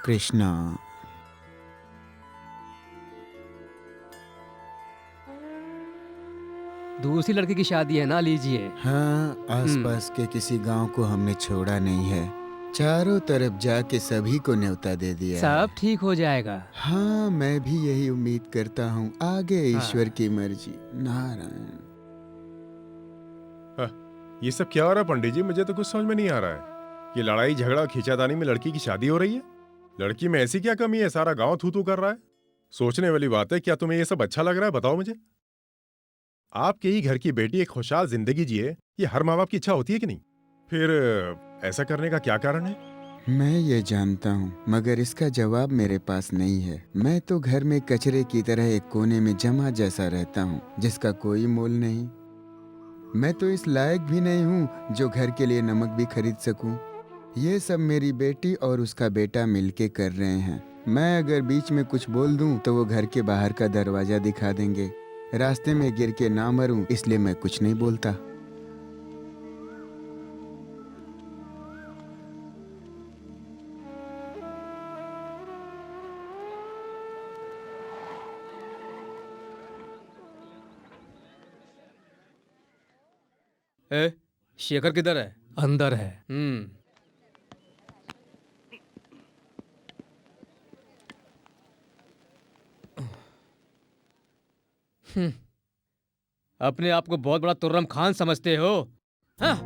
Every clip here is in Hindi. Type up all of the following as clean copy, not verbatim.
कृष्णा। दूसरी लड़की की शादी है ना, लीजिए। हाँ, आसपास के किसी गांव को हमने छोड़ा नहीं है। चारों तरफ जाके सभी को न्योता दे दिया है। सब ठीक हो जाएगा। हाँ, मैं भी यही उम्मीद करता हूँ। आगे ईश्वर हाँ। की मर्जी। नारायण। ये सब क्या हो रहा है पंडित जी? मुझे तो कुछ समझ में नहीं आ रहा है। ये लड़ाई झगड़ा खींचातानी में लड़की की शादी हो रही है। लड़की में ऐसी क्या कमी है? सारा गांव थू थू कर रहा है। सोचने वाली बात है। क्या तुम्हें ये सब अच्छा लग रहा है? बताओ मुझे। आपके ही घर की बेटी एक खुशहाल जिंदगी जिए, ये हर माँ बाप की इच्छा होती है कि नहीं? फिर ऐसा करने का क्या कारण है? मैं ये जानता हूँ, मगर इसका जवाब मेरे पास नहीं है। मैं तो घर में कचरे की तरह एक कोने में जमा जैसा रहता हूँ, जिसका कोई मोल नहीं। मैं तो इस लायक भी नहीं हूँ जो घर के लिए नमक भी खरीद सकूँ। ये सब मेरी बेटी और उसका बेटा मिलके कर रहे हैं। मैं अगर बीच में कुछ बोल दूँ तो वो घर के बाहर का दरवाजा दिखा देंगे। रास्ते में गिर के ना मरूं, इसलिए मैं कुछ नहीं बोलता। ए, शेखर किधर है? अंदर है। अपने आप को बहुत बड़ा तुर्रम खान समझते हो? हाँ?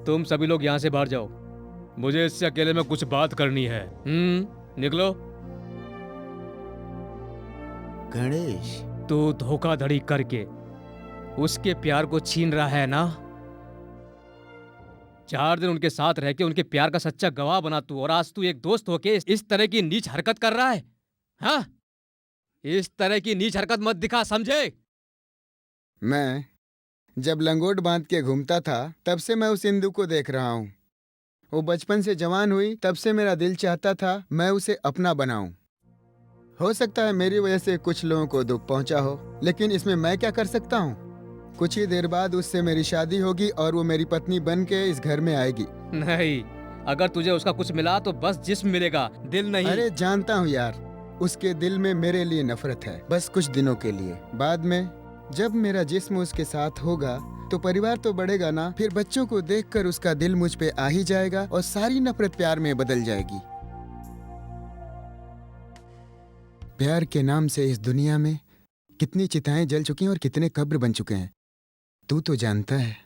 तुम सभी लोग यहां से बाहर जाओ। मुझे इससे अकेले में कुछ बात करनी है। निकलो। गणेश, तू धोखाधड़ी करके उसके प्यार को छीन रहा है ना? 4 दिन उनके साथ रह के उनके प्यार का सच्चा गवाह बना तू, और आज तू एक दोस्त होके इस तरह की नीच हरकत कर रहा है। हाँ? इस तरह की नीच हरकत मत दिखा, समझे? मैं जब लंगोट बांध के घूमता था तब से मैं उस इंदु को देख रहा हूँ। वो बचपन से जवान हुई तब से मेरा दिल चाहता था मैं उसे अपना बनाऊं। हो सकता है मेरी वजह से कुछ लोगों को दुख पहुंचा हो, लेकिन इसमें मैं क्या कर सकता हूँ? कुछ ही देर बाद उससे मेरी शादी होगी और वो मेरी पत्नी बन के इस घर में आएगी। नहीं, अगर तुझे उसका कुछ मिला तो बस जिस्म मिलेगा, दिल नहीं। अरे जानता हूँ यार, उसके दिल में मेरे लिए नफरत है, बस कुछ दिनों के लिए। बाद में जब मेरा जिस्म उसके साथ होगा तो परिवार तो बढ़ेगा ना। फिर बच्चों को देखकर उसका दिल मुझ पे आ ही जाएगा और सारी नफरत प्यार में बदल जाएगी। प्यार के नाम से इस दुनिया में कितनी चिताएं जल चुकी हैं और कितने कब्र बन चुके हैं, तू तो जानता है।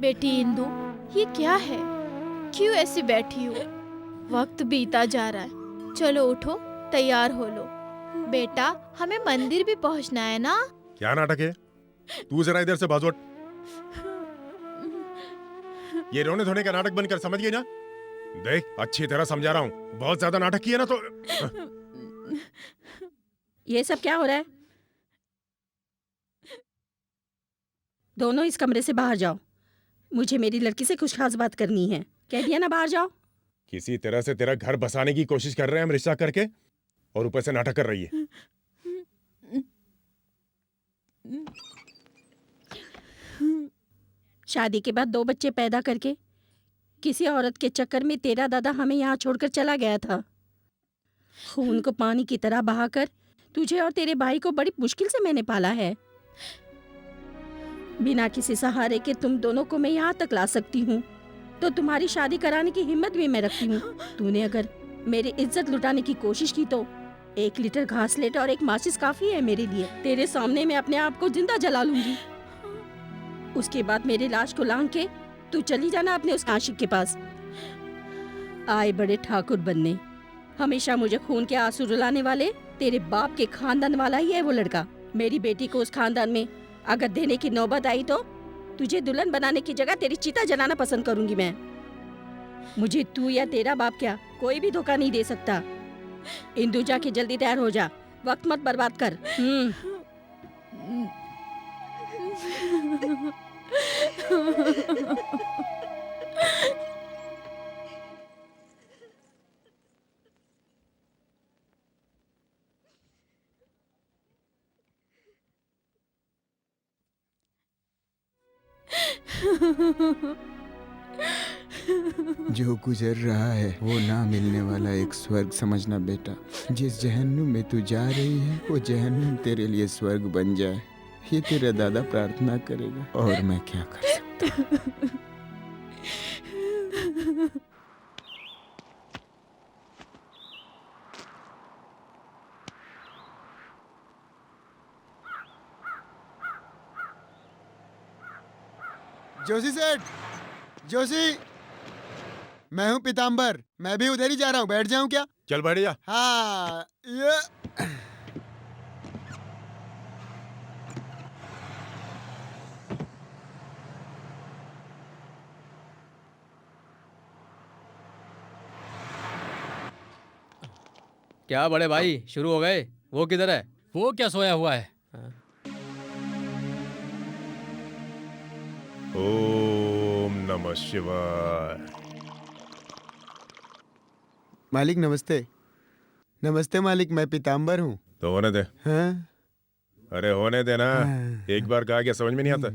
बेटी इंदु, ये क्या है? क्यों ऐसी बैठी हो? वक्त बीता जा रहा है। चलो उठो, तैयार हो लो। बेटा, हमें मंदिर भी पहुंचना है ना? क्या नाटक है? तू जरा इधर से बाजू हट। ये रोने धोने का नाटक बनकर समझ गई ना? देख, अच्छी तरह समझा रहा हूँ। बहुत ज्यादा नाटक किया ना तो ये सब क्या हो रहा है? दोनों इस कमरे से बाहर जाओ। मुझे मेरी लड़की से कुछ खास बात करनी है। कह दिया ना, बाहर जाओ। किसी तरह से तेरा घर बसाने की कोशिश कर रहे हैं हम रिश्ता करके, और ऊपर से नाटक कर रही है। शादी के बाद 2 बच्चे पैदा करके किसी औरत के चक्कर में तेरा दादा हमें यहाँ छोड़कर चला गया था। खून को पानी की तरह बहाकर तुझे और तेरे भाई को बड़ी मुश्किल से मैंने पाला है। बिना किसी सहारे के तुम दोनों को मैं यहाँ तक ला सकती हूँ, तो तुम्हारी शादी कराने की हिम्मत भी मैं रखती हूँ। तूने अगर मेरी इज्जत लुटाने की कोशिश की तो 1 लीटर घासलेट और एक माचिस काफी है मेरे लिए। तेरे सामने मैं अपने आप को जिंदा जला लूंगी। उसके बाद मेरी लाश को लांग के तू चली जाना अपने उस आशिक के पास। आए बड़े ठाकुर बनने। हमेशा मुझे खून के आंसू रुलाने वाले तेरे बाप के खानदान वाला ही है वो लड़का। मेरी बेटी को उस खानदान में अगर देने की नौबत आई तो तुझे दुल्हन बनाने की जगह तेरी चिता जलाना पसंद करूंगी मैं। मुझे तू या तेरा बाप क्या कोई भी धोखा नहीं दे सकता। इंदु जाके जल्दी तैयार हो जा, वक्त मत बर्बाद कर। जो गुजर रहा है वो ना मिलने वाला एक स्वर्ग समझना बेटा। जिस जहन्नुम में तू जा रही है वो जहन्नुम तेरे लिए स्वर्ग बन जाए, ये तेरा दादा प्रार्थना करेगा। और मैं क्या कर सकता हूँ। जोशी सेठ, जोशी, मैं हूँ पीताम्बर। मैं भी उधर ही जा रहा हूँ, बैठ जाऊँ क्या? चल बैठ जा। हाँ ये क्या बड़े भाई शुरू हो गए? वो किधर है? वो क्या सोया हुआ है? ओम नमः शिवाय। मालिक नमस्ते। नमस्ते मालिक, मैं पीताम्बर हूँ। तो होने दे। हाँ? अरे होने दे ना। हाँ। एक बार कहा क्या समझ में नहीं आता?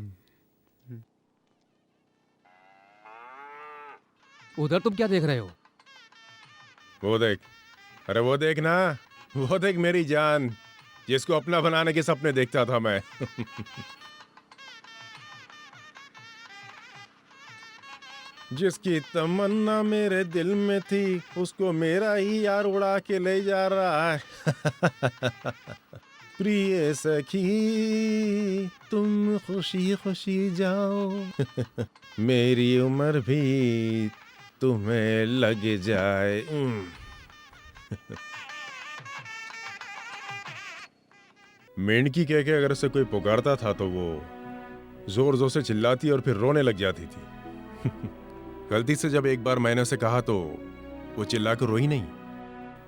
उधर तुम क्या देख रहे हो? वो देख, अरे वो देख ना, वो देख मेरी जान, जिसको अपना बनाने के सपने देखता था मैं। जिसकी तमन्ना मेरे दिल में थी, उसको मेरा ही यार उड़ा के ले जा रहा है। प्रिय सखी तुम खुशी खुशी जाओ, मेरी उम्र भी तुम्हें लग जाए। मेंढकी कह के अगर उसे कोई पुकारता था तो वो जोर जोर से चिल्लाती और फिर रोने लग जाती थी। गलती से जब एक बार मैंने उसे कहा तो वो चिल्ला कर रोई नहीं,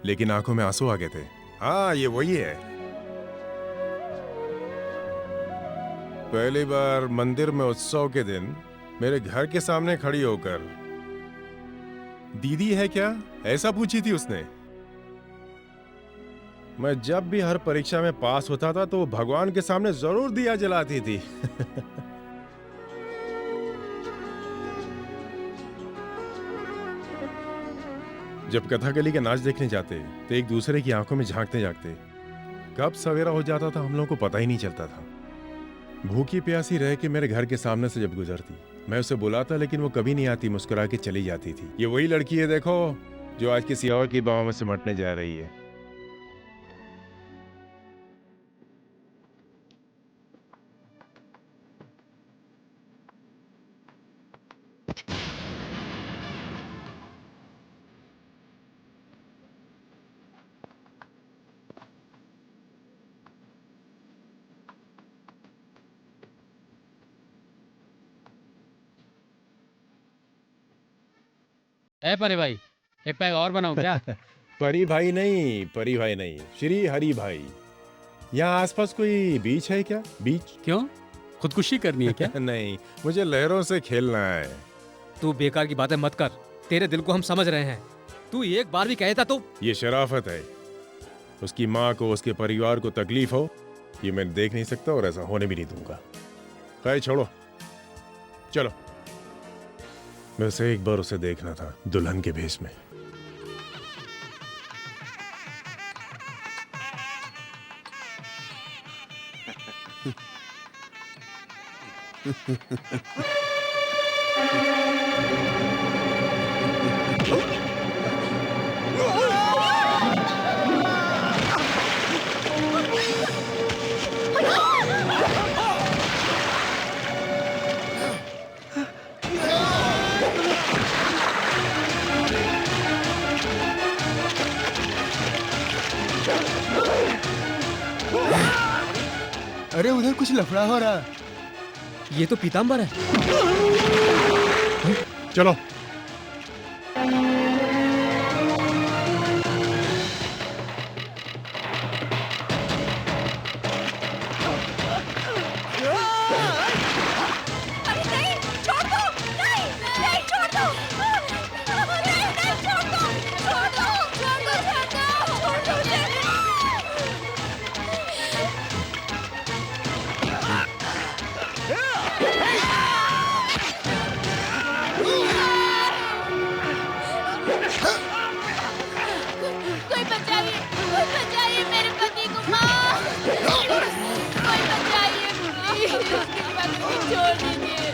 लेकिन आंखों में आंसू आ गए थे। हाँ ये वही है। पहली बार मंदिर में उत्सव के दिन मेरे घर के सामने खड़ी होकर दीदी है क्या ऐसा पूछी थी उसने। मैं जब भी हर परीक्षा में पास होता था तो भगवान के सामने जरूर दिया जलाती थी। जब कथकली के नाच देखने जाते तो एक दूसरे की आंखों में झांकते झांकते कब सवेरा हो जाता था हम लोगों को पता ही नहीं चलता था। भूखी प्यासी रह के मेरे घर के सामने से जब गुजरती मैं उसे बुलाता लेकिन वो कभी नहीं आती, मुस्कुरा के चली जाती थी। ये वही लड़की है देखो जो आज किसी और की बाहों में सिमटने जा रही है। ए परे भाई, एक पैग और बनाऊं क्या? परी भाई नहीं, श्री हरि भाई। यहाँ आसपास कोई बीच है क्या? बीच? क्यों, खुदकुशी करनी है क्या? नहीं, मुझे लहरों से खेलना है। तू बेकार की बातें मत कर, तेरे दिल को हम समझ रहे हैं। तू एक बार भी कहता तो। ये शराफत है। उसकी माँ को उसके परिवार को तकलीफ हो ये मैं देख नहीं सकता और ऐसा होने भी नहीं दूंगा। खैर छोड़ो, चलो। वैसे एक बार उसे देखना था दुल्हन के भेष में। अरे उधर कुछ लफड़ा हो रहा है। ये तो पीताम्बर है। चलो। कोई बचाइए मेरे पति को, माँ। कोई बचाइए प्लीज, कृपा करके छोड़ दीजिए।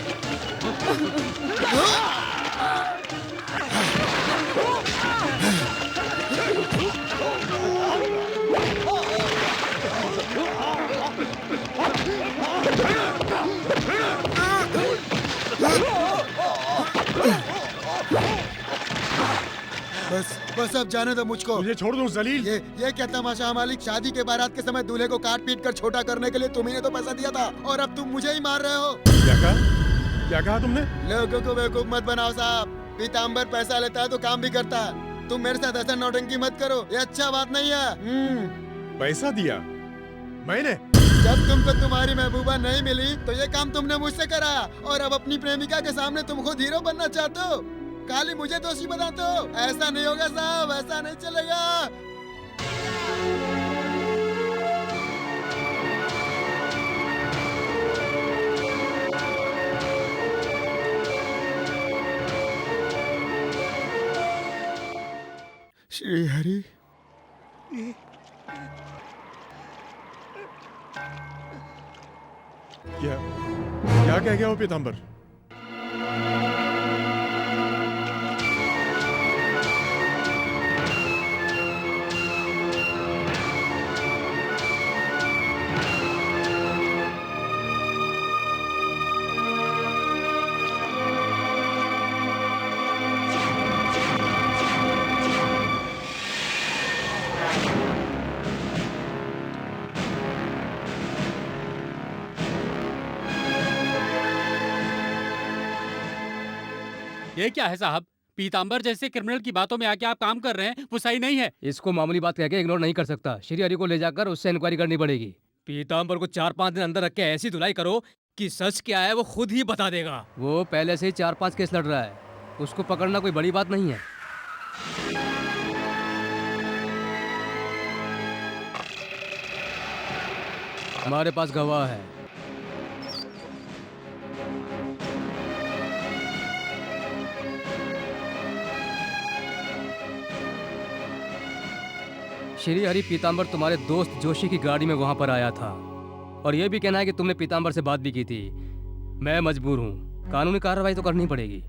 बस अब जाने दो मुझको। मुझे छोड़ दो जलील। ये क्या तमाशा मालिक? शादी के बारात के समय दूल्हे को काट पीट कर छोटा करने के लिए तुम्ही ने तो पैसा दिया था, और अब तुम मुझे ही मार रहे हो। क्या कहा तुमने? लोगों को बेवकूफ मत बनाओ साहब। पीताम्बर पैसा लेता है तो काम भी करता है। तुम मेरे साथ ऐसा नौटंकी मत करो, ये अच्छा बात नहीं है। पैसा दिया मैंने? जब तुमको तुम्हारी महबूबा नहीं मिली तो ये काम तुमने मुझसे करा, और अब अपनी प्रेमिका के सामने तुम खुद हीरो बनना चाहते हो। खाली मुझे दोषी बताते हो। ऐसा नहीं होगा साहब, ऐसा नहीं चलेगा। श्री हरि, क्या कह गया वो पीताम्बर? ये क्या है साहब? पीताम्बर जैसे क्रिमिनल की बातों में आके आप काम कर रहे हैं, वो सही नहीं है। इसको मामूली बात कह के इग्नोर नहीं कर सकता। श्री हरि को ले जाकर उससे इंक्वायरी करनी पड़ेगी। पीताम्बर को 4-5 दिन अंदर रख के ऐसी धुलाई करो कि सच क्या है वो खुद ही बता देगा। वो पहले से ही 4-5 केस लड़ रहा है, उसको पकड़ना कोई बड़ी बात नहीं है। हमारे पास गवाह है। श्री हरि पीताम्बर तुम्हारे दोस्त जोशी की गाड़ी में वहां पर आया था, और यह भी कहना है कि तुमने पीताम्बर से बात भी की थी। मैं मजबूर हूं, कानूनी कार्रवाई तो करनी पड़ेगी।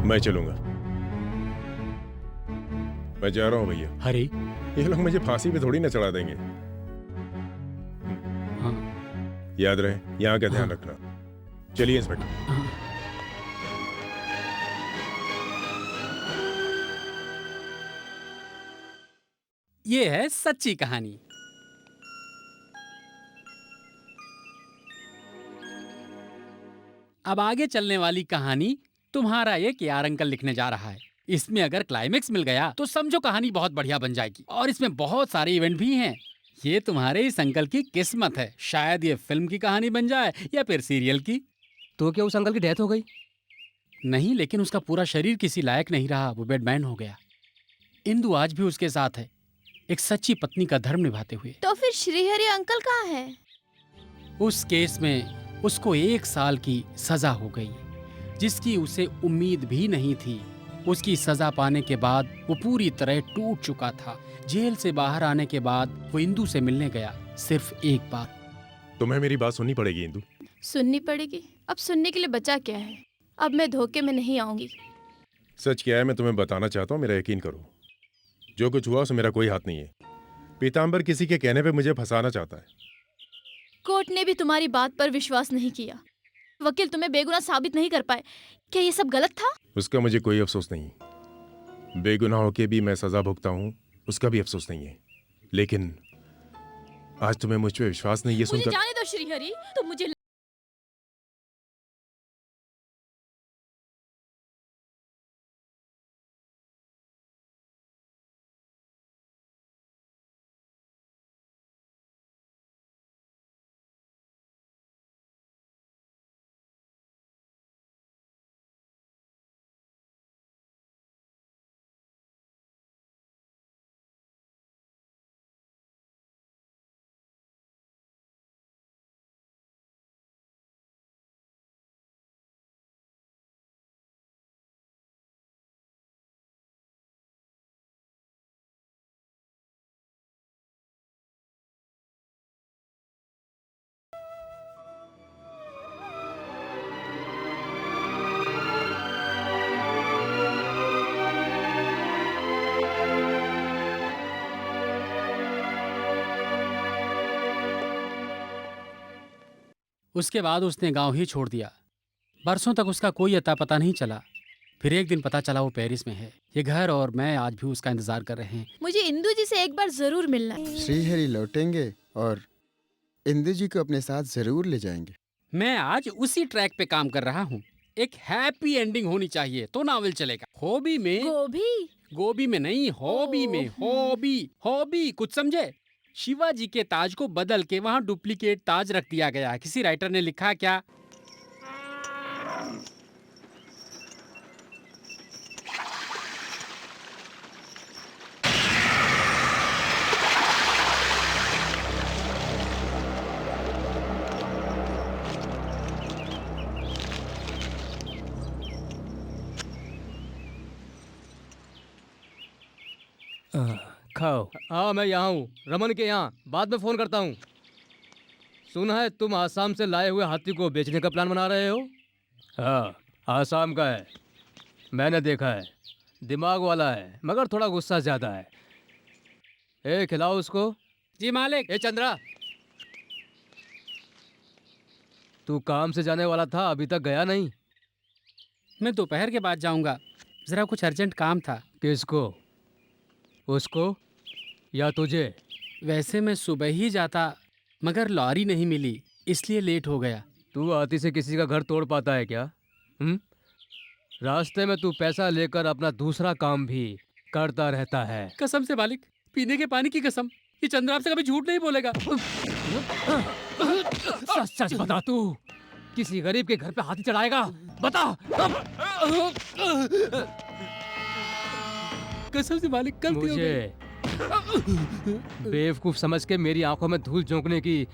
मैं चलूंगा। मैं जा रहा हूं भैया। हरी, ये लोग मुझे फांसी पे थोड़ी ना चढ़ा देंगे। हाँ। याद रहे, यहाँ का ध्यान रखना। चलिए इंस्पेक्टर। हाँ। ये है सच्ची कहानी। अब आगे चलने वाली कहानी तुम्हारा ये केआर अंकल लिखने जा रहा है। इसमें अगर क्लाइमेक्स मिल गया तो समझो कहानी बहुत बढ़िया बन जाएगी, और इसमें बहुत सारे इवेंट भी हैं। ये तुम्हारे इस अंकल की किस्मत है। शायद ये फिल्म की कहानी बन जाए या फिर सीरियल की। तो क्या उस अंकल की डेथ हो गई? नहीं, लेकिन उसका पूरा शरीर किसी लायक नहीं रहा, वो बेडमैन हो गया। इंदु आज भी उसके साथ है, एक सच्ची पत्नी का धर्म निभाते हुए। तो फिर श्रीहरि अंकल कहाँ है? उस केस में उसको 1 साल की सजा हो गई, जिसकी उसे उम्मीद भी नहीं थी। उसकी सजा पाने के बाद वो पूरी तरह टूट चुका था। जेल से बाहर आने के बाद वो इंदु से मिलने गया, सिर्फ एक बार। तुम्हें मेरी बात सुननी पड़ेगी इंदु। सुननी पड़ेगी? अब सुनने के लिए बचा क्या है? अब मैं धोखे में नहीं आऊंगी। सच क्या है मैं तुम्हें बताना चाहता हूँ, मेरा यकीन करो। जो कुछ हुआ उसमें मेरा कोई हाथ नहीं है। पीताम्बर किसी के कहने पे मुझे फंसाना चाहता है। कोर्ट ने भी तुम्हारी बात पर विश्वास नहीं किया। वकील तुम्हें बेगुनाह साबित नहीं कर पाए। क्या ये सब गलत था? उसका मुझे कोई अफसोस नहीं। बेगुनाह होके भी मैं सजा भुगता हूँ, उसका भी अफसोस नहीं है। लेकिन आज तुम्हें मुझ पे विश्वास नहीं, ये मुझे सुनकर। जाने दो श्रीहरि, तुम मुझे उसके बाद उसने गांव ही छोड़ दिया। बरसों तक उसका कोई अता पता नहीं चला। फिर एक दिन पता चला वो पेरिस में है। ये घर और मैं आज भी उसका इंतजार कर रहे हैं। मुझे इंदू जी से एक बार जरूर मिलना है। श्रीहरि लौटेंगे और इंदु जी को अपने साथ जरूर ले जाएंगे। मैं आज उसी ट्रैक पे काम कर रहा हूँ। एक हैप्पी एंडिंग होनी चाहिए तो नावल चलेगा। हॉबी में, गोभी में नहीं, हॉबी में, हॉबी हॉबी, कुछ समझे? शिवाजी के ताज को बदल के वहाँ डुप्लीकेट ताज रख दिया गया। किसी राइटर ने लिखा क्या? खाओ। हाँ, मैं यहाँ हूँ, रमन के यहाँ। बाद में फोन करता हूँ। सुना है तुम आसाम से लाए हुए हाथी को बेचने का प्लान बना रहे हो? हाँ, आसाम का है, मैंने देखा है। दिमाग वाला है मगर थोड़ा गुस्सा ज्यादा है। ए, खिलाओ उसको। जी मालिक। ए चंद्रा, तू काम से जाने वाला था, अभी तक गया नहीं? मैं दोपहर के बाद जाऊंगा, जरा कुछ अर्जेंट काम था। किसको? उसको या तुझे? वैसे मैं सुबह ही जाता मगर लॉरी नहीं मिली, इसलिए लेट हो गया। तू हाथी से किसी का घर तोड़ पाता है क्या? रास्ते में तू पैसा लेकर अपना दूसरा काम भी करता रहता है। कसम से मालिक, पीने के पानी की कसम, ये चंद्र आपसे कभी झूठ नहीं बोलेगा। सच सच बता, तू किसी गरीब के घर पे हाथी चढ़ाएगा? बता। कसम से मालिक, गलती हो गई। मुझे बेवकूफ समझ के मेरी आंखों में धूल झोंकने की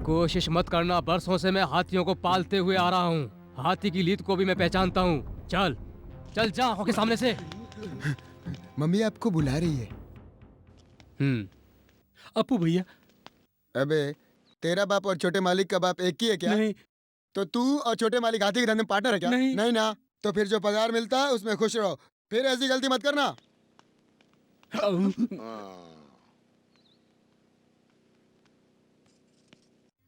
कोशिश मत करना। बरसों से मैं हाथियों को पालते हुए आ रहा हूँ। हाथी की लीद को भी मैं पहचानता हूँ। चल चल, जा आंखों के सामने से। मम्मी आपको बुला रही है। अपू भैया। अबे, तेरा बाप और छोटे मालिक का बाप एक ही है क्या? नहीं। तो तू और छोटे मालिक हाथी के धंधे में पार्टनर है क्या? नहीं। नहीं ना, तो फिर जो पगार मिलता है उसमें खुश रहो। फिर ऐसी गलती मत करना।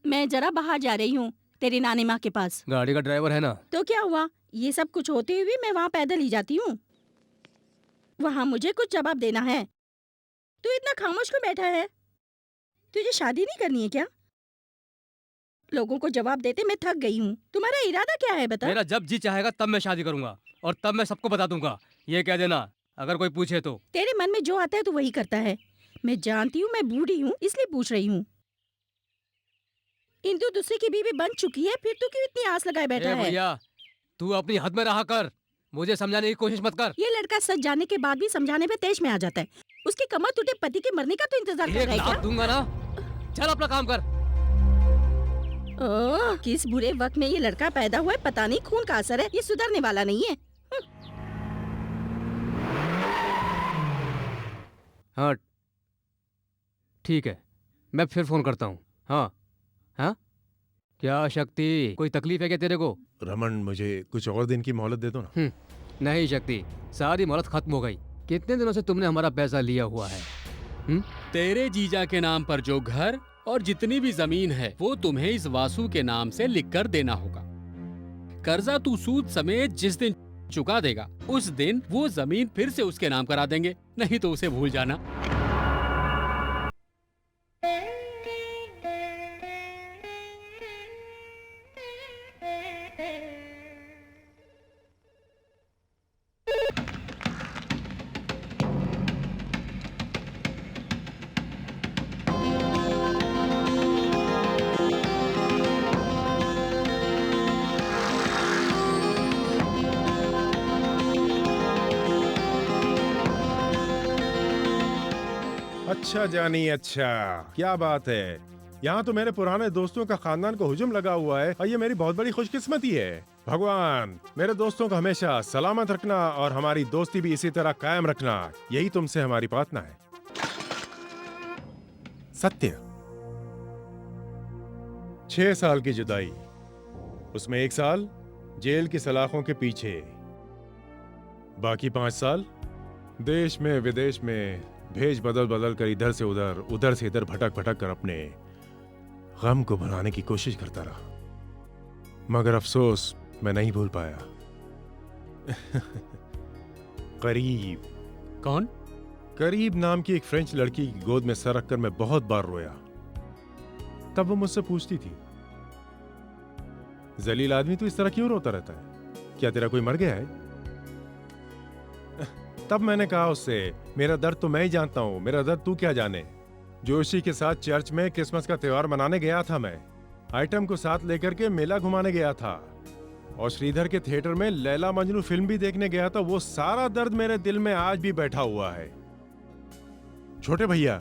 मैं जरा बाहर जा रही हूँ तेरी नानी माँ के पास। गाड़ी का ड्राइवर है ना? तो क्या हुआ, ये सब कुछ होते हुए मैं वहाँ पैदल ही जाती हूँ। वहाँ मुझे कुछ जवाब देना है। तू इतना खामोश क्यों बैठा है? तुझे शादी नहीं करनी है क्या? लोगों को जवाब देते मैं थक गई हूँ। तुम्हारा इरादा क्या है बता? मेरा जब जी चाहेगा तब मैं शादी करूंगा और तब मैं सबको बता दूंगा। ये कह देना अगर कोई पूछे तो। तेरे मन में जो आता है तू वही करता है। मैं जानती हूँ मैं बूढ़ी हूँ इसलिए पूछ रही हूँ। इंदु दूसरे की बीवी बन चुकी है, फिर तू क्यों इतनी आस लगाए बैठा है? भैया, तू अपनी हद में रहा कर, मुझे समझाने की कोशिश मत कर। ये लड़का सच जानने के बाद भी समझाने में तेज में आ जाता है। उसकी कमर टूटे पति के मरने का तो इंतजार कर रहा है क्या? दूंगा ना। चल अपना काम कर। ओह, किस बुरे वक्त में ये लड़का पैदा हुआ है पता नहीं। खून का असर है, ये सुधरने वाला नहीं है। हाँ ठीक है, मैं फिर फोन करता हूँ। हाँ हाँ, क्या शक्ति, कोई तकलीफ है क्या तेरे को? रमन, मुझे कुछ और दिन की मोहलत दे दो ना। नहीं शक्ति, सारी मोहलत खत्म हो गई। कितने दिनों से तुमने हमारा पैसा लिया हुआ है? तेरे जीजा के नाम पर जो घर और जितनी भी जमीन है वो तुम्हें इस वासु के नाम से लिखकर देना होगा। कर्जा तू सूद समेत जिस दिन चुका देगा उस दिन वो जमीन फिर से उसके नाम करा देंगे, नहीं तो उसे भूल जाना। अच्छा जानी, अच्छा क्या बात है। यहाँ तो मेरे पुराने दोस्तों का खानदान को हुजूम लगा हुआ है और ये मेरी बहुत बड़ी खुशकिस्मती है। भगवान मेरे दोस्तों को हमेशा सलामत रखना और हमारी दोस्ती भी इसी तरह कायम रखना, यही तुमसे हमारी प्रार्थना है। सत्य। 6 साल की जुदाई, उसमें 1 साल जेल की सलाखों के पीछे, बाकी 5 साल देश में विदेश में भेज बदल बदल कर इधर से उधर, उधर से इधर भटक भटक कर अपने गम को भुलाने की कोशिश करता रहा, मगर अफसोस मैं नहीं भूल पाया। करीब। कौन? करीब नाम की एक फ्रेंच लड़की की गोद में सर रखकर मैं बहुत बार रोया। तब वो मुझसे पूछती थी, जलील आदमी तू इस तरह क्यों रोता रहता है, क्या तेरा कोई मर गया है? तब मैंने कहा उससे, मेरा दर्द तो मैं ही जानता हूं, मेरा दर्द तू क्या जाने। जोशी के साथ चर्च में क्रिसमस का त्योहार मनाने गया था मैं, आइटम को साथ लेकर के मेला घुमाने गया था और श्रीधर के थिएटर में लैला मजनू फिल्म भी देखने गया था। वो सारा दर्द मेरे दिल में आज भी बैठा हुआ है। छोटे भैया,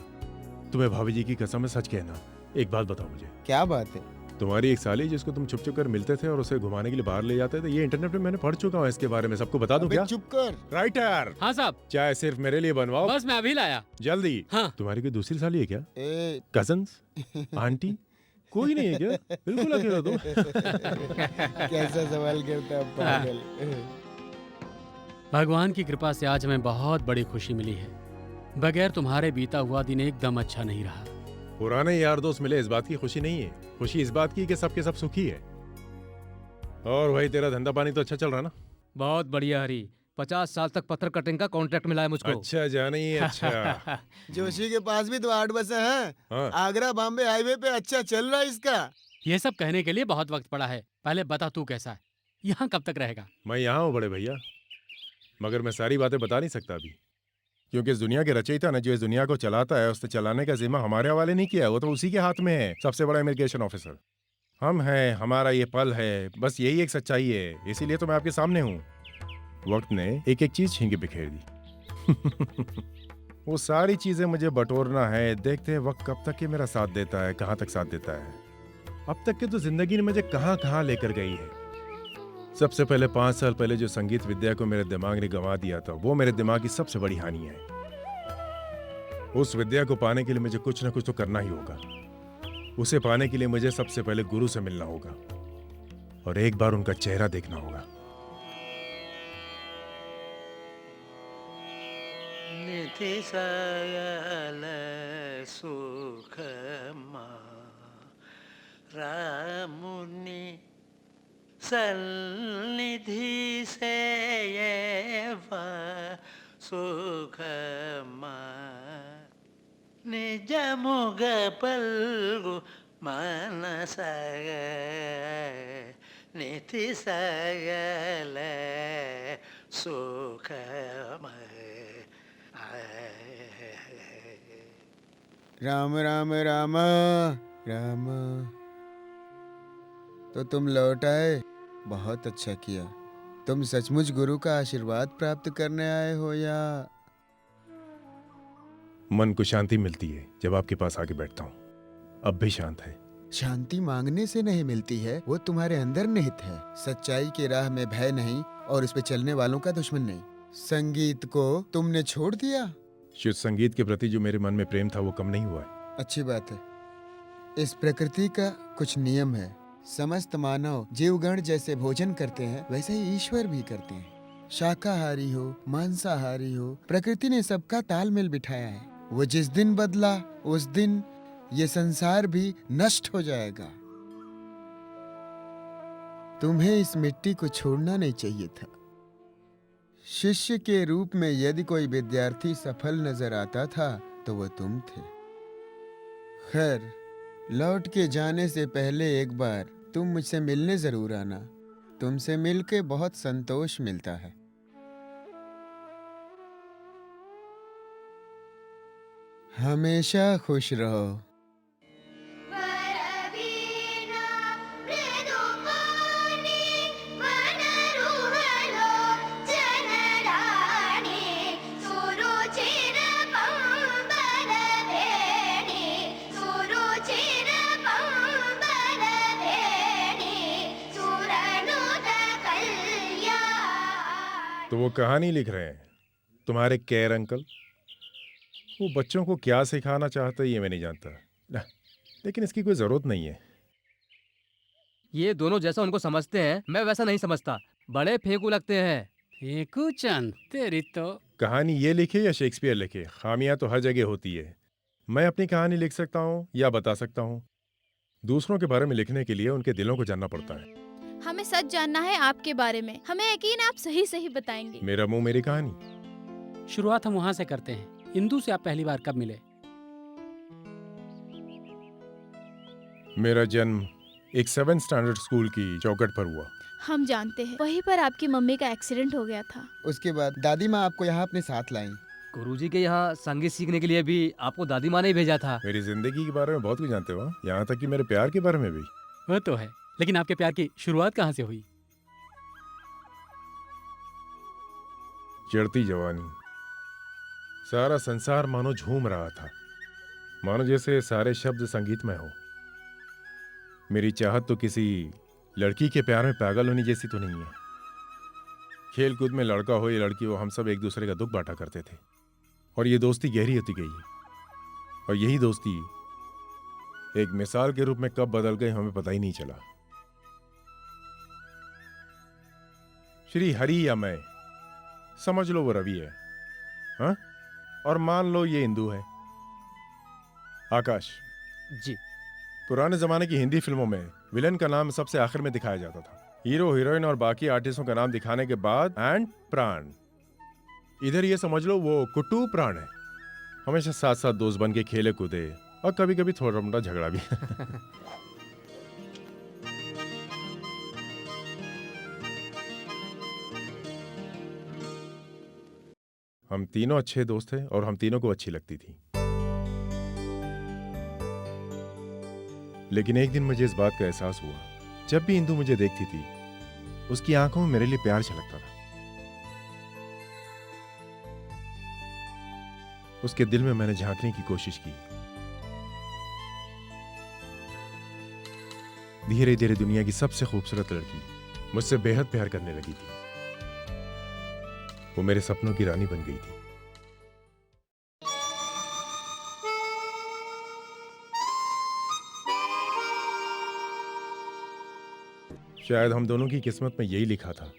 तुम्हें भाभी जी की कसम है, सच कहना, एक बात बताओ मुझे। क्या बात है? तुम्हारी एक साली जिसको तुम छुप छुप कर मिलते थे और उसे घुमाने के लिए बाहर ले जाते थे, ये इंटरनेट पे मैंने पढ़ चुका हूँ इसके बारे में, सबको बता दूं क्या? चुप कर। राइटर। हाँ साहब। चाय सिर्फ मेरे लिए बनवाओ। बस मैं अभी लाया। जल्दी। हाँ। तुम्हारी कोई दूसरी साली है क्या? ए, कजन्स? आंटी? कोई नहीं है क्या? बिल्कुल अकेला तुम। कैसा सवाल करता है पागल। भगवान की कृपा से आज हमें बहुत बड़ी खुशी मिली है। बगैर तुम्हारे बीता हुआ दिन एकदम अच्छा नहीं रहा। पुराने यार दोस्त मिले इस बात की खुशी नहीं है, खुशी इस बात की कि सबके सब सुखी है। और भाई तेरा धंधा पानी तो अच्छा चल रहा ना? बहुत बढ़िया हरी, 50 साल तक पत्थर कटिंग का कॉन्ट्रैक्ट मिला है मुझको। अच्छा जानी, अच्छा। जोशी के पास भी तो 8 बसें हैं। हाँ। आगरा बॉम्बे हाईवे पे अच्छा चल रहा है इसका। ये सब कहने के लिए बहुत वक्त पड़ा है, पहले बता तू कैसा है, यहाँ कब तक रहेगा? मैं यहाँ हूँ बड़े भैया, मगर मैं सारी बातें बता नहीं सकता अभी, क्योंकि इस दुनिया के रचयिता ने जो इस दुनिया को चलाता है, उसने चलाने का जिम्मा हमारे हवाले नहीं किया, वो तो उसी के हाथ में है, सबसे बड़ा इमिग्रेशन ऑफिसर हम हैं, हमारा ये पल है, बस यही एक सच्चाई है, इसीलिए तो मैं आपके सामने हूँ। वक्त ने एक एक चीज छीन के बिखेर दी। वो सारी चीजें मुझे बटोरना है, देखते हैं वक्त कब तक ये मेरा साथ देता है, कहाँ तक साथ देता है। अब तक की तो जिंदगी ने मुझे कहाँ कहाँ लेकर गई है। सबसे पहले 5 साल पहले जो संगीत विद्या को मेरे दिमाग ने गंवा दिया था, वो मेरे दिमाग की सबसे बड़ी हानि है। उस विद्या को पाने के लिए मुझे कुछ ना कुछ तो करना ही होगा। उसे पाने के लिए मुझे सबसे पहले गुरु से मिलना होगा और एक बार उनका चेहरा देखना होगा। निधि सकल सुख रामुनि सन्निधि से सुख निज मुग पल्गु मनस निधि सकल सुख राम राम राम राम। तो तुम लौट आए, बहुत अच्छा किया। तुम सचमुच गुरु का आशीर्वाद प्राप्त करने आए हो या? मन को शांति मिलती है जब आपके पास आके बैठता हूँ, अब भी शांत है। शांति मांगने से नहीं मिलती है, वो तुम्हारे अंदर निहित है। सच्चाई की राह में भय नहीं और उस पे चलने वालों का दुश्मन नहीं। संगीत को तुमने छोड़ दिया? शुद्ध संगीत के प्रति जो मेरे मन में प्रेम था वो कम नहीं हुआ है। अच्छी बात है। इस प्रकृति का कुछ नियम है। समस्त मानव जीवगण जैसे भोजन करते हैं, वैसे ही ईश्वर भी करते हैं। शाकाहारी हो, मांसाहारी हो, प्रकृति ने सबका तालमेल बिठाया है। वो जिस दिन बदला, उस दिन ये संसार भी नष्ट हो जाएगा। तुम्हें इस मिट्टी को छोड़ना नहीं चाहिए था। शिष्य के रूप में यदि कोई विद्यार्थी सफल नजर आता था तो वो तुम थे। खैर, लौट के जाने से पहले एक बार तुम मुझसे मिलने जरूर आना। तुमसे मिलके बहुत संतोष मिलता है। हमेशा खुश रहो। तो वो कहानी लिख रहे हैं तुम्हारे केयर अंकल। वो बच्चों को क्या सिखाना चाहते हैं ये मैं नहीं जानता, लेकिन इसकी कोई जरूरत नहीं है। ये दोनों जैसा उनको समझते हैं मैं वैसा नहीं समझता। बड़े फेंकू लगते हैं। फेंकू चंद, तेरी तो। कहानी ये लिखे या शेक्सपियर लिखे, खामियां तो हर जगह होती है। मैं अपनी कहानी लिख सकता हूँ या बता सकता हूँ, दूसरों के बारे में लिखने के लिए उनके दिलों को जानना पड़ता है। हमें सच जानना है आपके बारे में। हमें यकीन है आप सही सही बताएंगे। मेरा मुंह मेरी कहानी। शुरुआत हम वहां से करते हैं। इंदु से आप पहली बार कब मिले? मेरा जन्म एक 7th स्टैंडर्ड स्कूल की चौखट पर हुआ। हम जानते हैं, वहीं पर आपकी मम्मी का एक्सीडेंट हो गया था। उसके बाद दादी माँ आपको यहाँ अपने साथ लाई। गुरुजी के यहाँ संगीत सीखने के लिए भी आपको दादी माँ ने ही भेजा था। मेरी जिंदगी के बारे में बहुत कुछ जानते हो, यहाँ तक कि मेरे प्यार के बारे में भी। वो तो है, लेकिन आपके प्यार की शुरुआत कहाँ से हुई? चढ़ती जवानी, सारा संसार मानो झूम रहा था, मानो जैसे सारे शब्द संगीतमय हो। मेरी चाहत तो किसी लड़की के प्यार में पागल होने जैसी तो नहीं है। खेल कूद में लड़का हो या लड़की हो, हम सब एक दूसरे का दुख बांटा करते थे और ये दोस्ती गहरी होती गई। और यही दोस्ती एक मिसाल के रूप में कब बदल गई हमें पता ही नहीं चला। श्री हरि या मैं, समझ लो वो रवि है, हाँ? और मान लो ये इंदु है। आकाश जी। पुराने जमाने की हिंदी फिल्मों में विलन का नाम सबसे आखिर में दिखाया जाता था। हीरो हीरोइन और बाकी आर्टिस्टों का नाम दिखाने के बाद एंड प्राण। इधर ये समझ लो वो कुट्टू प्राण है। हमेशा साथ साथ दोस्त बन के खेले कूदे और कभी कभी थोड़ा मोटा झगड़ा भी। हम तीनों अच्छे दोस्त थे और हम तीनों को अच्छी लगती थी। लेकिन एक दिन मुझे इस बात का एहसास हुआ, जब भी इंदु मुझे देखती थी उसकी आंखों में मेरे लिए प्यार छलकता था। उसके दिल में मैंने झांकने की कोशिश की। धीरे धीरे दुनिया की सबसे खूबसूरत लड़की मुझसे बेहद प्यार करने लगी थी। वो मेरे सपनों की रानी बन गई थी। शायद हम दोनों की किस्मत में यही लिखा था।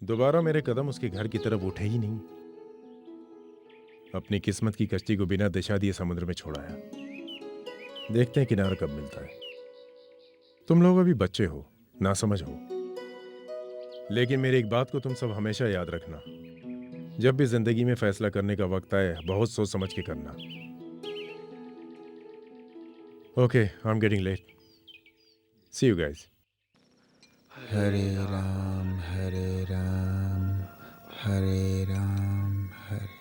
दोबारा मेरे कदम उसके घर की तरफ उठे ही नहीं। अपनी किस्मत की कश्ती को बिना दिशा दिए समुद्र में छोड़ाया। देखते हैं किनारा कब मिलता है। तुम लोग अभी बच्चे हो, नासमझ हो, लेकिन मेरी एक बात को तुम सब हमेशा याद रखना। जब भी जिंदगी में फैसला करने का वक्त आए, बहुत सोच समझ के करना। Okay, I am getting late. See you guys. Hare Ram Hare Ram Hare Ram Hare.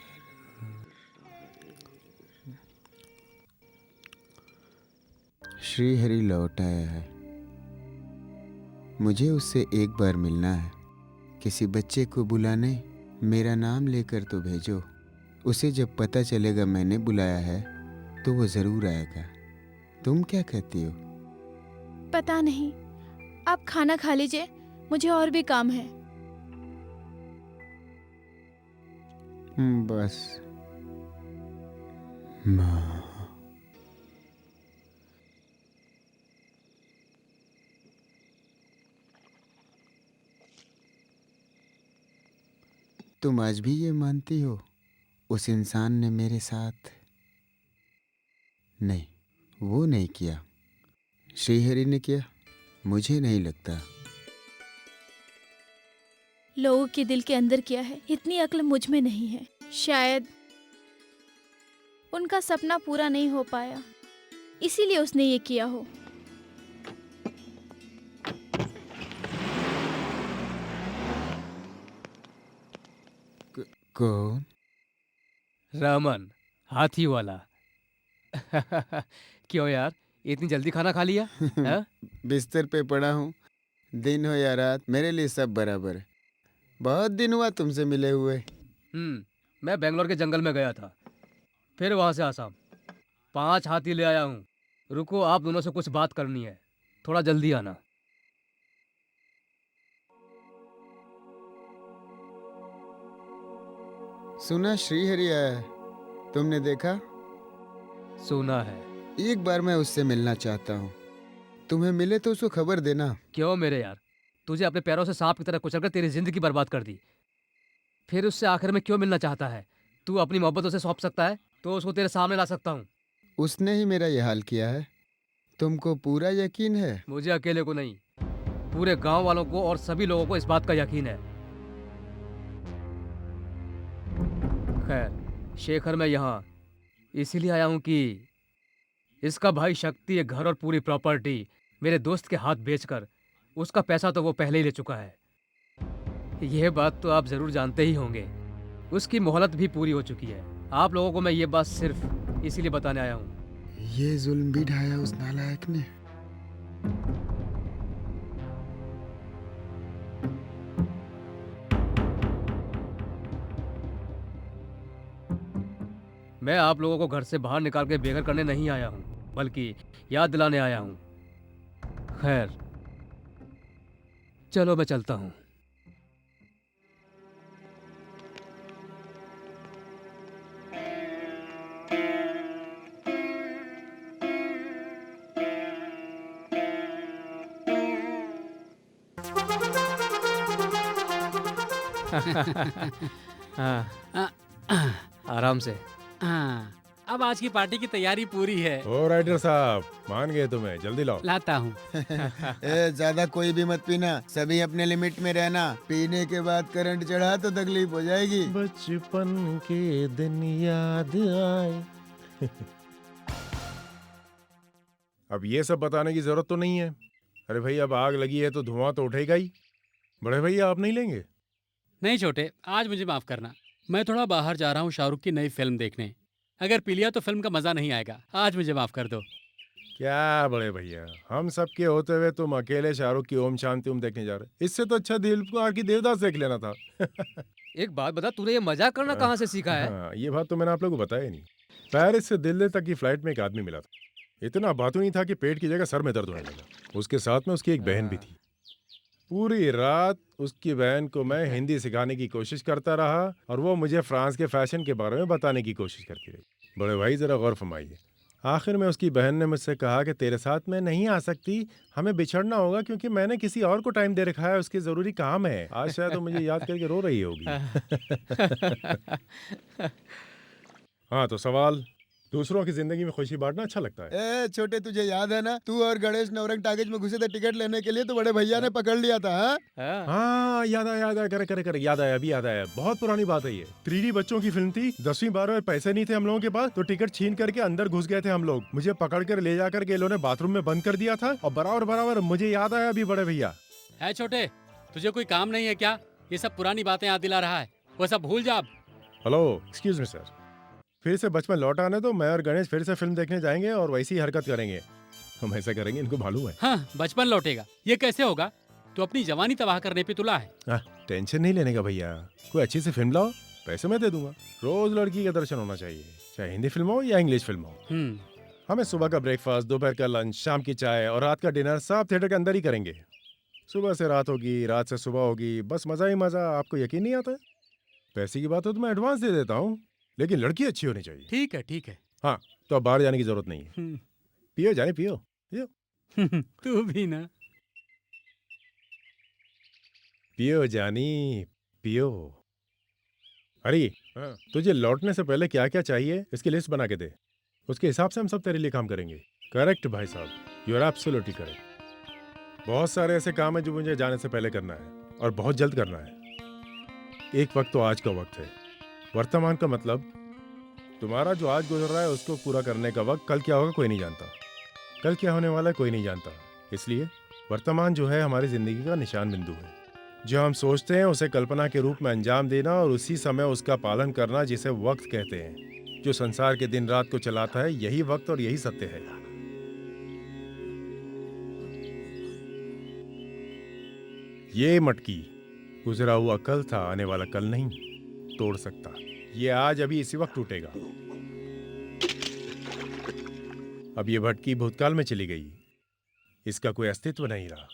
Shri Hari लौट आया है। मुझे उससे एक बार मिलना है। किसी बच्चे को बुलाने मेरा नाम लेकर तो भेजो। उसे जब पता चलेगा मैंने बुलाया है तो वो जरूर आएगा। तुम क्या कहती हो? पता नहीं, आप खाना खा लीजिए, मुझे और भी काम है। बस माँ। तुम आज भी ये मानती हो उस इंसान ने मेरे साथ? नहीं, वो नहीं किया, श्रीहरि ने किया। मुझे नहीं लगता। लोगों के दिल के अंदर क्या है, इतनी अक्ल मुझ में नहीं है। शायद उनका सपना पूरा नहीं हो पाया, इसीलिए उसने ये किया हो। कौन? रामन, हाथी वाला। क्यों यार, इतनी जल्दी खाना खा लिया? हाँ? बिस्तर पे पड़ा हूँ। दिन हो या रात, मेरे लिए सब बराबर है। बहुत दिन हुआ तुमसे मिले हुए। मैं बेंगलोर के जंगल में गया था, फिर वहां से आसाम। 5 हाथी ले आया हूँ। रुको, आप दोनों से कुछ बात करनी है, थोड़ा जल्दी आना। सुना श्रीहरि आया है, तुमने देखा? सुना है। एक बार मैं उससे मिलना चाहता हूँ। तुम्हें मिले तो उसको खबर देना। क्यों मेरे यार, तुझे अपने पैरों से सांप की तरह कुचलकर तेरी जिंदगी बर्बाद कर दी, फिर उससे आखिर में क्यों मिलना चाहता है? तू अपनी मोहब्बत उसे सौंप सकता है तो उसको तेरे सामने ला सकता हूँ। उसने ही मेरा ये हाल किया है। तुमको पूरा यकीन है? मुझे अकेले को नहीं, पूरे गांव वालों को और सभी लोगों को इस बात का यकीन है। खैर, शेखर मैं यहाँ इसीलिए आया हूँ कि इसका भाई शक्ति ये घर और पूरी प्रॉपर्टी मेरे दोस्त के हाथ बेचकर, उसका पैसा तो वो पहले ही ले चुका है। यह बात तो आप जरूर जानते ही होंगे, उसकी मोहलत भी पूरी हो चुकी है। आप लोगों को मैं ये बात सिर्फ इसीलिए बताने आया हूँ। ये जुल्म भी ढाया उस नालायक ने। मैं आप लोगों को घर से बाहर निकाल के बेघर करने नहीं आया हूँ, बल्कि याद दिलाने आया हूँ। खैर, चलो मैं चलता हूँ। हाँ, आराम से। हाँ, अब आज की पार्टी की तैयारी पूरी है। ओ राइटर साहब, मान गए तुम्हें, जल्दी लाओ। लाता हूँ। ज्यादा कोई भी मत पीना, सभी अपने लिमिट में रहना। पीने के बाद करंट चढ़ा तो तकलीफ हो जाएगी। बचपन के दिन याद आए। अब ये सब बताने की जरूरत तो नहीं है। अरे भाई, अब आग लगी है तो धुआं तो उठेगा ही। बड़े भैया, आप नहीं लेंगे? नहीं छोटे, आज मुझे माफ करना, मैं थोड़ा बाहर जा रहा हूँ शाहरुख की नई फिल्म देखने। अगर पी लिया तो फिल्म का मजा नहीं आएगा। आज मुझे माफ कर दो। क्या बड़े भैया, हम सबके होते हुए तुम अकेले शाहरुख की ओम शांति ओम देखने जा रहे? इससे तो अच्छा दिलीप कुमार की देवदास देख लेना था। एक बात बता, तूने ये मजाक करना कहाँ से सीखा है? हाँ, ये बात तो मैंने आप लोगों को बताया ही नहीं। पेरिस से दिल्ली तक की फ्लाइट में एक आदमी मिला था। इतना बातू नहीं था कि पेट की जगह सर में दर्द होने लगा। उसके साथ में उसकी एक बहन भी थी। पूरी रात उसकी बहन को मैं हिंदी सिखाने की कोशिश करता रहा और वो मुझे फ्रांस के फैशन के बारे में बताने की कोशिश करती रही। बड़े भाई, जरा गौर फरमाइए। आखिर में उसकी बहन ने मुझसे कहा कि तेरे साथ मैं नहीं आ सकती, हमें बिछड़ना होगा क्योंकि मैंने किसी और को टाइम दे रखा है, उसके जरूरी काम है। आज शायद वो मुझे याद करके रो रही होगी। हाँ, तो सवाल, दूसरों की जिंदगी में खुशी बांटना अच्छा लगता है। छोटे, तुझे याद है ना, तू और गणेश नवरंग टाकीज में घुसे थे टिकट लेने के लिए, तो बड़े भैया ने पकड़ लिया था। हाँ? हाँ, याद आया, करे याद आया, अभी याद आया। बहुत पुरानी बात है ये। 3D बच्चों की फिल्म थी। 10वीं 12वीं में पैसे नहीं थे हम लोगों के पास, तो टिकट छीन करके अंदर घुस गए थे हम लोग। मुझे पकड़ कर ले जाकर के इन्होंने बाथरूम में बंद कर दिया था और बराबर मुझे याद आया अभी बड़े भैया। है छोटे, तुझे कोई काम नहीं है क्या? ये सब पुरानी बातें याद दिला रहा है, वो सब भूल जा अब। Hello, excuse me sir. फिर से बचपन लौट आने तो मैं और गणेश फिर से फिल्म देखने जाएंगे और वैसी ही हरकत करेंगे। हम ऐसा करेंगे, इनको मालूम है। हाँ, बचपन लौटेगा, ये कैसे होगा? तो अपनी जवानी तबाह करने पे तुला है। टेंशन नहीं लेने का भैया, कोई अच्छी सी फिल्म लाओ, पैसे मैं दे दूंगा। रोज लड़की का दर्शन होना चाहिए, चाहे हिंदी फिल्म हो या इंग्लिश फिल्म हो। हमें सुबह का ब्रेकफास्ट, दोपहर का लंच, शाम की चाय और रात का डिनर सब थिएटर के अंदर ही करेंगे। सुबह से रात होगी, रात से सुबह होगी, बस मजा ही मजा। आपको यकीन नहीं आता? पैसे की बात हो तो मैं एडवांस दे देता हूँ, लेकिन लड़की अच्छी होनी चाहिए। ठीक है। हाँ, तो अब बाहर जाने की जरूरत नहीं है। पियो जाने, पियो। तू भी ना। पियो जानी, पियो। अरे, तुझे लौटने से पहले क्या क्या चाहिए इसकी लिस्ट बना के दे, उसके हिसाब से हम सब तेरे लिए काम करेंगे। करेक्ट भाई साहब, यू आर एब्सोल्युटली करेक्ट। बहुत सारे ऐसे काम है जो मुझे जाने से पहले करना है और बहुत जल्द करना है। एक वक्त तो आज का वक्त है, वर्तमान का मतलब तुम्हारा जो आज गुजर रहा है उसको पूरा करने का वक्त। कल क्या होगा कोई नहीं जानता, कल क्या होने वाला है कोई नहीं जानता। इसलिए वर्तमान जो है हमारी जिंदगी का निशान बिंदु है। जो हम सोचते हैं उसे कल्पना के रूप में अंजाम देना और उसी समय उसका पालन करना, जिसे वक्त कहते हैं। जो संसार के दिन रात को चलाता है, यही वक्त और यही सत्य है। ये मटकी गुजरा हुआ कल था, आने वाला कल नहीं तोड़ सकता। ये आज अभी इसी वक्त टूटेगा। अब ये भटकी भूतकाल में चली गई, इसका कोई अस्तित्व नहीं रहा।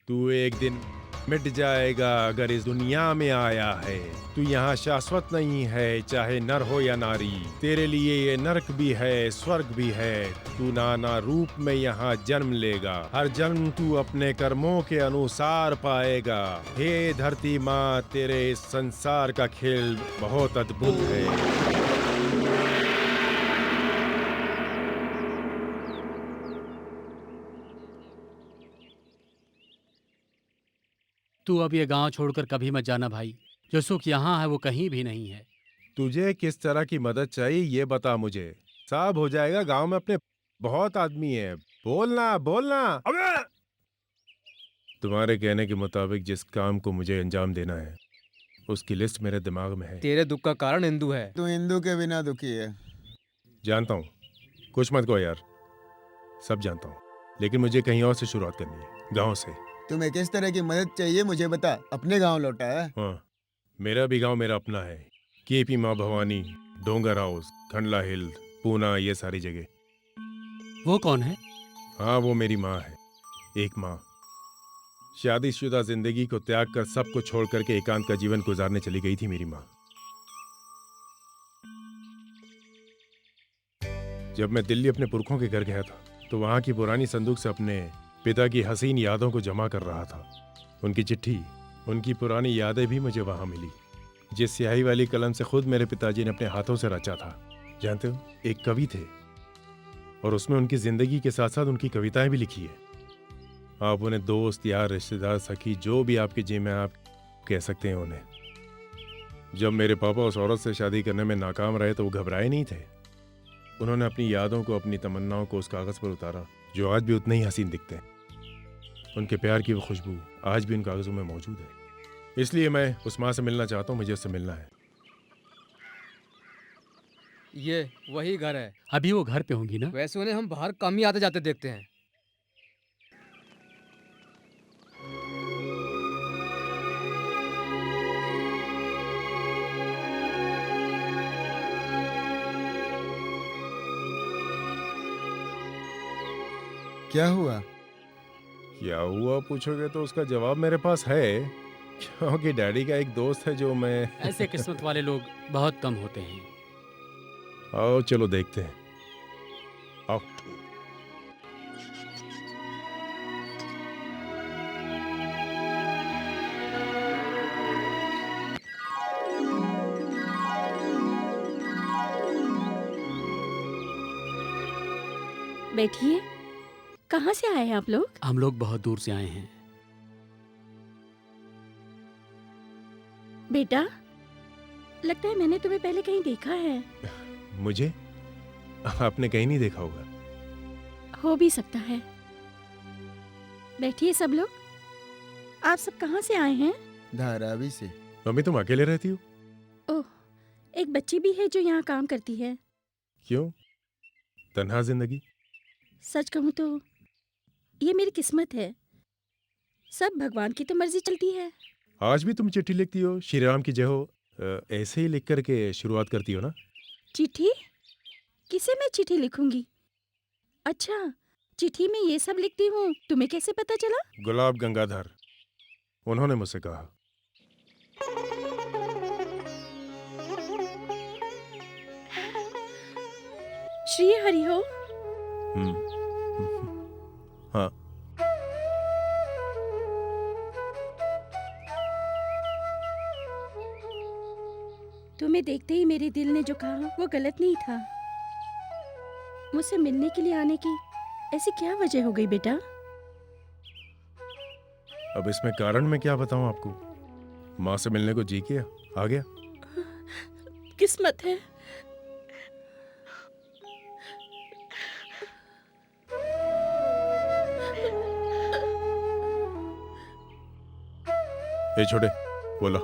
तू एक दिन मिट जाएगा अगर इस दुनिया में आया है। तू यहाँ शाश्वत नहीं है, चाहे नर हो या नारी। तेरे लिए ये नरक भी है, स्वर्ग भी है। तू नाना रूप में यहाँ जन्म लेगा। हर जन्म तू अपने कर्मों के अनुसार पाएगा। हे धरती माँ, तेरे इस संसार का खेल बहुत अद्भुत है। तू अब ये गांव छोड़कर कभी मत जाना भाई। जो सुख यहाँ है वो कहीं भी नहीं है। तुझे किस तरह की मदद चाहिए ये बता मुझे। सब हो जाएगा। गांव में अपने बहुत आदमी है। बोलना बोलना। अबे! तुम्हारे कहने के मुताबिक जिस काम को मुझे अंजाम देना है उसकी लिस्ट मेरे दिमाग में है। तेरे दुख का कारण हिंदू है। तू हिंदू के बिना दुखी है। जानता हूँ, कुछ मत कहो यार, सब जानता हूँ, लेकिन मुझे कहीं और से शुरुआत करनी है, गांव से। तुम्हें किस तरह की मदद चाहिए मुझे बता। अपने गांव लौटा है? हाँ, मेरा भी गांव मेरा अपना है। केपी माँ भवानी, डोंगर हाउस, खंडला हिल, पूना, ये सारी जगह। वो कौन है? हाँ, वो मेरी माँ है। एक माँ शादीशुदा जिंदगी को त्याग कर, सबको छोड़ करके एकांत का जीवन गुजारने चली गई थी मेरी माँ। जब मैं दिल्ली अपने पुरखों के घर गया था तो वहां की पुरानी संदूक से अपने पिता की हसीन यादों को जमा कर रहा था। उनकी चिट्ठी, उनकी पुरानी यादें भी मुझे वहां मिली, जिस स्याही वाली कलम से खुद मेरे पिताजी ने अपने हाथों से रचा था। जानते हो, एक कवि थे और उसमें उनकी जिंदगी के साथ साथ उनकी कविताएं भी लिखी है। आप उन्हें दोस्त, यार, रिश्तेदार, सखी, जो भी आपके जी में आप कह सकते हैं उन्हें। जब मेरे पापा उस औरत से शादी करने में नाकाम रहे तो वो घबराए नहीं थे। उन्होंने अपनी यादों को, अपनी तमन्नाओं को उस कागज पर उतारा जो आज भी उतने ही हसीन दिखते हैं। उनके प्यार की वो खुशबू आज भी उन कागजों में मौजूद है। इसलिए मैं उस माँ से मिलना चाहता हूँ, मुझे उससे मिलना है। ये वही घर है। अभी वो घर पे होंगी ना? वैसे उन्हें हम बाहर कम ही आते जाते देखते हैं। क्या हुआ? क्या हुआ पूछोगे तो उसका जवाब मेरे पास है, क्योंकि डैडी का एक दोस्त है जो मैं ऐसे किस्मत वाले लोग बहुत कम होते हैं। आओ चलो देखते हैं। आओ। बैठिए। कहाँ से आए आप लोग? हम लोग बहुत दूर से आए हैं। बेटा, लगता है मैंने तुम्हें पहले कहीं देखा है। मुझे आपने कहीं नहीं देखा होगा। हो भी सकता है। बैठिए सब लोग। आप सब कहाँ से आए हैं? धारावी से। मम्मी तुम अकेले रहती हो? ओह, एक बच्ची भी है जो यहाँ काम करती है। क्यों? तन्हा जिंदगी? सच कहूँ तो ये मेरी किस्मत है। सब भगवान की तो मर्जी चलती है। आज भी तुम चिट्ठी लिखती हो, श्री राम की जय हो, ऐसे ही लिख करके शुरुआत करती हो ना? चिट्ठी? किसे मैं चिट्ठी लिखूंगी? अच्छा, चिट्ठी में ये सब लिखती हूँ, तुम्हें कैसे पता चला? गुलाब गंगाधर, उन्होंने मुझसे कहा। श्री हरि हो। हाँ। तुम्हें देखते ही मेरे दिल ने जो कहा वो गलत नहीं था। मुझसे मिलने के लिए आने की ऐसी क्या वजह हो गई बेटा? अब इसमें कारण मैं क्या बताऊं आपको? माँ से मिलने को जी किया, आ गया। किस्मत है। ए छोटे, बोला।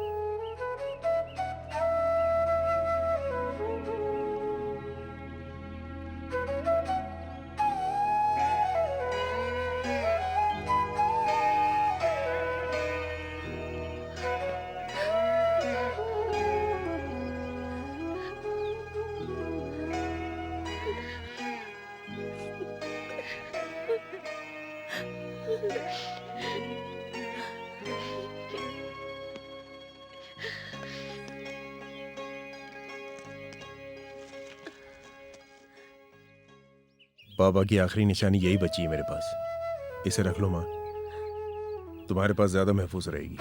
बाबा की आखिरी निशानी यही बची है मेरे पास। इसे रख लो माँ, तुम्हारे पास ज्यादा महफूज रहेगी।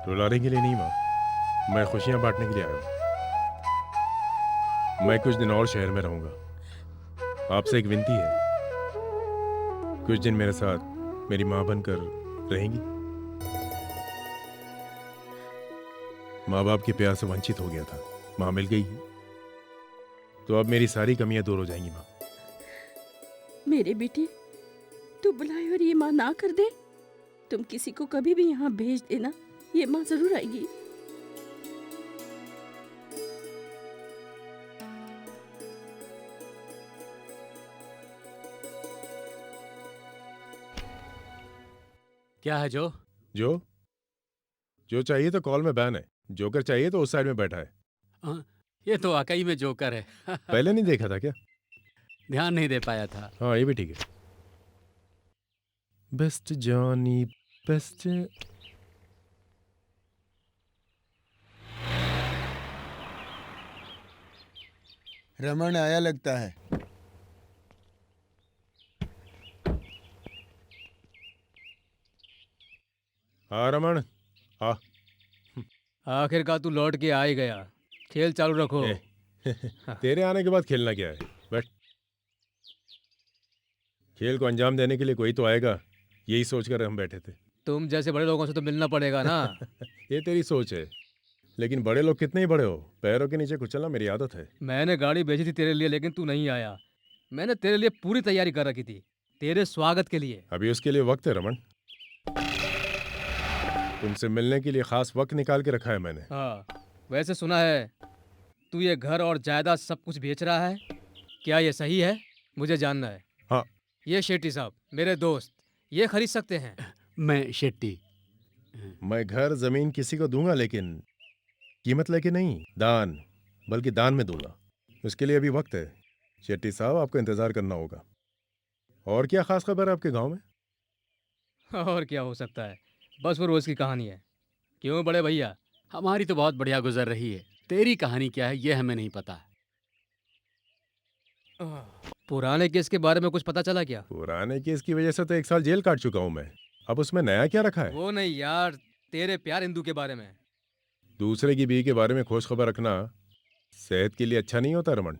रुलाने के लिए नहीं माँ, मैं खुशियां बांटने के लिए आया हूं। मैं कुछ दिन और शहर में रहूंगा। आपसे एक विनती है, कुछ दिन मेरे साथ मेरी माँ बनकर रहेंगी। माँ बाप के प्यार से वंचित हो गया था, माँ मिल गई है, तो अब मेरी सारी कमियां दूर हो जाएंगी माँ। मेरे बेटे, तू बुलाए और ये माँ ना कर दे। तुम किसी को कभी भी यहाँ भेज देना, ये माँ जरूर आएगी। क्या है जो? जो चाहिए तो कॉल में बैन है, जोकर चाहिए तो उस साइड में बैठा है। ये तो वाकई में जोकर है। पहले नहीं देखा था क्या? ध्यान नहीं दे पाया था। हाँ ये भी ठीक है। Best Johnny best. रमन आया लगता है। हाँ रमन, हाँ। आखिरकार तू लौट के आ ही गया। खेल चालू रखो। तेरे आने के बाद खेलना क्या है? बैठ। खेल को अंजाम देने के लिए कोई तो आएगा, यही सोचकर हम बैठे थे। तुम जैसे बड़े लोगों से तो मिलना पड़ेगा ना। ये तेरी सोच है, लेकिन बड़े लोग कितने ही बड़े हो, पैरों के नीचे कुचलना मेरी आदत है। मैंने गाड़ी भेजी थी तेरे लिए, लेकिन तू नहीं आया। मैंने तेरे लिए पूरी तैयारी कर रखी थी, तेरे स्वागत के लिए। अभी उसके लिए वक्त है रमन। तुमसे मिलने के लिए खास वक्त निकाल के रखा है मैंने। हाँ, वैसे सुना है तू ये घर और जायदाद सब कुछ बेच रहा है, क्या ये सही है? मुझे जानना है। हाँ। ये शेट्टी साहब मेरे दोस्त, ये खरीद सकते हैं। मैं शेट्टी। मैं घर जमीन किसी को दूंगा, लेकिन कीमत लेके नहीं, दान, बल्कि दान में दूंगा। उसके लिए अभी वक्त है। शेट्टी साहब, आपको इंतजार करना होगा। और क्या खास खबर है आपके गांव में? और क्या हो सकता है, बस वो रोज की कहानी है। क्यों बड़े भैया? हमारी तो बहुत बढ़िया गुजर रही है, तेरी कहानी क्या है ये हमें नहीं पता। पुराने केस के बारे में कुछ पता चला क्या? पुराने केस की वजह से तो 1 साल जेल काट चुका हूं मैं। अब उसमें नया क्या रखा है? वो नहीं यार, तेरे प्यार इंदू के बारे में। दूसरे की बीवी के बारे में खोज खबर रखना सेहत के लिए अच्छा नहीं होता रमन।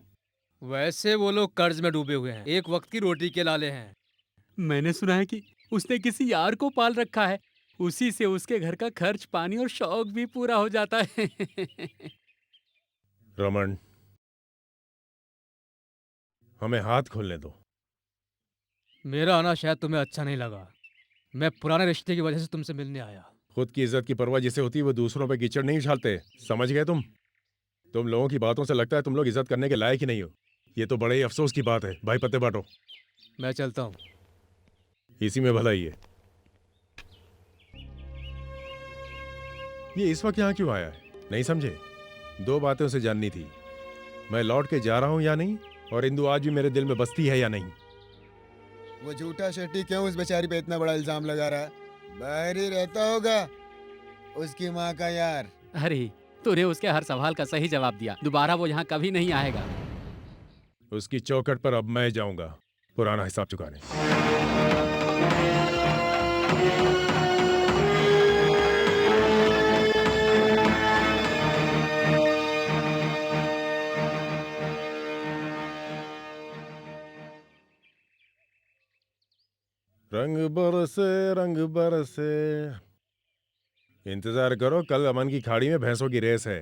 वैसे वो लोग कर्ज में डूबे हुए हैं, एक वक्त की रोटी के लाले हैं। मैंने सुना है कि उसने किसी यार को पाल रखा है, उसी से उसके घर का खर्च पानी और शौक भी पूरा हो जाता है। रमन, हमें हाथ खोलने दो। मेरा आना शायद तुम्हें अच्छा नहीं लगा। मैं पुराने रिश्ते की वजह से तुमसे मिलने आया। खुद की इज्जत की परवाह जिसे होती है वो दूसरों पे कीचड़ नहीं उछालते, समझ गए तुम? तुम लोगों की बातों से लगता है तुम लोग इज्जत करने के लायक ही नहीं हो। ये तो बड़े ही अफसोस की बात है। भाई पत्ते बांटो। मैं चलता हूँ। इसी में भलाई है। ये इस वक्त यहाँ क्यों आया है? नहीं समझे? 2 बातें उसे जाननी थी, मैं लौट के जा रहा हूँ या नहीं, और इंदु आज भी मेरे दिल में बसती है या नहीं। वो झूठा शेट्टी क्यों उस बेचारी पे इतना बड़ा इल्जाम लगा रहा है? बाहर ही रहता होगा उसकी माँ का यार। अरे तूने उसके हर सवाल का सही जवाब दिया, दोबारा वो यहाँ कभी नहीं आएगा। उसकी चौखट पर अब मैं जाऊंगा पुराना हिसाब चुकाने। रंग बरसे, इंतजार करो, कल अमन की खाड़ी में भैंसों की रेस है।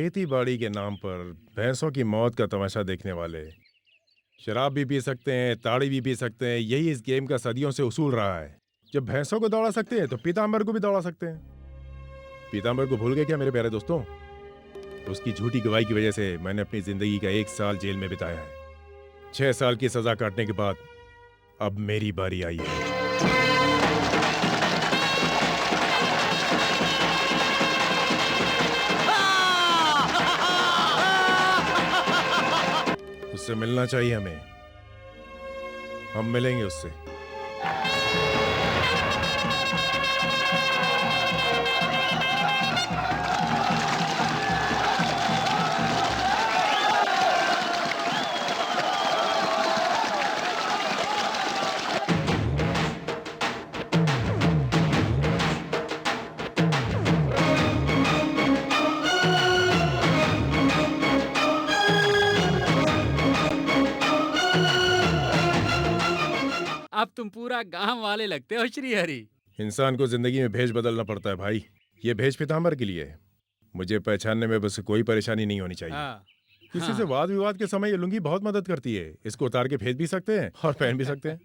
खेती बाड़ी के नाम पर भैंसों की मौत का तमाशा देखने वाले शराब भी पी सकते हैं, ताड़ी भी पी सकते हैं। यही इस गेम का सदियों से उसूल रहा है। जब भैंसों को दौड़ा सकते हैं तो पीताम्बर को भी दौड़ा सकते हैं। पीताम्बर को भूल गए क्या मेरे प्यारे दोस्तों? उसकी झूठी गवाही की वजह से मैंने अपनी जिंदगी का 1 साल जेल में बिताया है। 6 साल की सजा काटने के बाद अब मेरी बारी आई है। उससे मिलना चाहिए हमें। हम मिलेंगे उससे। अब तुम पूरा गांव वाले लगते हो श्री हरि। इंसान को जिंदगी में भेष बदलना पड़ता है भाई। ये भेष पीताम्बर के लिए है। मुझे पहचानने में बस कोई परेशानी नहीं होनी चाहिए। हाँ, किसी से वाद विवाद के समय ये लुंगी बहुत मदद करती है। इसको उतार के फेंक भी सकते हैं और पहन भी सकते हैं।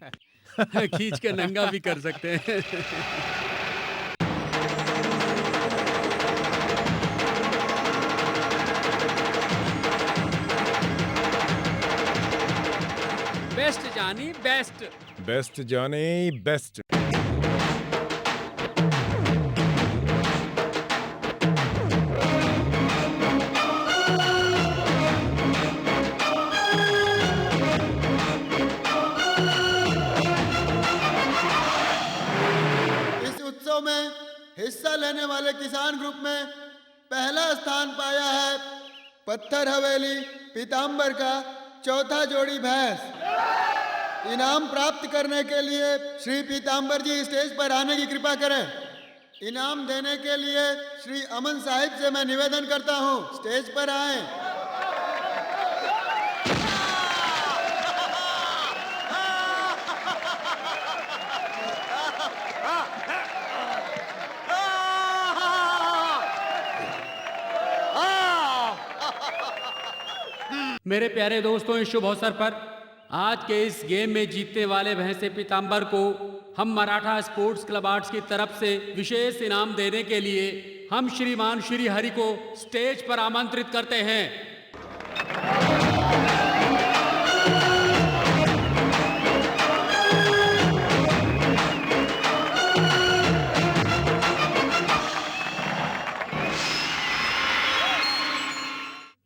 खींच कर नंगा भी कर सकते हैं। बेस्ट जानी बेस्ट। बेस्ट जाने बेस्ट। इस उत्सव में हिस्सा लेने वाले किसान ग्रुप में पहला स्थान पाया है पत्थर हवेली पीताम्बर का चौथा जोड़ी भैंस। इनाम प्राप्त करने के लिए श्री पीताम्बर जी स्टेज पर आने की कृपा करें। इनाम देने के लिए श्री अमन साहिब से मैं निवेदन करता हूं, स्टेज पर आएं। मेरे प्यारे दोस्तों, इस शुभ अवसर पर आज के इस गेम में जीतने वाले भैंसे पीताम्बर को हम मराठा स्पोर्ट्स क्लब आर्ट्स की तरफ से विशेष इनाम देने के लिए हम श्रीमान श्री हरि को स्टेज पर आमंत्रित करते हैं।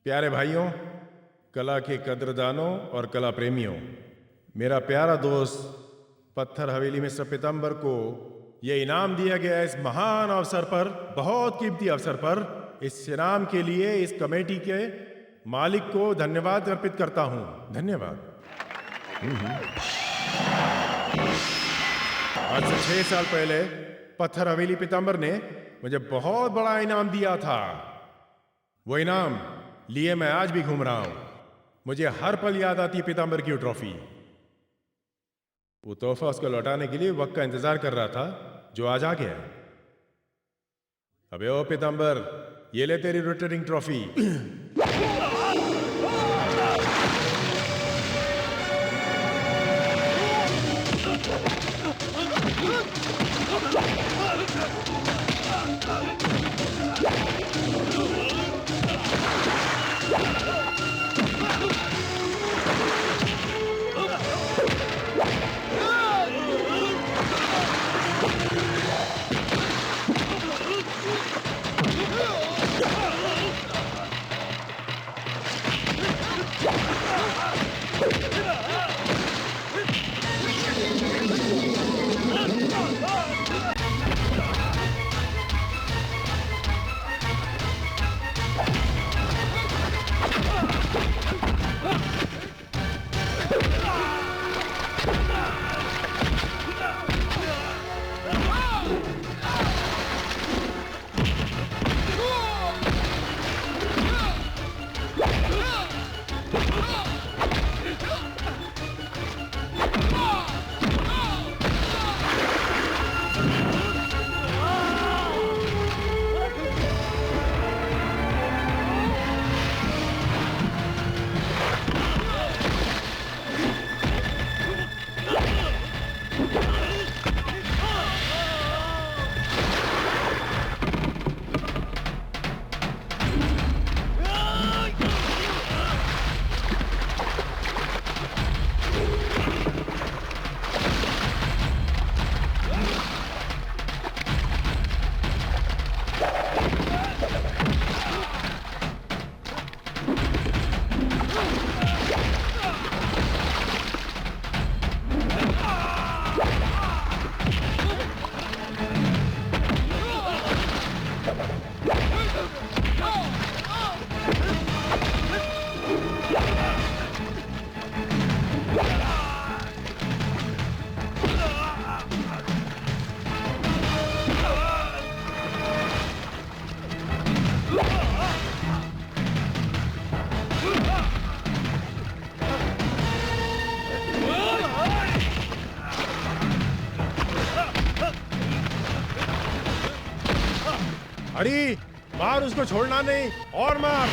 प्यारे भाइयों, कला के कद्रदानों और कला प्रेमियों, मेरा प्यारा दोस्त पत्थर हवेली मिस्टर पीताम्बर को यह इनाम दिया गया इस महान अवसर पर, बहुत कीमती अवसर पर। इस इनाम के लिए इस कमेटी के मालिक को धन्यवाद अर्पित करता हूं। धन्यवाद। आज से 6 साल पहले पत्थर हवेली पीताम्बर ने मुझे बहुत बड़ा इनाम दिया था। वो इनाम लिए मैं आज भी घूम रहा हूं। मुझे हर पल याद आती है पीताम्बर की वो ट्रॉफी। वो तोहफा उसको लौटाने के लिए वक्त का इंतजार कर रहा था, जो आज आ गया। अबे ओ पीताम्बर, ये ले तेरी रिटर्निंग ट्रॉफी। हरी, मार उसको, छोड़ना नहीं, और मार।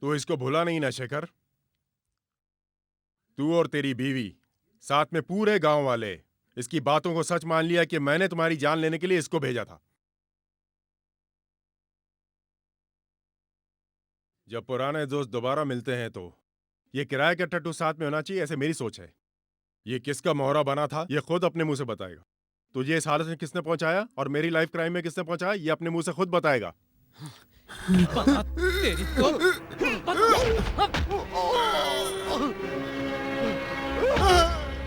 तू इसको भूला नहीं ना शेखर? तू और तेरी बीवी, साथ में पूरे गांव वाले इसकी बातों को सच मान लिया कि मैंने तुम्हारी जान लेने के लिए इसको भेजा था। जब पुराने दोस्त दोबारा मिलते हैं तो ये किराए का टट्टू साथ में होना चाहिए, ऐसे मेरी सोच है। ये किसका मोहरा बना था ये खुद अपने मुंह से बताएगा। तुझे इस हालत में किसने पहुंचाया और मेरी लाइफ क्राइम में किसने पहुंचाया ये अपने मुंह से खुद बताएगा। तेरी तो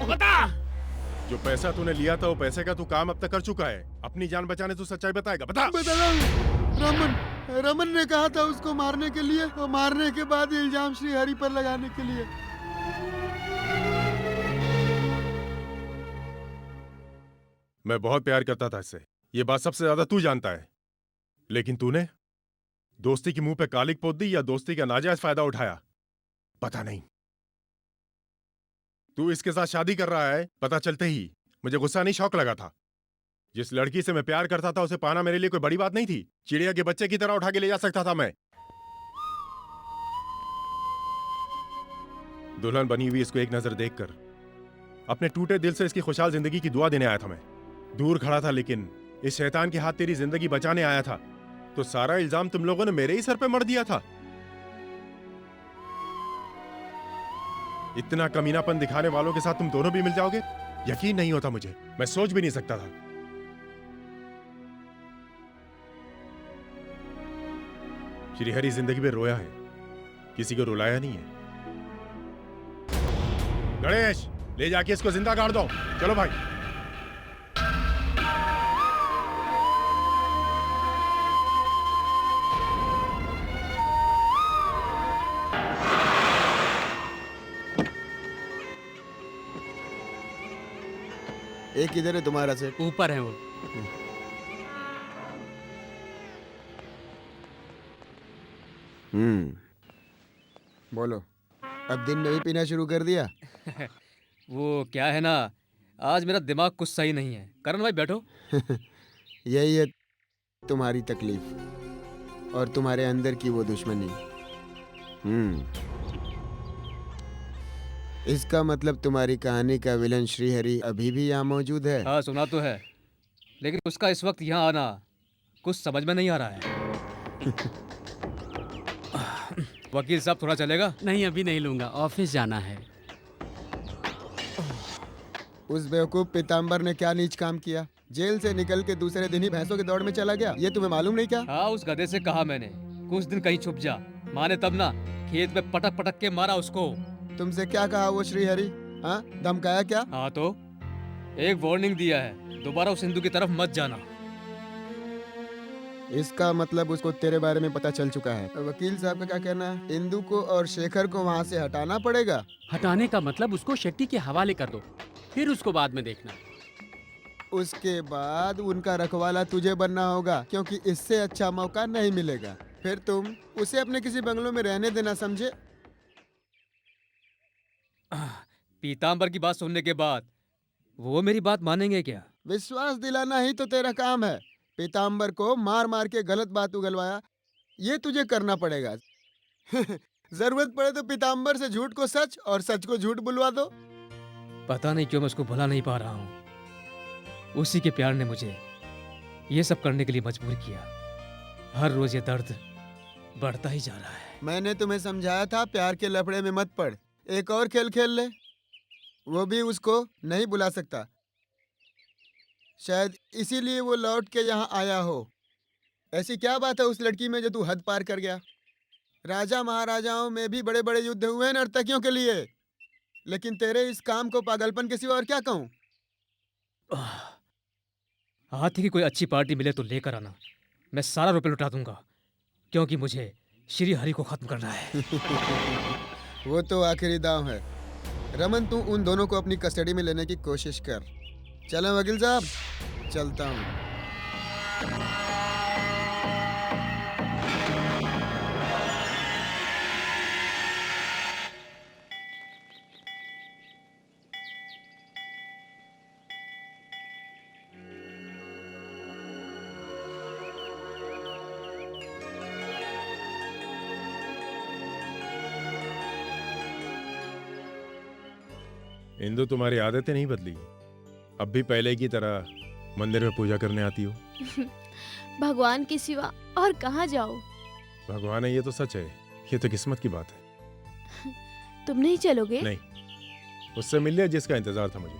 बता। जो पैसा तूने लिया था वो पैसे का तू काम अब तक कर चुका है। अपनी जान बचाने तू सच्चाई बताएगा, बता। रमन रमन ने कहा था उसको मारने के लिए, और मारने के बाद इल्जाम श्री हरि पर लगाने के लिए। मैं बहुत प्यार करता था इससे, ये बात सबसे ज्यादा तू जानता है। लेकिन तूने दोस्ती के मुंह पे कालिक पोत दी या दोस्ती का नाजायज फायदा उठाया, पता नहीं। तू इसके साथ शादी कर रहा है पता चलते ही मुझे गुस्सा नहीं शौक लगा था। जिस लड़की से मैं प्यार करता था उसे पाना मेरे लिए कोई बड़ी बात नहीं थी। चिड़िया के बच्चे की तरह उठा के ले जा सकता था मैं। दुल्हन बनी हुई इसको एक नजर देखकर अपने टूटे दिल से इसकी खुशहाल जिंदगी की दुआ देने आया था मैं। दूर खड़ा था लेकिन इस शैतान के हाथ तेरी जिंदगी बचाने आया था, तो सारा इल्जाम तुम लोगों ने मेरे ही सर पे मर दिया था। इतना कमीनापन दिखाने वालों के साथ तुम दोनों भी मिल जाओगे, यकीन नहीं होता मुझे। मैं सोच भी नहीं सकता था। श्रीहरि जिंदगी में रोया है, किसी को रुलाया नहीं है। गणेश, ले जाके इसको जिंदा गाड़ दो। चलो भाई। एक किधर है तुम्हारा सेठ? ऊपर है वो। बोलो, अब दिन में भी पीना शुरू कर दिया? वो क्या है ना, आज मेरा दिमाग कुछ सही नहीं है। करण भाई बैठो। यही है तुम्हारी तकलीफ और तुम्हारे अंदर की वो दुश्मनी। इसका मतलब तुम्हारी कहानी का विलन श्रीहरि अभी भी यहाँ मौजूद है? हाँ सुना तो है, लेकिन उसका इस वक्त यहाँ आना कुछ समझ में नहीं आ रहा है। वकील साहब थोड़ा चलेगा? नहीं अभी नहीं लूंगा, ऑफिस जाना है। उस बेवकूफ पीताम्बर ने क्या नीच काम किया? जेल से निकल के दूसरे दिन ही भैंसों की दौड़ में चला गया। ये तुम्हें मालूम नहीं क्या? हाँ, उस गधे से कहा मैंने कुछ दिन कहीं छुप जा। माने तब ना, खेत में पटक पटक के मारा उसको। तुमसे क्या कहा वो श्रीहरि? हाँ, धमकाया क्या? हाँ तो एक वार्निंग दिया है, दोबारा उस हिंदू की तरफ मत जाना। इसका मतलब उसको तेरे बारे में पता चल चुका है। वकील साहब का क्या कहना है? इंदु को और शेखर को वहाँ से हटाना पड़ेगा। हटाने का मतलब उसको शेट्टी के हवाले कर दो, फिर उसको बाद में देखना। उसके बाद उनका रखवाला तुझे बनना होगा, क्योंकि इससे अच्छा मौका नहीं मिलेगा। फिर तुम उसे अपने किसी बंगलों में रहने देना, समझे? पीताम्बर की बात सुनने के बाद वो मेरी बात मानेंगे क्या? विश्वास दिलाना ही तो तेरा काम है। पीताम्बर को मार मार के गलत बात उगलवाया, ये तुझे करना पड़ेगा। जरूरत पड़े तो पीताम्बर से झूठ को सच और सच को झूठ बुलवा दो। पता नहीं क्यों मैं उसको भुला नहीं पा रहा हूँ। उसी के प्यार ने मुझे ये सब करने के लिए मजबूर किया। हर रोज ये दर्द बढ़ता ही जा रहा है। मैंने तुम्हें समझाया था प्यार के लफड़े में मत पड़। एक और खेल खेल ले, वो भी उसको नहीं बुला सकता। शायद इसीलिए वो लौट के यहाँ आया हो। ऐसी क्या बात है उस लड़की में जो तू हद पार कर गया? राजा महाराजाओं में भी बड़े बड़े युद्ध हुए नर्तकियों के लिए, लेकिन तेरे इस काम को पागलपन के सिवा और क्या कहूँ? हाथी की कोई अच्छी पार्टी मिले तो लेकर आना। मैं सारा रुपये लुटा दूंगा, क्योंकि मुझे श्री हरि को खत्म करना है। वो तो आखिरी दांव है। रमन, तू उन दोनों को अपनी कस्टडी में लेने की कोशिश कर। चलें वकील साहब, चलता हूँ। इंदु, तुम्हारी आदतें नहीं बदली। अब भी पहले की तरह मंदिर में पूजा करने आती हो। भगवान के सिवा और कहाँ जाओ। भगवान है ये तो सच है, ये तो किस्मत की बात है। तुम नहीं चलोगे? नहीं, उससे मिल लिया जिसका इंतजार था मुझे।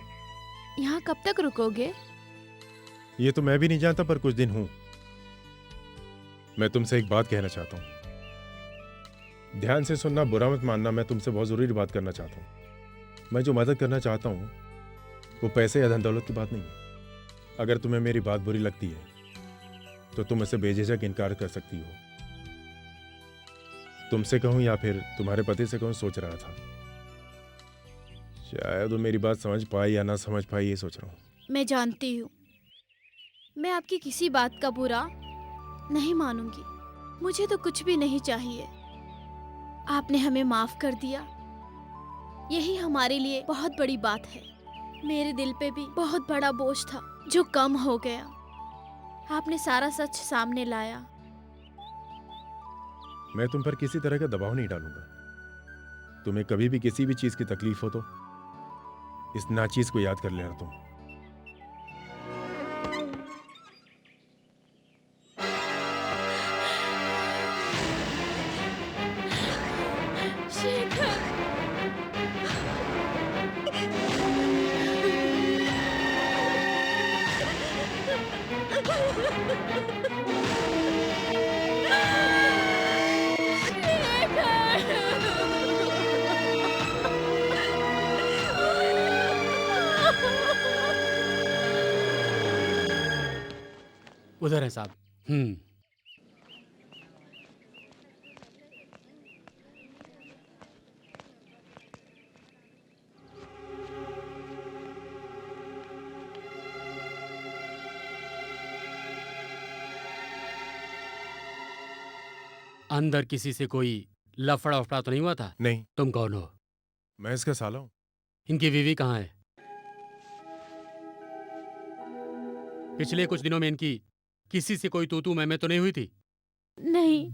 यहाँ कब तक रुकोगे? ये तो मैं भी नहीं जानता, पर कुछ दिन हूं। मैं तुमसे एक बात कहना चाहता हूं। ध्यान से सुनना, बुरा मत मानना। मैं तुमसे बहुत जरूरी बात करना चाहता हूं। मैं जो मदद करना चाहता हूं वो पैसे या धन दौलत की बात नहीं है। अगर तुम्हें मेरी बात बुरी लगती है तो तुम इससे बेझिझक इनकार कर सकती हो। तुमसे कहूं या फिर तुम्हारे पति से कहूं, सोच रहा था। शायद वो मेरी बात समझ पाई या ना समझ पाई, ये सोच रहा हूं। मैं जानती हूँ, मैं आपकी किसी बात का बुरा नहीं मानूंगी। मुझे तो कुछ भी नहीं चाहिए। आपने हमें माफ कर दिया, यही हमारे लिए बहुत बड़ी बात है। मेरे दिल पे भी बहुत बड़ा बोझ था जो कम हो गया। आपने सारा सच सामने लाया। मैं तुम पर किसी तरह का दबाव नहीं डालूंगा। तुम्हें कभी भी किसी भी चीज की तकलीफ हो तो इस नाचीज को याद कर लेना तुम। उधर है साहब। अंदर किसी से कोई लफड़ा उफड़ा तो नहीं हुआ था? नहीं। तुम कौन हो? मैं इसका साला हूं। इनकी बीवी कहाँ है? पिछले कुछ दिनों में इनकी किसी से कोई तू मैं तो नहीं हुई थी? नहीं।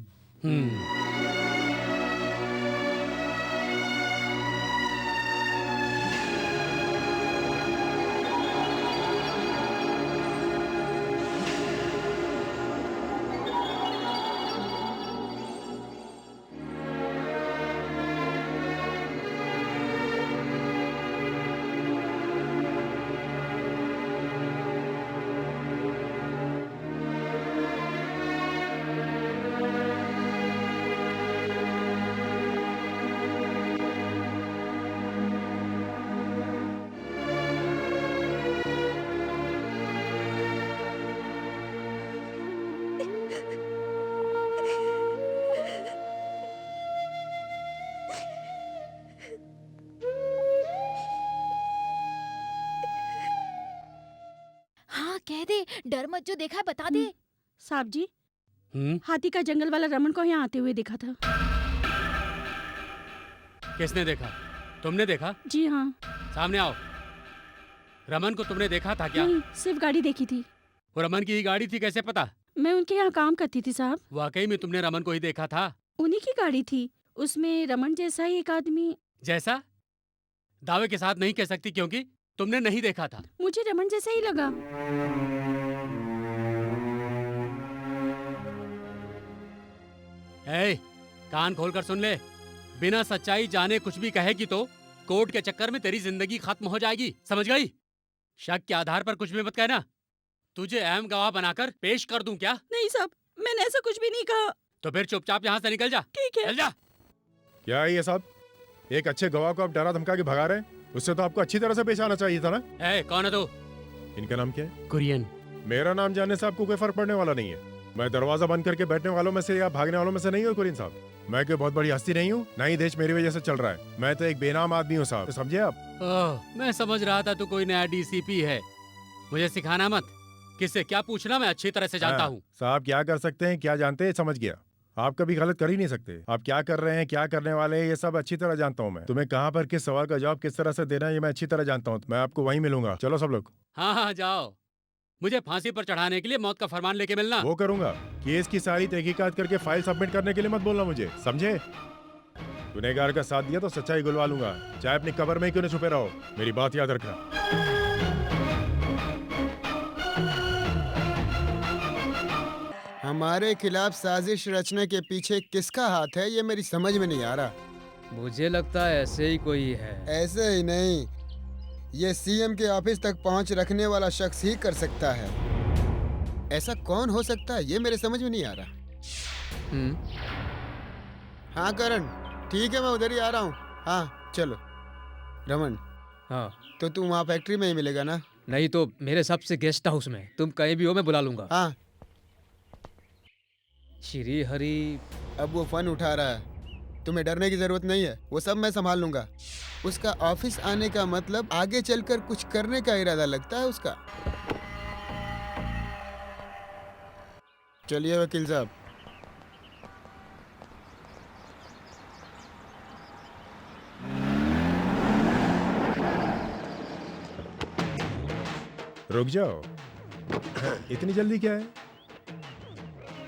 हाँ कह दे, डर मत, जो देखा है बता दे। साहब जी, हाथी का जंगल वाला रमन को यहाँ आते हुए देखा था। किसने देखा? तुमने देखा? जी हाँ। सामने आओ। रमन को तुमने देखा था क्या? नहीं, सिर्फ गाड़ी देखी थी। वो रमन की ही गाड़ी थी, कैसे पता? मैं उनके यहाँ काम करती थी साहब। वाकई में तुमने रमन को ही देखा था? उन्हीं की गाड़ी थी, उसमें रमन जैसा ही एक आदमी। जैसा? दावे के साथ नहीं कह सकती क्योंकि तुमने नहीं देखा था। मुझे रमन जैसा ही लगा। ए, कान खोलकर सुन ले। बिना सच्चाई जाने कुछ भी कहेगी तो कोर्ट के चक्कर में तेरी जिंदगी खत्म हो जाएगी, समझ गई? शक के आधार पर कुछ भी मत कहना। तुझे अहम गवाह बनाकर पेश कर दूं क्या? नहीं साहब, मैंने ऐसा कुछ भी नहीं कहा। तो फिर चुपचाप यहाँ से निकल जा। ठीक है। चल जा। क्या है ये साहब? एक अच्छे गवाह को आप डरा धमका के भगा रहे हैं? उससे तो आपको अच्छी तरह से पेश आना चाहिए था ना। ए, कौन है तू? इनका नाम क्या है? कुरियन। मेरा नाम जानने से आपको कोई फर्क पड़ने वाला नहीं है। मैं दरवाजा बंद करके बैठने वालों में से या भागने वालों में से नहीं हूँ कुलीन साहब। मैं कोई बहुत बड़ी हस्ती नहीं हूँ, ना ही देश मेरी वजह से चल रहा है। मैं तो एक बेनाम आदमी हूँ साहब, समझे आप? ओह, मैं समझ रहा था तू कोई नया डीसीपी है। मुझे सिखाना मत, किससे क्या पूछना मैं अच्छी तरह से जानता हूँ। साहब क्या कर सकते हैं, क्या जानते हैं, समझ गया। आप कभी गलत कर ही नहीं सकते। आप क्या कर रहे हैं, क्या करने वाले हैं, ये सब अच्छी तरह जानता हूँ मैं। तुम्हें कहाँ पर किस सवाल का जवाब किस तरह से देना है, ये मैं अच्छी तरह जानता हूँ। मैं आपको वहीं मिलूंगा। चलो सब लोग। हाँ हाँ जाओ, मुझे फांसी पर चढ़ाने के लिए मौत का फरमान लेके मिलना। वो करूंगा। केस की सारी तहकीकात करके फाइल सबमिट करने के लिए मत बोलना मुझे, समझे? गुनहगार का साथ दिया तो सच्चाई गुलवा लूंगा, चाहे अपनी कब्र में ही क्यों न छुपे रहो। मेरी बात याद रखना। हमारे खिलाफ साजिश रचने के पीछे किसका हाथ है, ये मेरी समझ में नहीं आ रहा। मुझे लगता है ऐसे ही कोई है। ऐसे ही नहीं, ये सीएम के ऑफिस तक पहुंच रखने वाला शख्स ही कर सकता है। ऐसा कौन हो सकता है, ये मेरे समझ में नहीं आ रहा। हाँ करण, ठीक है, मैं उधर ही आ रहा हूँ। हाँ चलो। रमन, हाँ तो तू वहाँ फैक्ट्री में ही मिलेगा ना? नहीं तो मेरे सबसे गेस्ट हाउस में। तुम कहीं भी हो मैं बुला लूंगा। हाँ। श्री हरि अब वो फन उठा रहा है, तुम्हें डरने की जरूरत नहीं है, वो सब मैं संभाल लूंगा। उसका ऑफिस आने का मतलब आगे चलकर कुछ करने का इरादा लगता है उसका। चलिए वकील साहब। रुक जाओ, इतनी जल्दी क्या है?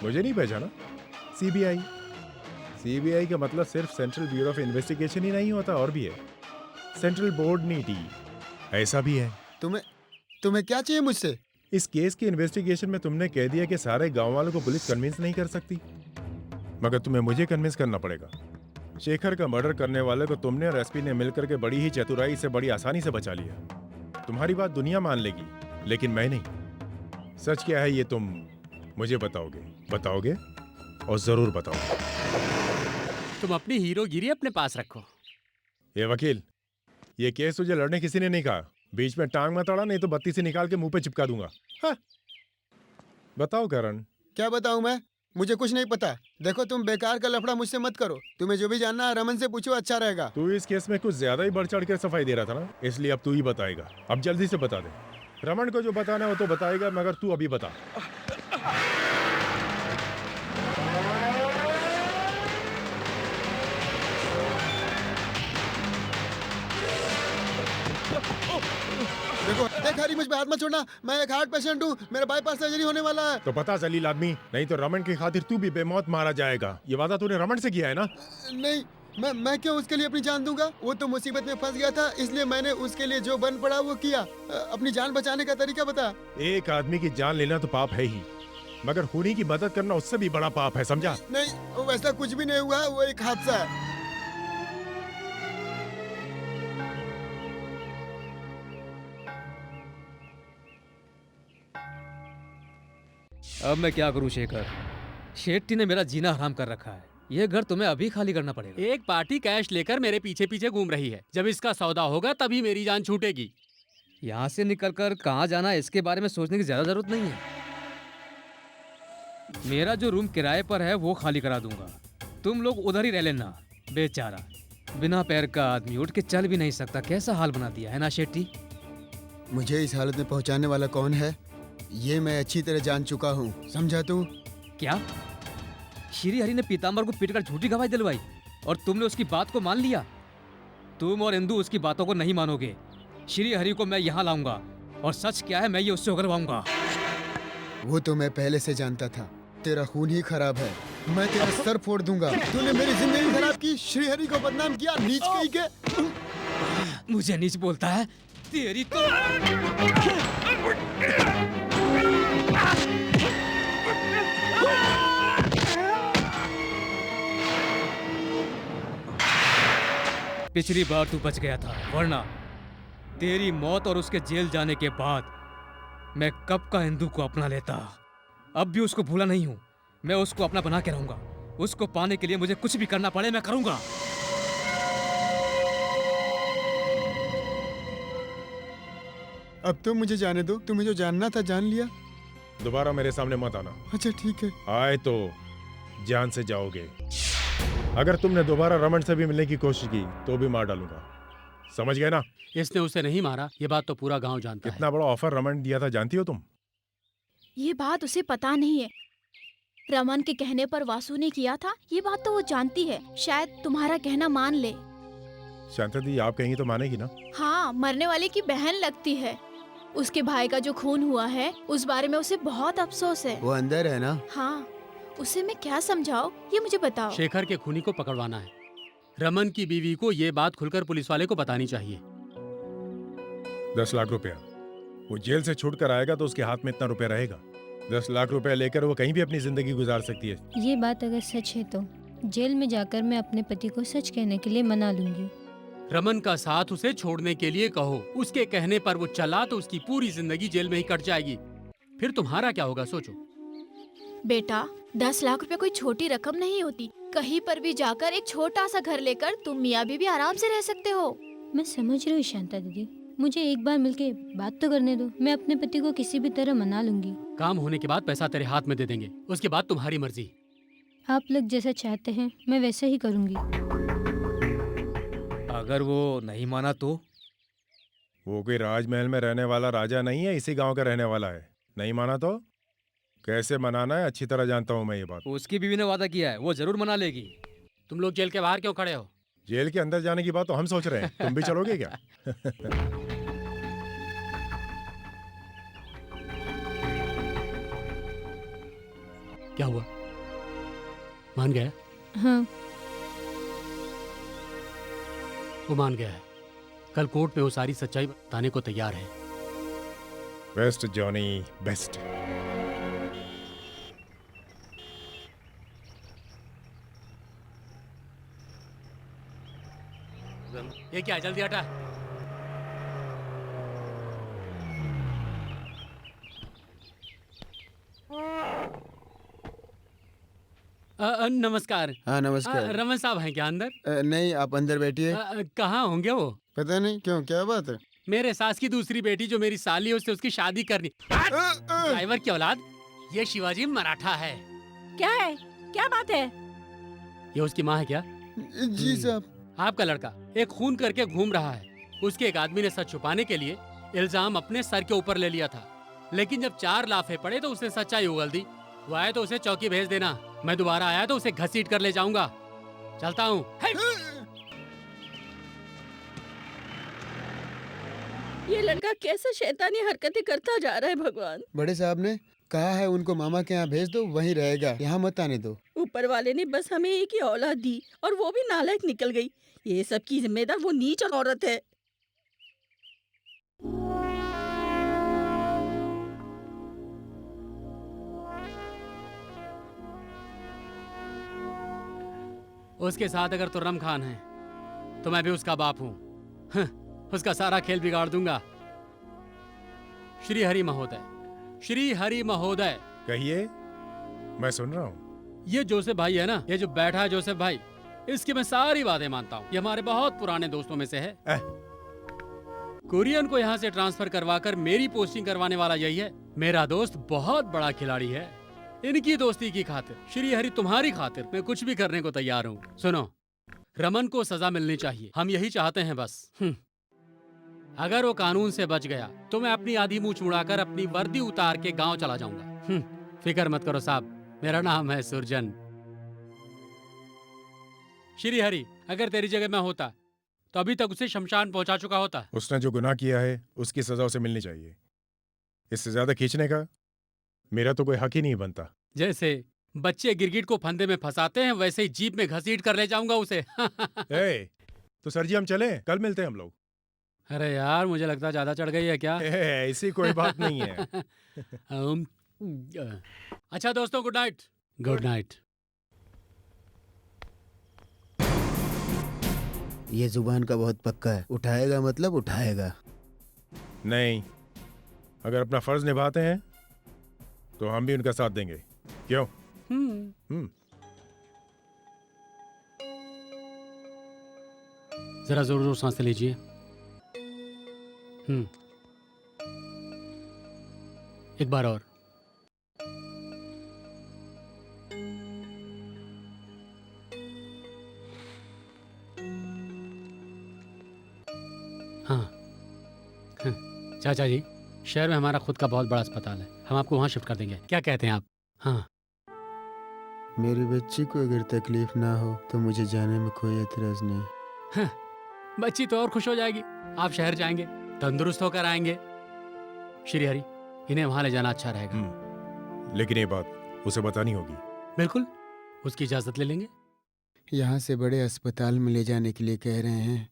मुझे नहीं पहचाना? सीबीआई। सीबीआई का मतलब सिर्फ सेंट्रल ब्यूरो ऑफ इन्वेस्टिगेशन ही नहीं होता, और भी है। सेंट्रल बोर्ड नीति, ऐसा भी है। तुम्हें क्या चाहिए मुझसे? इस केस की इन्वेस्टिगेशन में तुमने कह दिया कि सारे गांव वालों को पुलिस कन्विंस नहीं कर सकती, मगर तुम्हें मुझे कन्विंस करना पड़ेगा। शेखर का मर्डर करने वाले को तुमने और एसपी ने मिलकर के बड़ी ही चतुराई से बड़ी आसानी से बचा लिया। तुम्हारी बात दुनिया मान लेगी, लेकिन मैं नहीं। सच क्या है ये तुम मुझे बताओगे और जरूर बताओगे। तुम अपनी हीरोगिरी अपने पास रखो। ये वकील, ये केस तुझे लड़ने किसी ने नहीं कहा। बीच में टांग मत अड़ा, नहीं तो बत्ती से निकाल के मुंह पे चिपका दूंगा। हाँ। बताओ करण। क्या बताऊं मैं? मुझे कुछ नहीं पता। देखो तुम बेकार का लफड़ा मुझसे मत करो। तुम्हें जो भी जानना है रमन से पूछो, अच्छा रहेगा। तू इस केस में कुछ ज्यादा ही बढ़ चढ़ के सफाई दे रहा था ना, इसलिए अब तू ही बताएगा। अब जल्दी से बता दे। रमन को जो बताना है वो तो बताएगा, मगर तू अभी बता। देखो देख हरी, मुझ पे हाथ मत छोड़ना। मैं एक हार्ट पेशेंट हूँ, मेरा बाईपास सर्जरी होने वाला है। तो पता जलील आदमी, नहीं तो रमन की खातिर तू भी बेमौत मारा जाएगा। ये वादा तूने रमन से किया है ना? नहीं, मैं क्यों उसके लिए अपनी जान दूंगा? वो तो मुसीबत में फंस गया था, इसलिए मैंने उसके लिए जो बन पड़ा वो किया। अपनी जान बचाने का तरीका बता। एक आदमी की जान लेना तो पाप है ही, मगर खूनी की मदद करना उससे भी बड़ा पाप है, समझा? नहीं, वैसा कुछ भी नहीं हुआ, वो एक हादसा है। अब मैं क्या करूं शेखर? शेट्टी ने मेरा जीना हराम कर रखा है। ये घर तुम्हें अभी खाली करना पड़ेगा। एक पार्टी कैश लेकर मेरे पीछे पीछे घूम रही है। जब इसका सौदा होगा तभी मेरी जान छूटेगी। यहाँ से निकलकर कहाँ जाना है इसके बारे में सोचने की ज्यादा जरूरत नहीं है। मेरा जो रूम किराए पर है वो खाली करा दूंगा, तुम लोग उधर ही रह लेना। बेचारा बिना पैर का आदमी उठ के चल भी नहीं सकता। कैसा हाल बना दिया है ना शेट्टी? मुझे इस हालत में पहुंचाने वाला कौन है ये मैं अच्छी तरह जान चुका हूँ, समझा तू? क्या श्री हरि ने पीताम्बर को पीटकर झूठी गवाही दिलवाई और तुमने उसकी बात को मान लिया? तुम और इंदु उसकी बातों को नहीं मानोगे। श्री हरि को मैं यहाँ लाऊंगा और सच क्या है मैं ये उससे उगलवाऊंगा। वो तो मैं पहले से जानता था। तेरा खून ही खराब है, मैं तेरा सर फोड़ दूंगा। तूने मेरी जिंदगी खराब की, श्री हरि को बदनाम किया, नीच कहीं के। मुझे नीच बोलता है? तेरी तो पिछली बार तू बच गया था, वरना तेरी मौत और उसके जेल जाने के बाद मैं कब का इंदु को अपना लेता। अब भी उसको भूला नहीं हूं। मैं उसको अपना बना के रहूंगा। उसको पाने के लिए मुझे कुछ भी करना पड़े मैं करूंगा। अब तो मुझे जाने दो। तुम्हें जो जानना था जान लिया। दोबारा मेरे सामने मत आना। अच्छा ठीक है। आए तो जान से जाओगे। अगर तुमने दोबारा रमन से भी मिलने की कोशिश की तो भी मार डालूंगा, समझ गए ना? इसने उसे नहीं मारा, ये बात तो पूरा गांव जानता है। कितना बड़ा ऑफर रमन दिया था जानती हो तुम? ये बात उसे पता नहीं है। रमन के कहने पर वासु ने किया था, ये बात तो वो जानती है। शायद तुम्हारा कहना मान ले। शांता दी, आप कहेंगी तो मानेगी ना? हाँ, मरने वाले की बहन लगती है। उसके भाई का जो खून हुआ है उस बारे में उसे बहुत अफसोस है। वो अंदर है ना? हाँ, उसे मैं क्या समझाऊं, ये मुझे बताओ। शेखर के खूनी को पकड़वाना है। रमन की बीवी को ये बात खुलकर पुलिस वाले को बतानी चाहिए। 10 लाख रुपया। वो जेल से छूट कर आएगा तो उसके हाथ में इतना रुपया रहेगा। 10 लाख रुपया लेकर वो कहीं भी अपनी जिंदगी गुजार सकती है। ये बात अगर सच है तो जेल में जाकर मैं अपने पति को सच कहने के लिए मना लूंगी। रमन का साथ उसे छोड़ने के लिए कहो। उसके कहने पर वो चला तो उसकी पूरी जिंदगी जेल में ही कट जाएगी। फिर तुम्हारा क्या होगा सोचो। बेटा, 10 लाख रुपए कोई छोटी रकम नहीं होती। कहीं पर भी जाकर एक छोटा सा घर लेकर तुम मियाँ बीवी आराम से रह सकते हो। मैं समझ रही हूँ शांता दीदी, मुझे एक बार मिलके बात तो करने दो। मैं अपने पति को किसी भी तरह मना लूंगी। काम होने के बाद पैसा तेरे हाथ में दे देंगे, उसके बाद तुम्हारी मर्जी। आप लोग जैसा चाहते हैं मैं वैसे ही करूंगी। अगर वो नहीं माना तो? वो कोई राजमहल में रहने वाला राजा नहीं है, इसी गांव का रहने वाला है। नहीं माना तो कैसे मनाना है अच्छी तरह जानता हूँ मैं ये बात। उसकी बीवी ने वादा किया है, वो जरूर मना लेगी। तुम लोग जेल के बाहर क्यों खड़े हो? जेल के अंदर जाने की बात तो हम सोच रहे हैं, तुम भी चलोगे क्या? क्या हुआ, मान गया? हाँ, वो मान गया है। कल कोर्ट में वो सारी सच्चाई बताने को तैयार है। Best Johnny, best. ये क्या है, जल्दी हटा। नमस्कार। हाँ नमस्कार। रमन साहब हैं क्या अंदर? नहीं, आप अंदर बैठिए। कहाँ होंगे वो? पता नहीं क्यों, क्या बात है? मेरे सास की दूसरी बेटी जो मेरी साली है, उससे उसकी शादी करनी। ड्राइवर की औलाद, ये शिवाजी मराठा है। क्या है, क्या बात है? ये उसकी माँ है क्या? जी साहब। आपका लड़का एक खून करके घूम रहा है। उसके एक आदमी ने सच छुपाने के लिए इल्जाम अपने सर के ऊपर ले लिया था, लेकिन जब 4 लाफे पड़े तो उसने सच्चाई उगल दी। वो आए तो उसे चौकी भेज देना। मैं दोबारा आया तो उसे घसीट कर ले जाऊंगा। चलता हूँ। ये लड़का कैसे शैतानी हरकतें करता जा रहा है भगवान। बड़े साहब ने कहा है उनको मामा के यहाँ भेज दो, वहीं रहेगा, यहाँ मत आने दो। ऊपर वाले ने बस हमें एक ही औलाद दी और वो भी नालायक निकल गई। ये सब की जिम्मेदार वो नीच औरत है। उसके साथ अगर तुर्रम खान है तो मैं भी उसका बाप हूँ। उसका सारा खेल बिगाड़ दूंगा। श्री हरि महोदय, श्री हरि महोदय। कहिए, मैं सुन रहा हूँ। ये जोसेफ भाई है ना, ये जो बैठा है जोसेफ भाई, इसकी मैं सारी बातें मानता हूँ। ये हमारे बहुत पुराने दोस्तों में से है। कुरियन को यहाँ से ट्रांसफर करवाकर मेरी पोस्टिंग करवाने वाला यही है। मेरा दोस्त बहुत बड़ा खिलाड़ी है। इनकी दोस्ती की खातिर, श्री हरि तुम्हारी खातिर, मैं कुछ भी करने को तैयार हूँ। सुनो, रमन को सजा मिलनी चाहिए, हम यही चाहते हैं बस। अगर वो कानून से बच गया तो मैं अपनी आधी मूंछ उड़ाकर अपनी वर्दी उतार के गांव चला जाऊंगा। फिक्र मत करो साहब, मेरा नाम है सुरजन। श्री हरि, अगर तेरी जगह मैं होता तो अभी तक उसे शमशान पहुंचा चुका होता। उसने जो गुनाह किया है उसकी सजा उसे मिलनी चाहिए। इससे ज्यादा खींचने का मेरा तो कोई हक ही नहीं बनता। जैसे बच्चे गिरगिट को फंदे में फंसाते हैं, वैसे ही जीप में घसीट कर ले जाऊंगा उसे। तो सर जी हम चलें, कल मिलते हैं हम लोग। अरे यार, मुझे लगता ज्यादा चढ़ गई है क्या? ऐसी कोई बात नहीं है। अच्छा दोस्तों, गुड नाइट। Good night. ये जुबान का बहुत पक्का है, उठाएगा मतलब उठाएगा। नहीं, अगर अपना फर्ज निभाते हैं तो हम भी उनका साथ देंगे। क्यों? जरा जोर जोर सांस लीजिए। एक बार और। चाचा जी, शहर में हमारा खुद का बहुत बड़ा अस्पताल है, हम आपको वहाँ शिफ्ट कर देंगे, क्या कहते हैं आप? हाँ। मेरी बच्ची को अगर तकलीफ ना हो तो मुझे जाने में कोई एतराज नहीं। हाँ, बच्ची तो और खुश हो जाएगी, आप शहर जाएंगे, तंदुरुस्त होकर आएंगे। श्री हरि, इन्हें वहाँ ले जाना अच्छा रहेगा। लेकिन ये बात उसे बतानी होगी। बिल्कुल, उसकी इजाजत ले लेंगे। यहाँ से बड़े अस्पताल में ले जाने के लिए कह रहे हैं।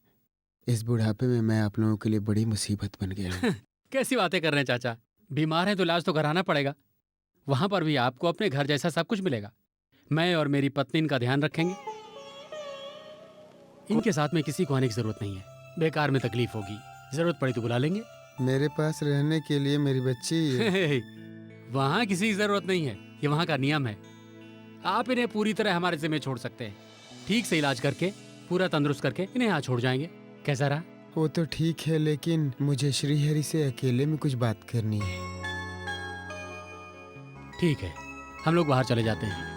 इस बुढ़ापे में मैं आप लोगों के लिए बड़ी मुसीबत बन गया हूँ। कैसी बातें कर रहे हैं चाचा, बीमार हैं तो इलाज तो कराना पड़ेगा। वहां पर भी आपको अपने घर जैसा सब कुछ मिलेगा। मैं और मेरी पत्नी इनका ध्यान रखेंगे। इनके साथ में किसी को आने की जरूरत नहीं है, बेकार में तकलीफ होगी, जरूरत पड़ी तो बुला लेंगे। मेरे पास रहने के लिए मेरी बच्ची है। वहाँ किसी की जरूरत नहीं है, ये वहाँ का नियम है। आप इन्हें पूरी तरह हमारे जिम्मे छोड़ सकते हैं। ठीक से इलाज करके पूरा तंदुरुस्त करके इन्हें यहाँ छोड़ जाएंगे। कैसा रहा? वो तो ठीक है, लेकिन मुझे श्रीहरि से अकेले में कुछ बात करनी है। ठीक है, हम लोग बाहर चले जाते हैं।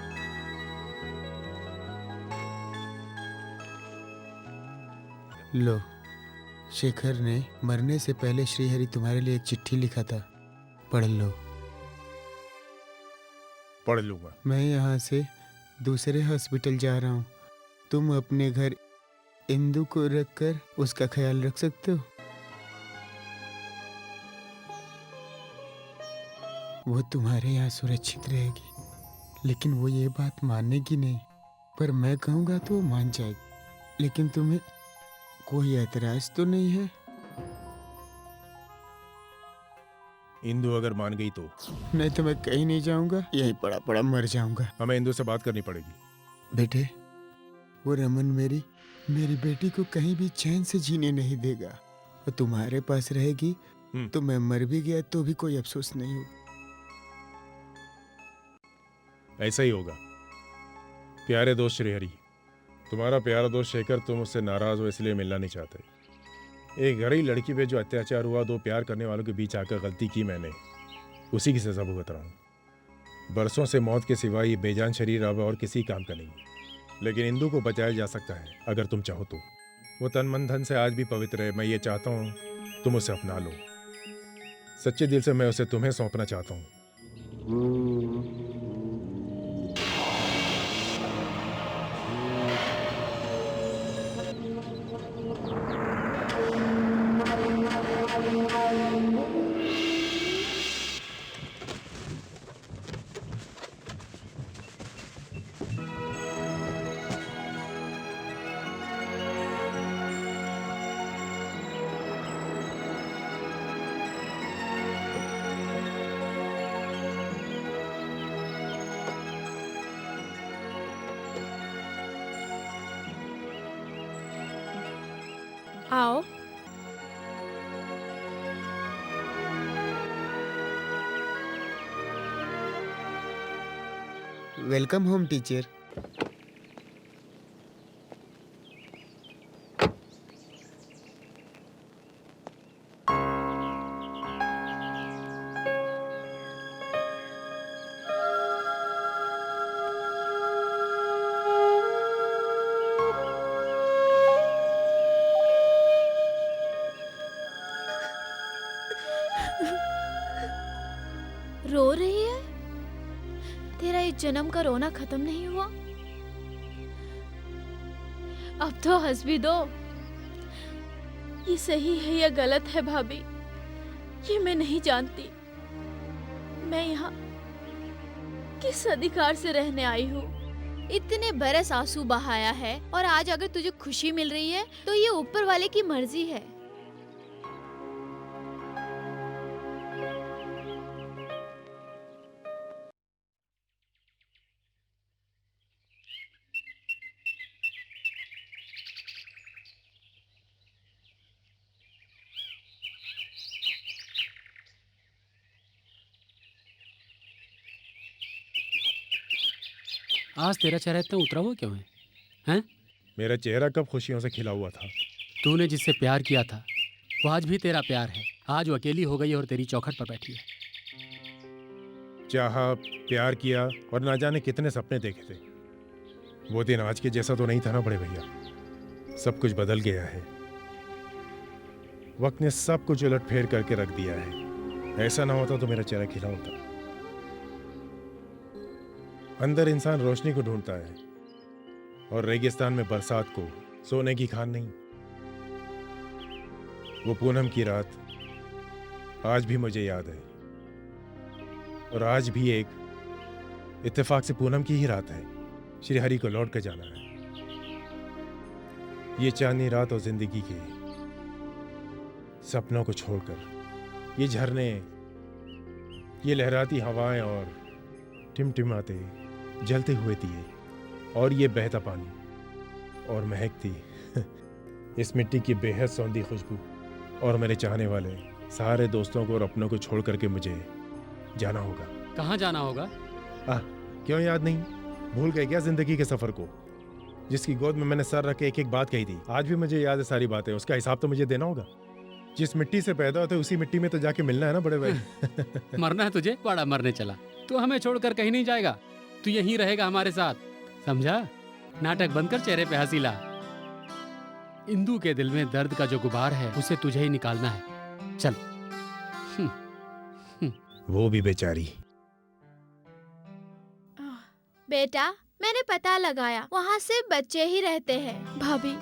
लो, शेखर ने मरने से पहले श्रीहरि तुम्हारे लिए एक चिट्ठी लिखा था, पढ़ लो। पढ़ लूंगा। मैं यहाँ से दूसरे हॉस्पिटल जा रहा हूँ। तुम अपने घर इंदु को रखकर उसका ख्याल रख सकते हो? वो तुम्हारे यहाँ सुरक्षित रहेगी, लेकिन वो ये बात मानेगी नहीं। पर मैं कहूँगा तो वो मान जाएगी। लेकिन तुम्हें कोई ऐतराज तो नहीं है? इंदु अगर मान गई तो? नहीं तो मैं कहीं नहीं जाऊँगा, यहीं पड़ा पड़ा मर जाऊँगा। हमें इंदु से बात करनी पड़ेगी। बेटे, वो रमन मेरी बेटी को कहीं भी चैन से जीने नहीं देगा। वो तुम्हारे पास रहेगी तो मैं मर भी गया तो भी कोई अफसोस नहीं होगा। ऐसा ही होगा। प्यारे दोस्त श्रीहरि, तुम्हारा प्यारा दोस्त शेखर, तुम उससे नाराज हो इसलिए मिलना नहीं चाहते। एक गरीब लड़की पे जो अत्याचार हुआ, दो प्यार करने वालों के बीच आकर गलती की मैंने, उसी की सजा भुगत रहा हूँ। बरसों से मौत के सिवा ये बेजान शरीर अब और किसी काम का नहीं। लेकिन इंदु को बचाया जा सकता है अगर तुम चाहो तो। वो तन मन धन से आज भी पवित्र है। मैं ये चाहता हूँ तुम उसे अपना लो। सच्चे दिल से मैं उसे तुम्हें सौंपना चाहता हूँ। आओ। Welcome home teacher. रो रही है? तेरा इस जन्म का रोना खत्म नहीं हुआ? अब तो हंस भी दो। ये सही है या गलत है भाभी, ये मैं नहीं जानती। मैं यहाँ किस अधिकार से रहने आई हूँ? इतने बरस आंसू बहाया है और आज अगर तुझे खुशी मिल रही है तो ये ऊपर वाले की मर्जी है। आज तेरा चेहरा इतना उतरा हुआ क्यों है? हैं? मेरा चेहरा कब खुशियों से खिला हुआ था? तूने जिससे प्यार किया था वो आज भी तेरा प्यार है। आज वो अकेली हो गई और तेरी चौखट पर बैठी है। चाहा, प्यार किया और ना जाने कितने सपने देखे थे। वो दिन आज के जैसा तो नहीं था ना बड़े भैया। सब कुछ बदल गया है। वक्त ने सब कुछ उलट फेर करके रख दिया है। ऐसा ना होता तो मेरा चेहरा खिला होता। अंदर इंसान रोशनी को ढूंढता है और रेगिस्तान में बरसात को सोने की खान नहीं। वो पूनम की रात आज भी मुझे याद है, और आज भी एक इत्तेफाक से पूनम की ही रात है। श्रीहरि को लौट कर जाना है। ये चांदनी रात और जिंदगी के सपनों को छोड़कर ये झरने, ये लहराती हवाएं और टिमटिमाते जलते हुए दिए और ये बहता पानी और महकती इस मिट्टी की बेहद सौंधी खुशबू और मेरे चाहने वाले सारे दोस्तों को और अपनों को छोड़ करके मुझे जाना होगा। कहाँ जाना होगा? क्यों याद नहीं? भूल गए क्या जिंदगी के सफर को, जिसकी गोद में मैंने सर रख के एक एक बात कही थी? आज भी मुझे याद है सारी बातें। उसका हिसाब तो मुझे देना होगा। जिस मिट्टी से पैदा होते उसी मिट्टी में तो जाके मिलना है ना बड़े भाई। मरना है तुझे? बड़ा मरने चला। तू हमें छोड़कर कहीं नहीं जाएगा। तू यहीं रहेगा हमारे साथ, समझा? नाटक बंद कर, चेहरे पे हंसी ला। इंदु के दिल में दर्द का जो गुबार है उसे तुझे ही निकालना है। चल। वो भी बेचारी। बेटा, मैंने पता लगाया, वहाँ सिर्फ बच्चे ही रहते हैं। भाभी,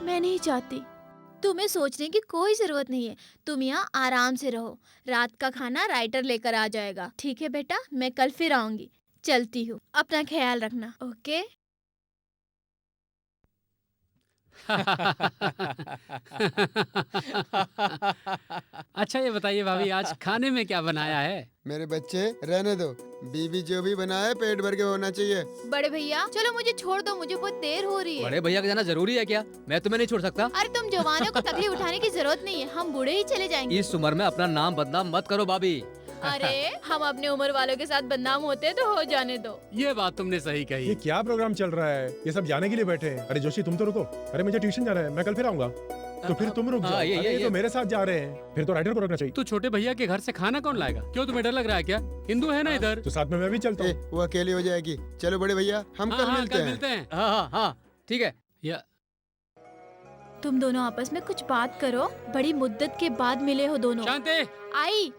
मैं नहीं चाहती। तुम्हें सोचने की कोई जरूरत नहीं है। तुम यहाँ आराम से रहो। रात का खाना राइटर लेकर आ जाएगा। ठीक है बेटा, मैं कल फिर आऊंगी। चलती हूँ, अपना ख्याल रखना। ओके? अच्छा ये बताइए भाभी, आज खाने में क्या बनाया है? मेरे बच्चे रहने दो, बीवी जो भी बनाए पेट भर के होना चाहिए। बड़े भैया चलो मुझे छोड़ दो, मुझे बहुत देर हो रही है। बड़े भैया का जाना जरूरी है क्या? मैं तुम्हें नहीं छोड़ सकता। अरे तुम जवानों को तकलीफ उठाने की जरूरत नहीं है, हम बूढ़े ही चले जाएंगे। इस उम्र में अपना नाम बदनाम मत करो भाभी। अरे हम अपने उम्र वालों के साथ बदनाम होते तो हो जाने दो। ये बात तुमने सही कही। ये क्या प्रोग्राम चल रहा है? ये सब जाने के लिए बैठे हैं। अरे जोशी तुम तो रुको। अरे मुझे ट्यूशन जाना है, मैं कल फिर आऊंगा। तो फिर तुम रुक जाओ। अरे ये तो मेरे साथ जा रहे हैं, फिर तो राइटर को रखना चाहिए। तू छोटे भैया के घर से खाना कौन लाएगा? क्यों तुम्हें डर लग रहा है क्या? हिंदू है ना इधर। तो साथ में मैं भी चलता हूँ। वो अकेली हो जाएगी। चलो बड़े भैया, हम कल मिलते हैं। हाँ ठीक है। या तुम दोनों आपस में कुछ बात करो, बड़ी मुद्दत के बाद मिले हो दोनों। शांति। आई।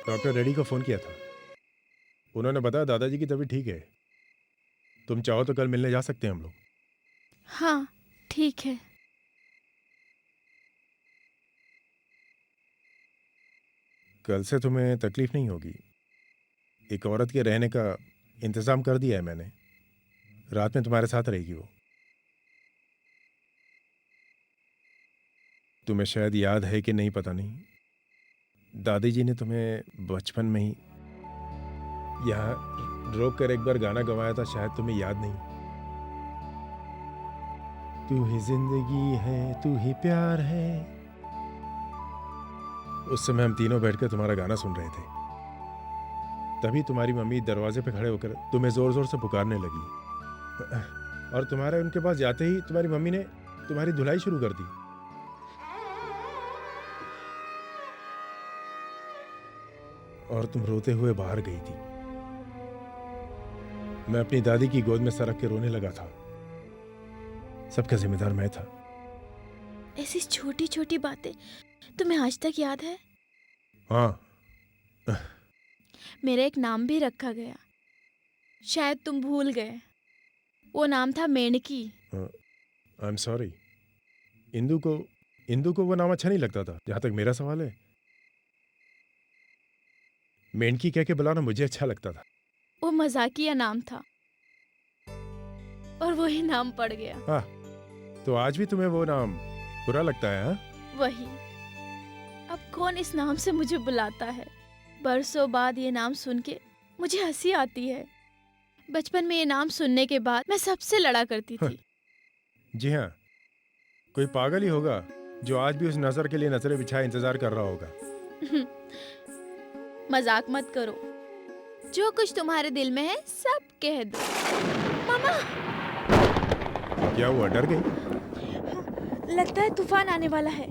डॉक्टर रेड्डी को फोन किया था। उन्होंने बताया दादाजी की तबीयत ठीक है। तुम चाहो तो कल मिलने जा सकते हैं हम लोग। हाँ ठीक है। कल से तुम्हें तकलीफ नहीं होगी। एक औरत के रहने का इंतजाम कर दिया है मैंने। रात में तुम्हारे साथ रहेगी वो। तुम्हें शायद याद है कि नहीं पता नहीं, दादी जी ने तुम्हें बचपन में ही यहाँ रोक कर एक बार गाना गवाया था, शायद तुम्हें याद नहीं। तू ही जिंदगी है, तू ही प्यार है। उस समय हम तीनों बैठकर तुम्हारा गाना सुन रहे थे। तभी तुम्हारी मम्मी दरवाजे पे खड़े होकर तुम्हें जोर जोर से पुकारने लगी, और तुम्हारे उनके पास जाते ही तुम्हारी मम्मी ने तुम्हारी धुलाई शुरू कर दी। और तुम रोते हुए बाहर गई थी। मैं अपनी दादी की गोद में सरक के रोने लगा था। सबका जिम्मेदार मैं था। ऐसी छोटी छोटी बातें तुम्हें आज तक याद है? हाँ। मेरा एक नाम भी रखा गया, शायद तुम भूल गए। वो नाम था मेंढकी। I am sorry. इंदु को वो नाम अच्छा नहीं लगता था, जहां तक मेरा सवाल है। मेंढकी कह के बुलाना मुझे अच्छा लगता था। वो मजाकिया नाम था और वही नाम पड़ गया। हाँ, तो आज भी तुम्हें वो नाम बुरा लगता है? हाँ? वही। अब कौन इस नाम से मुझे बुलाता है? बरसों बाद ये नाम सुन के मुझे हंसी आती है। बचपन में ये नाम सुनने के बाद मैं सबसे लड़ा करती थी। जी हाँ, कोई पागल ही होगा जो आज भी उस नजर के लिए नजरें बिछाए इंतजार कर रहा होगा। मजाक मत करो, जो कुछ तुम्हारे दिल में है सब कह दो। मामा, क्या हुआ, डर गई? लगता है तूफान आने वाला है।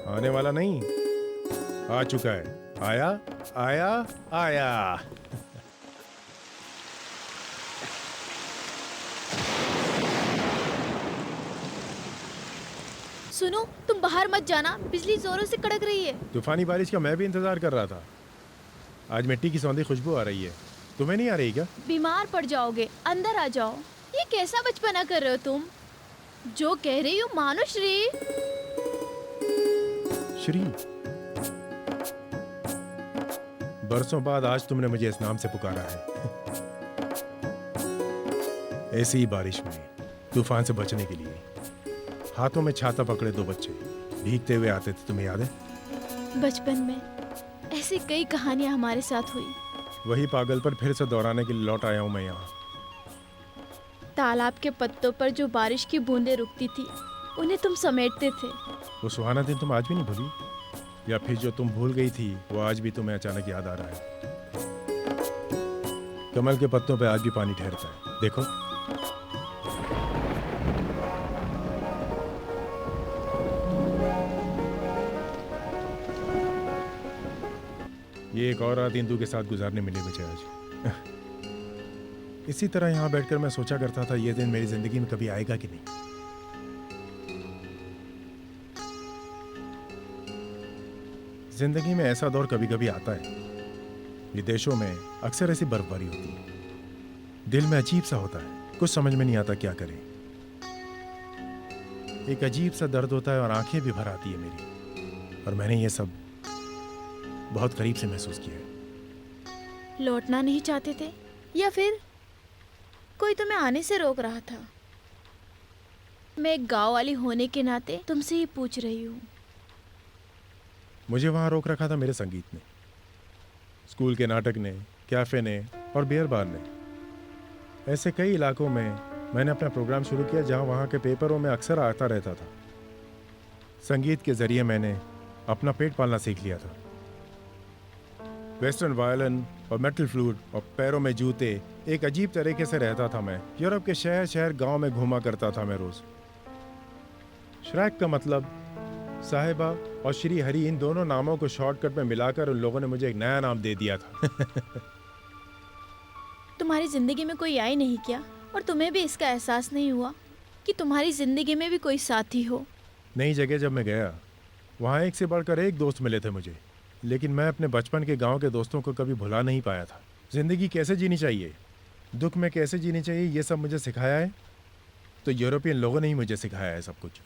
आने वाला नहीं, आ चुका है। आया आया आया। सुनो, तुम बाहर मत जाना, बिजली जोरों से कड़क रही है। तूफानी बारिश का मैं भी इंतजार कर रहा था। आज मिट्टी की सौंधी खुशबू आ रही है। तुम्हें नहीं आ रही क्या? बीमार पड़ जाओगे, अंदर आ जाओ। ये कैसा बचपना कर रहे हो तुम? जो कह रही हो मानो श्री। श्री, बरसों बाद आज तुमने मुझे इस नाम से पुकारा है। ऐसी ही बारिश में तूफान से बचने के लिए हाथों में छाता पकड़े दो बच्चे भीगते हुए आते थे, तुम्हें याद है? बचपन में ऐसी कई कहानियां हमारे साथ हुई। वही पागल पर फिर से दोहराने के लिए लौट आया हूं मैं यहाँ। तालाब के पत्तों पर जो बारिश की बूंदें रुकती थी, उन्हें तुम समेटते थे। वो सुहाना दिन तुम आज भी नहीं भूली? या फिर जो तुम भूल गई थी वो आज भी तुम्हें अचानक याद आ रहा है? कमल के पत्तों पे आज भी पानी ठहरता है, देखो। ये एक और रात इंदू के साथ गुजारने मिली मुझे आज। इसी तरह यहाँ बैठकर मैं सोचा करता था ये दिन मेरी जिंदगी में कभी आएगा कि नहीं। जिंदगी में ऐसा दौर कभी कभी आता है। विदेशों में अक्सर ऐसी बर्फबारी होती है। दिल में अजीब सा होता है, कुछ समझ में नहीं आता क्या करें। एक अजीब सा दर्द होता है और आंखें भी भर आती है मेरी। और मैंने ये सब बहुत करीब से महसूस किया है। लौटना नहीं चाहते थे या फिर कोई तुम्हें आने से रोक रहा था? मैं एक गांव वाली होने के नाते तुमसे ही पूछ रही हूँ। मुझे वहां रोक रखा था मेरे संगीत ने, स्कूल के नाटक ने, कैफे ने और बियर बार ने। ऐसे कई इलाकों में मैंने अपना प्रोग्राम शुरू किया जहां वहां के पेपरों में अक्सर आता रहता था। संगीत के जरिए मैंने अपना पेट पालना सीख लिया था। वेस्टर्न वायलिन और मेटल फ्लूट और पैरों में जूते, एक अजीब तरीके से रहता था मैं। यूरोप के शहर शहर गांव में घूमा करता था मैं रोज। श्रैक का मतलब साहिबा और श्री हरि, इन दोनों नामों को शॉर्टकट में मिलाकर उन लोगों ने मुझे एक नया नाम दे दिया था। तुम्हारी जिंदगी में कोई आई नहीं क्या? और तुम्हें भी इसका एहसास नहीं हुआ कि तुम्हारी जिंदगी में भी कोई साथी हो? नई जगह जब मैं गया, वहाँ एक से बढ़कर एक दोस्त मिले थे मुझे, लेकिन मैं अपने बचपन के गांव के दोस्तों को कभी भुला नहीं पाया था। जिंदगी कैसे जीनी चाहिए, दुख में कैसे जीनी चाहिए, ये सब मुझे सिखाया है तो यूरोपियन लोगों ने ही मुझे सिखाया है। सब कुछ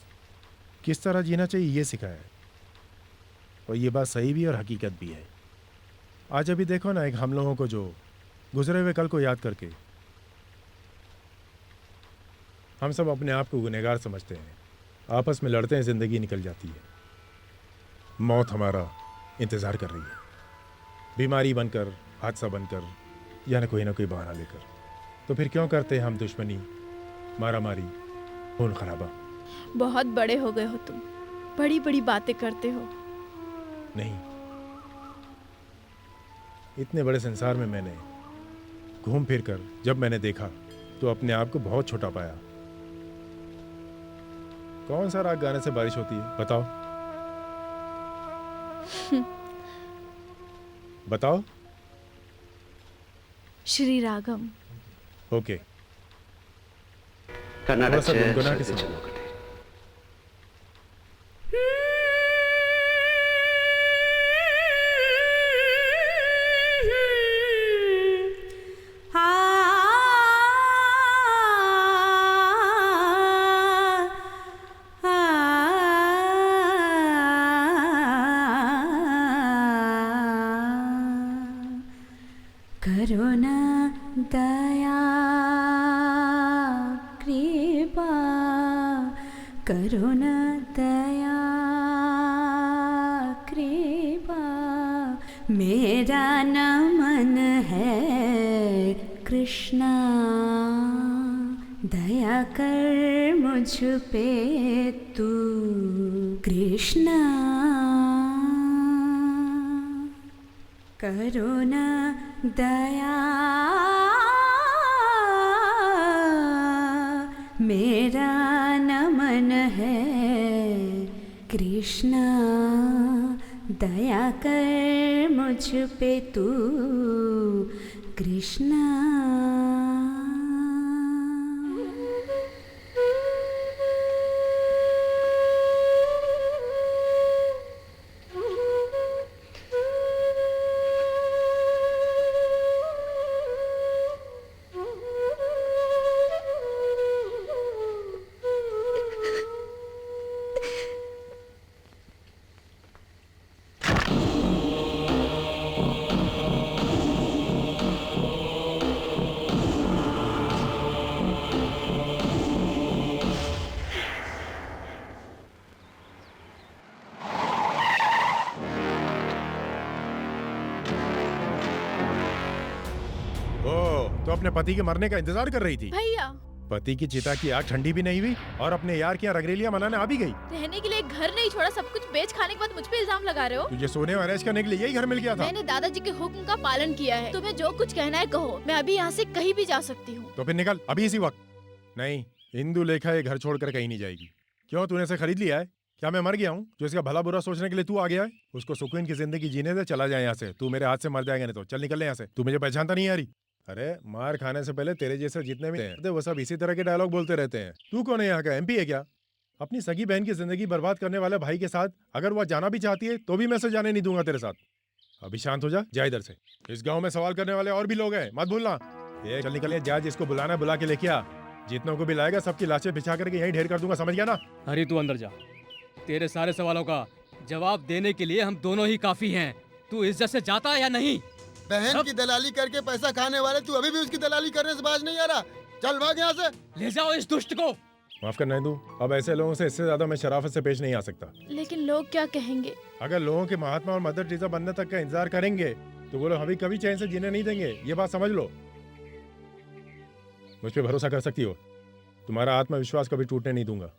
किस तरह जीना चाहिए ये सिखाया है। और ये बात सही भी और हकीकत भी है। आज अभी देखो ना, एक हम लोगों को जो गुजरे हुए कल को याद करके हम सब अपने आप को गुनहगार समझते हैं, आपस में लड़ते हैं, जिंदगी निकल जाती है। मौत हमारा इंतज़ार कर रही है, बीमारी बनकर, हादसा बनकर, या न कोई बहाना लेकर। तो फिर क्यों करते हैं हम दुश्मनी, मारामारी, खून खराबा? बहुत बड़े हो गए हो तुम, बड़ी बड़ी बातें करते हो। नहीं, इतने बड़े संसार में मैंने घूम फिर कर जब मैंने देखा तो अपने आप को बहुत छोटा पाया। कौन सा राग गाने से बारिश होती है बताओ? बताओ। श्री रागम। ओके, थोड़ा सा गुनगुना के सुनाओ। करुणा दया कृपा, करुणा दया कृपा, मेरा नमन है कृष्णा, दया कर मुझ पे तू कृष्णा, करुणा दया मेरा नमन है कृष्णा, दया कर मुझ पे तू कृष्णा। तो अपने पति के मरने का इंतजार कर रही थी। भैया, पति की चिता की आग ठंडी भी नहीं हुई और अपने यार की यहाँ रंगरेलियां मनाने आ भी गई। रहने के लिए एक घर नहीं छोड़ा, सब कुछ बेच खाने के बाद मुझ पे इल्जाम लगा रहे हो। तुझे सोने और ऐश करने के लिए यही घर मिल गया था। मैंने दादाजी के हुक्म का पालन किया है। तुम्हें जो कुछ कहना है कहो, मैं अभी यहाँ से कहीं भी जा सकती हूँ। तो फिर निकल अभी इसी वक्त। नहीं, इंदु लेखा ये घर छोड़कर कहीं नहीं जाएगी। क्यों, तूने इसे खरीद लिया है? क्या मैं मर गया हूँ जो इसका भला बुरा सोचने के लिए तू आ गया है? उसको सुकून की जिंदगी जीने दे, चला जाए यहाँ से। तू मेरे हाथ से मर जाएगा नहीं तो। चल निकल यहाँ से। तू मुझे पहचानता नहीं आ रही? अरे मार खाने से पहले तेरे जैसे जितने भी हैं वो सब इसी तरह के डायलॉग बोलते रहते हैं। तू कौन है यहाँ का? एमपी है क्या? अपनी सगी बहन की जिंदगी बर्बाद करने वाले भाई के साथ अगर वह जाना भी चाहती है तो भी मैं उसे जाने नहीं दूंगा तेरे साथ। अभी शांत हो जा इधर से। इस गांव में सवाल करने वाले और भी लोग हैं, मत भूलना। ये चल निकल, जा जिसको बुलाना बुला के लेके आ। जितनों को भी लाएगा सबकी लाशें बिछा करके यहीं ढेर कर दूंगा, समझ गया ना? हरी तू अंदर जा, तेरे सारे सवालों का जवाब देने के लिए हम दोनों ही काफी हैं। तू इज्जत से जाता है या नहीं? बहन की दलाली करके पैसा खाने वाले तू अभी भी उसकी दलाली करने से बाज नहीं आ रहा। चल भाग यहाँ से। ले जाओ इस दुष्ट को। माफ करना इंदु, अब ऐसे लोगों से इससे ज्यादा मैं शराफत से पेश नहीं आ सकता। लेकिन लोग क्या कहेंगे? अगर लोगों के महात्मा और मदर टेरेसा बनने तक का इंतजार करेंगे तो वो लोग अभी कभी चैन से जीने नहीं देंगे। ये बात समझ लो। मुझ पे भरोसा कर सकती हो। तुम्हारा आत्मविश्वास कभी टूटने नहीं दूंगा।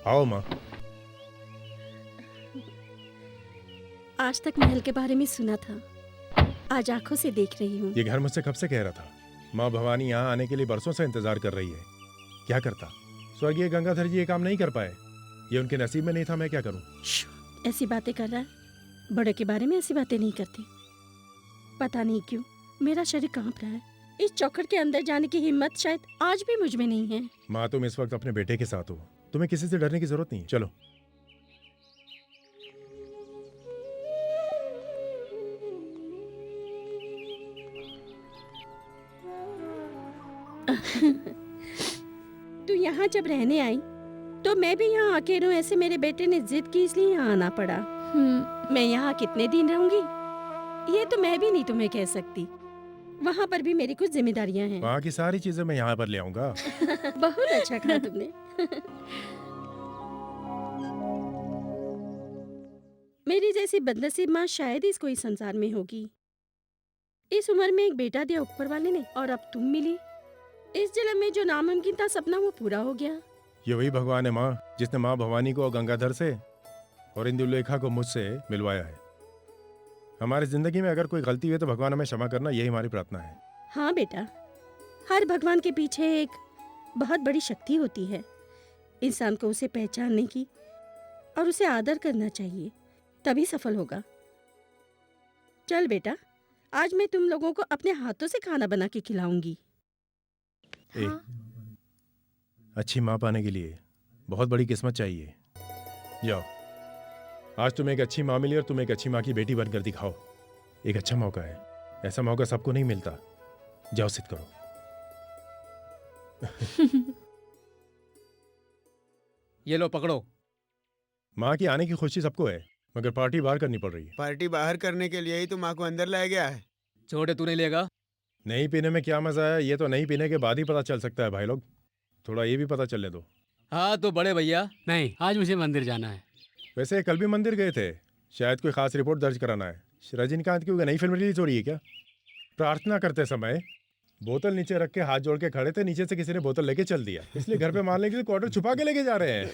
आओ माँ। आज तक महल के बारे में सुना था, आज आंखों से देख रही हूँ। ये घर मुझसे कब से कह रहा था। माँ भवानी यहाँ आने के लिए बरसों से इंतजार कर रही है। क्या करता, स्वर्गीय गंगाधर जी ये काम नहीं कर पाए। ये उनके नसीब में नहीं था, मैं क्या करूँ? ऐसी बातें कर रहा है। बड़ों के बारे में ऐसी बातें नहीं करते। पता नहीं क्यों मेरा शरीर कांप रहा है। इस चौखट के अंदर जाने की हिम्मत शायद आज भी मुझ में नहीं है। माँ, तुम इस वक्त अपने बेटे के साथ हो, तुम्हें किसी से डरने की जरूरत नहीं। चलो। तू यहाँ जब रहने आई तो मैं भी यहाँ आके रहूं, ऐसे मेरे बेटे ने जिद की इसलिए यहाँ आना पड़ा। मैं यहाँ कितने दिन रहूंगी ये तो मैं भी नहीं तुम्हें कह सकती। वहाँ पर भी मेरी कुछ जिम्मेदारियाँ हैं। वहाँ की सारी चीजें मैं यहाँ पर ले आऊंगा। बहुत अच्छा कहा तुमने। मेरी जैसी बदनसीब माँ शायद ही इस कोई संसार में होगी। इस उम्र में एक बेटा दिया ऊपर वाले ने और अब तुम मिली। इस जन्म में जो नामुमकिन था सपना वो पूरा हो गया। ये वही भगवान है माँ जिसने माँ भवानी को गंगाधर से और इंदुलेखा को मुझसे मिलवाया है। हमारी जिंदगी में अगर कोई गलती हुई तो भगवान हमें क्षमा करना, यही हमारी प्रार्थना है। हाँ बेटा, हर भगवान के पीछे एक बहुत बड़ी शक्ति होती है। इंसान को उसे पहचानने की और उसे आदर करना चाहिए, तभी सफल होगा। चल बेटा, आज मैं तुम लोगों को अपने हाथों से खाना बना के खिलाऊंगी। हाँ? अच्छी माँ पाने के लिए बहुत बड़ी किस्मत चाहिए। जाओ, आज तुम्हें एक अच्छी माँ मिली और तुम एक अच्छी माँ की बेटी बनकर दिखाओ। एक अच्छा मौका है, ऐसा मौका सबको नहीं मिलता। जाओ सिद्ध करो। ये लो पकड़ो। माँ की आने की खुशी सबको है, मगर पार्टी बाहर करनी पड़ रही है। पार्टी बाहर करने के लिए ही तो माँ को अंदर लाया गया है। छोटे तू नहीं लेगा? नहीं पीने में क्या मजा है, ये तो नहीं पीने के बाद ही पता चल सकता है भाई लोग। थोड़ा ये भी पता चलने दो। हाँ तो बड़े भैया। नहीं, आज मुझे मंदिर जाना है। वैसे कल भी मंदिर गए थे, शायद कोई खास रिपोर्ट दर्ज कराना है। रजनीकांत की कोई नई फिल्म रिलीज हो रही है क्या? प्रार्थना करते समय बोतल नीचे रख के हाथ जोड़ के खड़े थे, नीचे से किसी ने बोतल लेके चल दिया, इसलिए घर पे मारने के लिए क्वार्टर छुपा के लेके जा रहे हैं।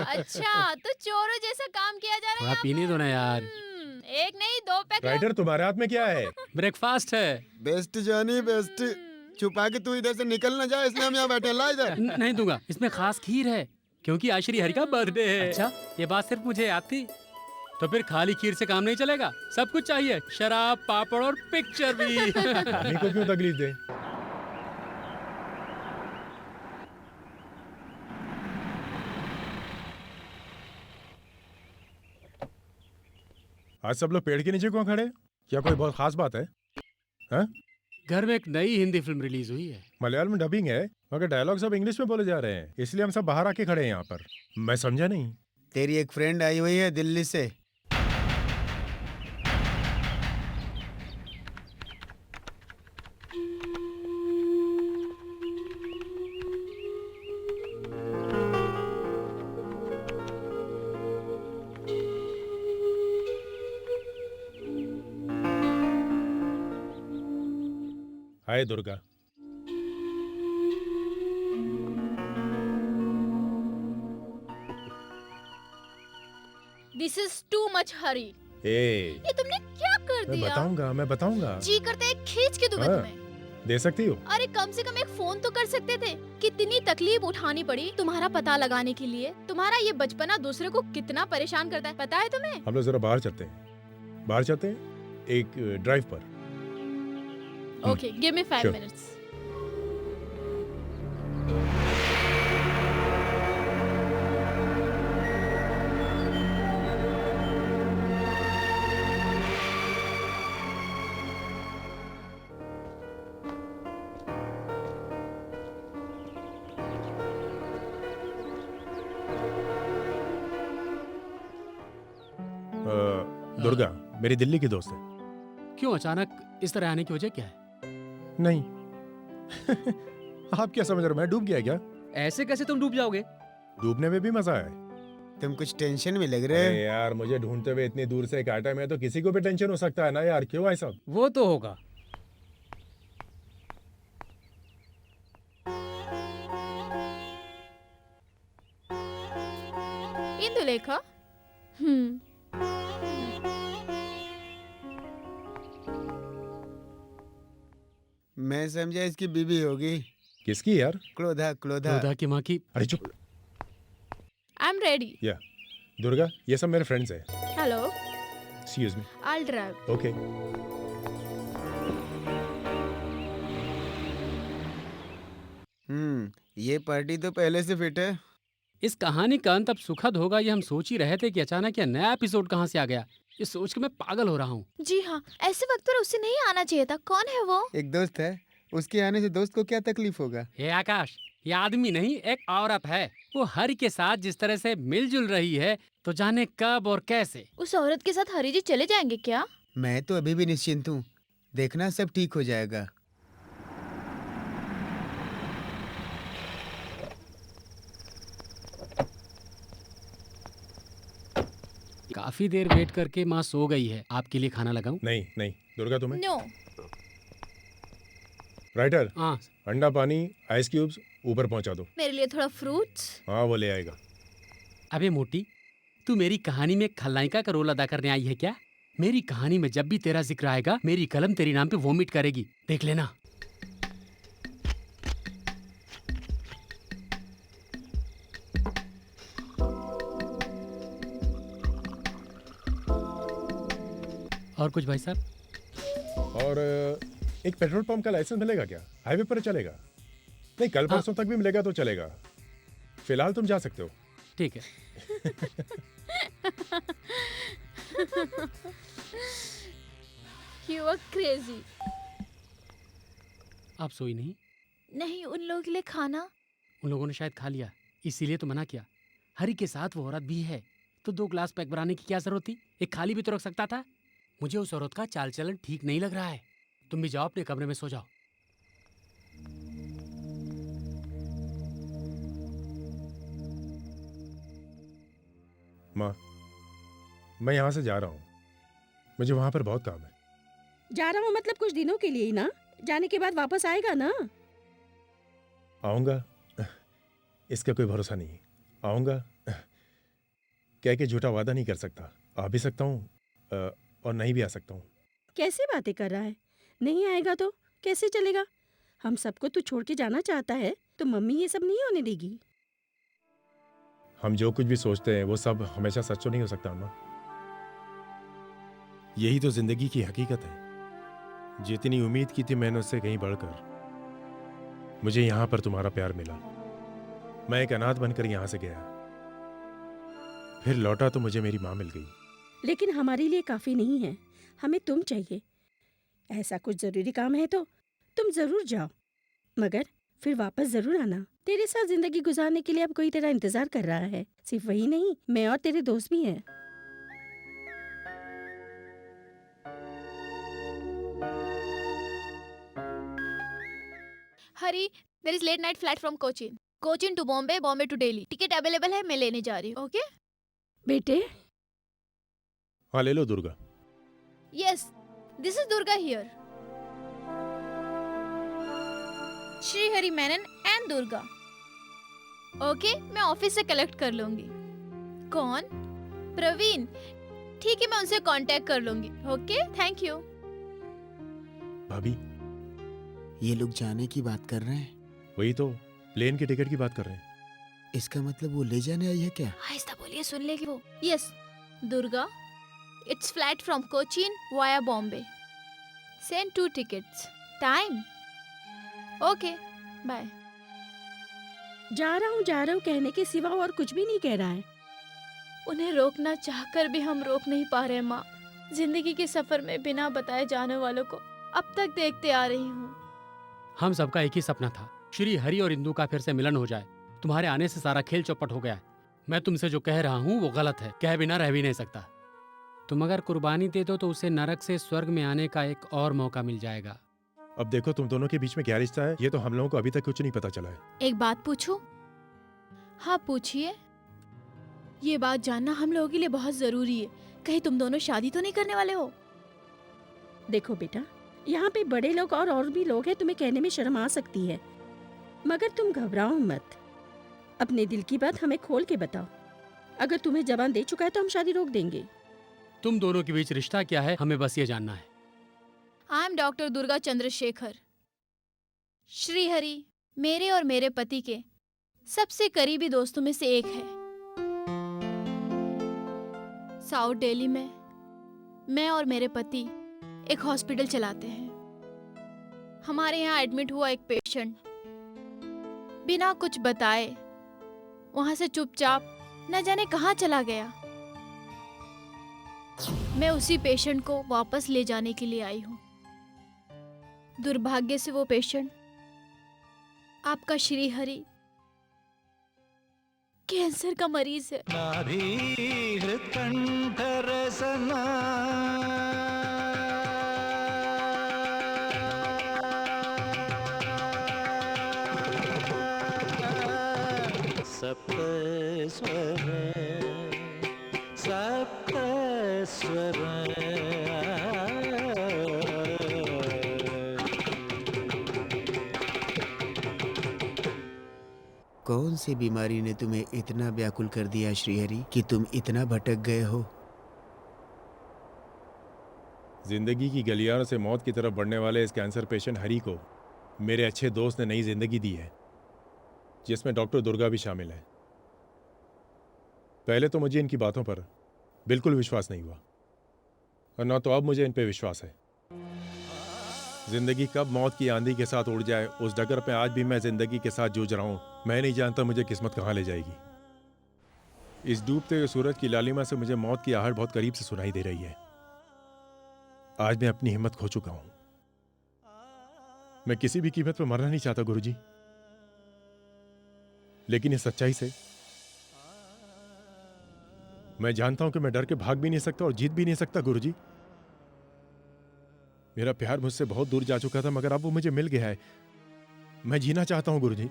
अच्छा तो चोरों जैसा काम किया जा रहा है थोड़ा यहाँ पीने पर। दो ना यार। एक नहीं 2 पैक। राइटर तुम्हारे हाथ में क्या है? ब्रेकफास्ट है। बेस्ट जानी बेस्ट। छुपा के तू इधर से निकल ना जाए, इसलिए हम यहाँ बैठे हैं। ला इधर। नहीं दूंगा, इसमें खास खीर है क्योंकि आज श्री हरि का बर्थडे है। अच्छा, ये बात सिर्फ मुझे याद थी। तो फिर खाली खीर से काम नहीं चलेगा, सब कुछ चाहिए, शराब, पापड़ और पिक्चर भी। मम्मी को क्यों तकलीफ दे? आज सब लोग पेड़ के नीचे क्यों खड़े? क्या कोई बहुत खास बात है? हाँ? घर में एक नई हिंदी फिल्म रिलीज हुई है। मलयालम में डबिंग है, मगर डायलॉग सब इंग्लिश में बोले जा रहे हैं, इसलिए हम सब बाहर आके खड़े हैं यहाँ पर। मैं समझा नहीं। तेरी एक फ्रेंड आई हुई है दिल्ली से। Hi Durga. This is too much Hari. ए, ये तुमने क्या कर मैं दिया? बताऊंगा। जी करते है खींच के दूं मैं हाँ। तुम्हें। दे सकती हो? अरे कम से कम एक फोन तो कर सकते थे। कितनी तकलीफ उठानी पड़ी तुम्हारा पता लगाने के लिए। तुम्हारा ये बचपना दूसरे को कितना परेशान करता है, पता है तुम्हें? हम लोग जरा बाहर चलते हैं, एक ड्राइव पर। Okay give me 5 Sure. Minutes. Durga मेरी दिल्ली की दोस्त है। क्यों अचानक इस तरह आने की वजह क्या है? नहीं। आप क्या समझ रहे हो, मैं डूब गया क्या? ऐसे कैसे तुम डूब जाओगे? डूबने में भी मजा है। तुम कुछ टेंशन में लग रहे अरे हो। यार, मुझे ढूंढते हुए इतनी दूर से काटा, मैं तो किसी को भी टेंशन हो सकता है ना यार। क्यों भाई साहब? वो तो होगा। इंदुलेखा। मैं समझा इसकी बीबी होगी। किसकी यार? क्लोधा क्लोधा। क्रोधा की माँ की। अरे चुप। I am ready. या दुर्गा, ये सब मेरे फ्रेंड्स हैं। Hello excuse me. I drive. Okay. ये पार्टी तो पहले से फिट है। इस कहानी का अंत अब सुखद होगा, ये हम सोच ही रहे थे कि अचानक यह नया एपिसोड कहाँ से आ गया। ये सोच के मैं पागल हो रहा हूँ। जी हाँ, ऐसे वक्त पर उसे नहीं आना चाहिए था। कौन है वो? एक दोस्त है, उसके आने से दोस्त को क्या तकलीफ होगा? हे आकाश, ये आदमी नहीं एक औरत है। वो हरि के साथ जिस तरह से मिलजुल रही है, तो जाने कब और कैसे। उस औरत के साथ हरी जी चले जाएंगे क्या? मैं तो अभी भी निश्चिंत हूँ, देखना सब ठीक हो जाएगा। काफी देर वेट करके माँ सो गई है। आपके लिए खाना लगाऊं? नहीं नहीं दुर्गा, तुम्हें। नो। राइटर, हाँ अंडा, पानी, आइस क्यूब्स ऊपर पहुंचा दो। मेरे लिए थोड़ा फ्रूट्स। हाँ, वो ले आएगा। अबे मोटी, तू मेरी कहानी में खलनायिका का रोल अदा करने आई है क्या? मेरी कहानी में जब भी तेरा जिक्र आएगा, मेरी कलम तेरी नाम पे वोमिट करेगी, देख लेना। और कुछ भाई साहब? और एक पेट्रोल पंप का लाइसेंस मिलेगा क्या? हाईवे पर चलेगा? नहीं, कल परसों तक भी मिलेगा तो चलेगा। फिलहाल तुम जा सकते हो। ठीक है। You are crazy. आप सोई नहीं? नहीं, उन लोगों के लिए खाना। उन लोगों ने शायद खा लिया, इसीलिए तो मना किया। हरी के साथ वो औरत भी है, तो 2 ग्लास पैक बनाने की क्या जरूरत थी? एक खाली भी तो रख सकता था। मुझे उस औरत का चाल चलन ठीक नहीं लग रहा है। तुम भी जाओ अपने कमरे में सो जाओ। माँ, मैं यहाँ से जा रहा हूँ, मुझे वहाँ पर बहुत काम है। जा रहा हूँ मतलब कुछ दिनों के लिए ही ना, जाने के बाद वापस आएगा ना? आऊँगा, इसका कोई भरोसा नहीं। आऊँगा, कह के झूठा वादा नहीं कर सकता। आ भी सकता हूँ और नहीं भी आ सकता हूँ। कैसे बातें कर रहा है? नहीं आएगा तो कैसे चलेगा? हम सबको तू छोड़ के जाना चाहता है तो मम्मी ये सब नहीं होने देगी। हम जो कुछ भी सोचते हैं वो सब हमेशा सच तो नहीं हो सकता अम्मा। यही तो जिंदगी की हकीकत है। जितनी उम्मीद की थी मैंने उससे कहीं बढ़कर मुझे यहाँ पर तुम्हारा प्यार मिला। मैं एक अनाथ बनकर यहाँ से गया, फिर लौटा तो मुझे मेरी माँ मिल गई। लेकिन हमारे लिए काफी नहीं है, हमें तुम चाहिए। ऐसा कुछ जरूरी काम है तो तुम जरूर जाओ, मगर फिर वापस जरूर आना। तेरे साथ जिंदगी गुजारने के लिए अब कोई तेरा इंतजार कर रहा है। सिर्फ वही नहीं, मैं और तेरे दोस्त भी हैं। Hari, there is late night flight from Cochin, Cochin to Bombay, Bombay to Delhi. Ticket available है, मैं लेने जा रही हूँ। ओके बेटे, हाँ ले लो Durga. Yes, this is Durga here. Shri Hari Menon and Durga. Okay, मैं ऑफिस से कलेक्ट कर लूंगी। कौन? प्रवीण। ठीक है, मैं उनसे कांटेक्ट कर लूंगी। Okay, thank you. भाभी, ये लोग जाने की बात कर रहे हैं। वही तो, प्लेन की टिकट की बात कर रहे हैं। इसका मतलब वो ले जाने आई है क्या? आहिस्ता बोलिए, सुन लेगी वो। Yes Durga, it's flight from Cochin via Bombay. Send 2 tickets. Time? Okay, bye. जा रहा हूँ कहने के सिवा और कुछ भी नहीं कह रहा है। उन्हें रोकना चाहकर भी हम रोक नहीं पा रहे माँ। जिंदगी के सफर में बिना बताए जाने वालों को अब तक देखते आ रही हूँ। हम सबका एक ही सपना था, श्री हरि और इंदु का फिर से मिलन हो जाए। तुम्हारे आने से सारा खेल चौपट हो गया है। मैं तुमसे जो कह रहा हूँ वो गलत है, कह बिना रह भी नहीं सकता। तुम अगर कुर्बानी दे दो तो उसे नरक से स्वर्ग में आने का एक और मौका मिल जाएगा। अब देखो तुम दोनों के बीच में क्या रिश्ता है, ये तो हम लोगों को अभी तक कुछ नहीं पता चला है। एक बात पूछूं? हाँ पूछिए। ये बात जानना हम लोगों के लिए बहुत जरूरी है। कहीं तुम दोनों शादी तो नहीं करने वाले हो? देखो बेटा, यहाँ पे बड़े लोग और भी लोग हैं, तुम्हें कहने में शर्म आ सकती है, मगर तुम घबराओ मत। अपने दिल की बात हमें खोल के बताओ। अगर तुम्हें जबान दे चुका है तो हम शादी रोक देंगे। तुम दोनों के बीच रिश्ता क्या है हमें बस ये जानना है। I am doctor Durga Chandrashekhar. Shri Hari मेरे और मेरे पति के सबसे करीबी दोस्तों में से एक है। साउथ दिल्ली में मैं और मेरे पति एक हॉस्पिटल चलाते हैं। हमारे यहाँ एडमिट हुआ एक पेशेंट बिना कुछ बताए वहां से चुपचाप न जाने कहाँ चला गया। मैं उसी पेशेंट को वापस ले जाने के लिए आई हूँ। दुर्भाग्य से वो पेशेंट आपका श्री हरि कैंसर का मरीज है। सप्त स्वर सप्त स्वर। कौन सी बीमारी ने तुम्हें इतना व्याकुल कर दिया श्रीहरि कि तुम इतना भटक गए हो? जिंदगी की गलियारों से मौत की तरफ बढ़ने वाले इस कैंसर पेशेंट हरी को मेरे अच्छे दोस्त ने नई जिंदगी दी है, जिसमें डॉक्टर दुर्गा भी शामिल है। पहले तो मुझे इनकी बातों पर बिल्कुल विश्वास नहीं हुआ और ना तो अब मुझे इन पे विश्वास है। जिंदगी कब मौत की आंधी के साथ उड़ जाए उस डगर पे आज भी मैं जिंदगी के साथ जूझ रहा हूं। मैं नहीं जानता मुझे किस्मत कहां ले जाएगी। इस डूबते हुए सूरज की लालिमा से मुझे मौत की आहट बहुत करीब से सुनाई दे रही है। आज मैं अपनी हिम्मत खो चुका हूं। मैं किसी भी कीमत पर मरना नहीं चाहता गुरुजी, लेकिन इस सच्चाई से मैं जानता हूं कि मैं डर के भाग भी नहीं सकता और जीत भी नहीं सकता गुरुजी। मेरा प्यार मुझसे बहुत दूर जा चुका था, मगर अब वो मुझे मिल गया है। मैं जीना चाहता हूं गुरुजी।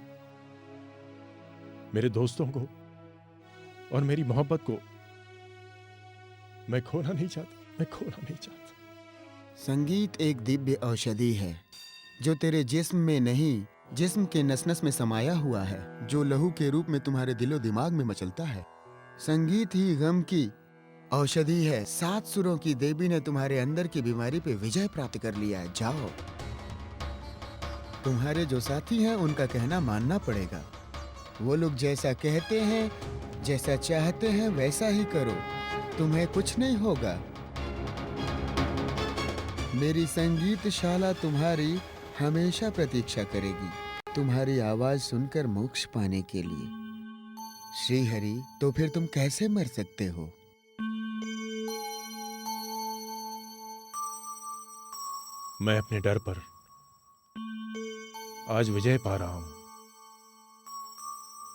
मेरे दोस्तों को और मेरी मोहब्बत को मैं खोना नहीं चाहता, मैं खोना नहीं चाहता। संगीत एक दिव्य औषधि है जो तेरे जिस्म में नहीं, जिस्म के नस नस में समाया हुआ है, जो लहू के रूप में तुम्हारे दिलो दिमाग में मचलता है। संगीत ही गम की औषधि है। 7 सुरों की देवी ने तुम्हारे अंदर की बीमारी पे विजय प्राप्त कर लिया है। जाओ, तुम्हारे जो साथी हैं उनका कहना मानना पड़ेगा। वो लोग जैसा कहते हैं, जैसा चाहते हैं वैसा ही करो, तुम्हें कुछ नहीं होगा। मेरी संगीत शाला तुम्हारी हमेशा प्रतीक्षा करेगी, तुम्हारी आवाज सुनकर मोक्ष पाने के लिए। श्री हरि, तो फिर तुम कैसे मर सकते हो? मैं अपने डर पर आज विजय पा रहा हूं।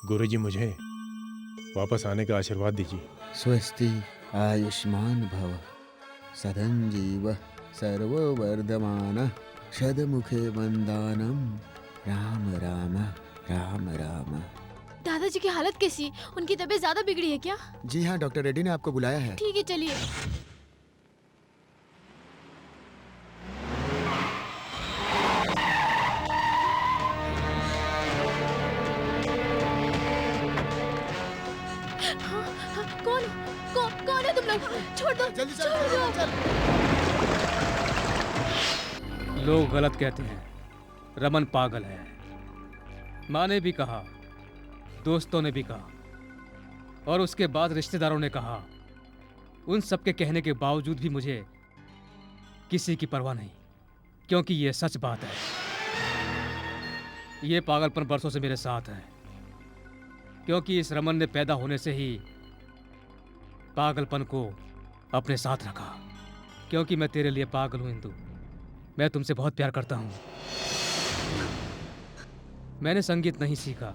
गुरुजी, मुझे वापस आने का आशीर्वाद दीजिए। स्वस्ति आयुष्मान भव, सदं जीव सर्ववर्धमान, शतमुखे वंदानम, राम राम राम राम। दादाजी की हालत कैसी है? उनकी तबीयत ज्यादा बिगड़ी है क्या? जी हाँ, डॉक्टर रेड्डी ने आपको बुलाया है। ठीक है, चलिए। कौन है तुम लोग? छोड़ दो, जल्दी छोड़ दो। चल। लोग गलत कहते हैं, रमन पागल है। माँ ने भी कहा, दोस्तों ने भी कहा, और उसके बाद रिश्तेदारों ने कहा। उन सब के कहने के बावजूद भी मुझे किसी की परवाह नहीं, क्योंकि ये सच बात है। ये पागलपन बरसों से मेरे साथ है, क्योंकि इस रमन ने पैदा होने से ही पागलपन को अपने साथ रखा। क्योंकि मैं तेरे लिए पागल हूं इंदु, मैं तुमसे बहुत प्यार करता हूं। मैंने संगीत नहीं सीखा,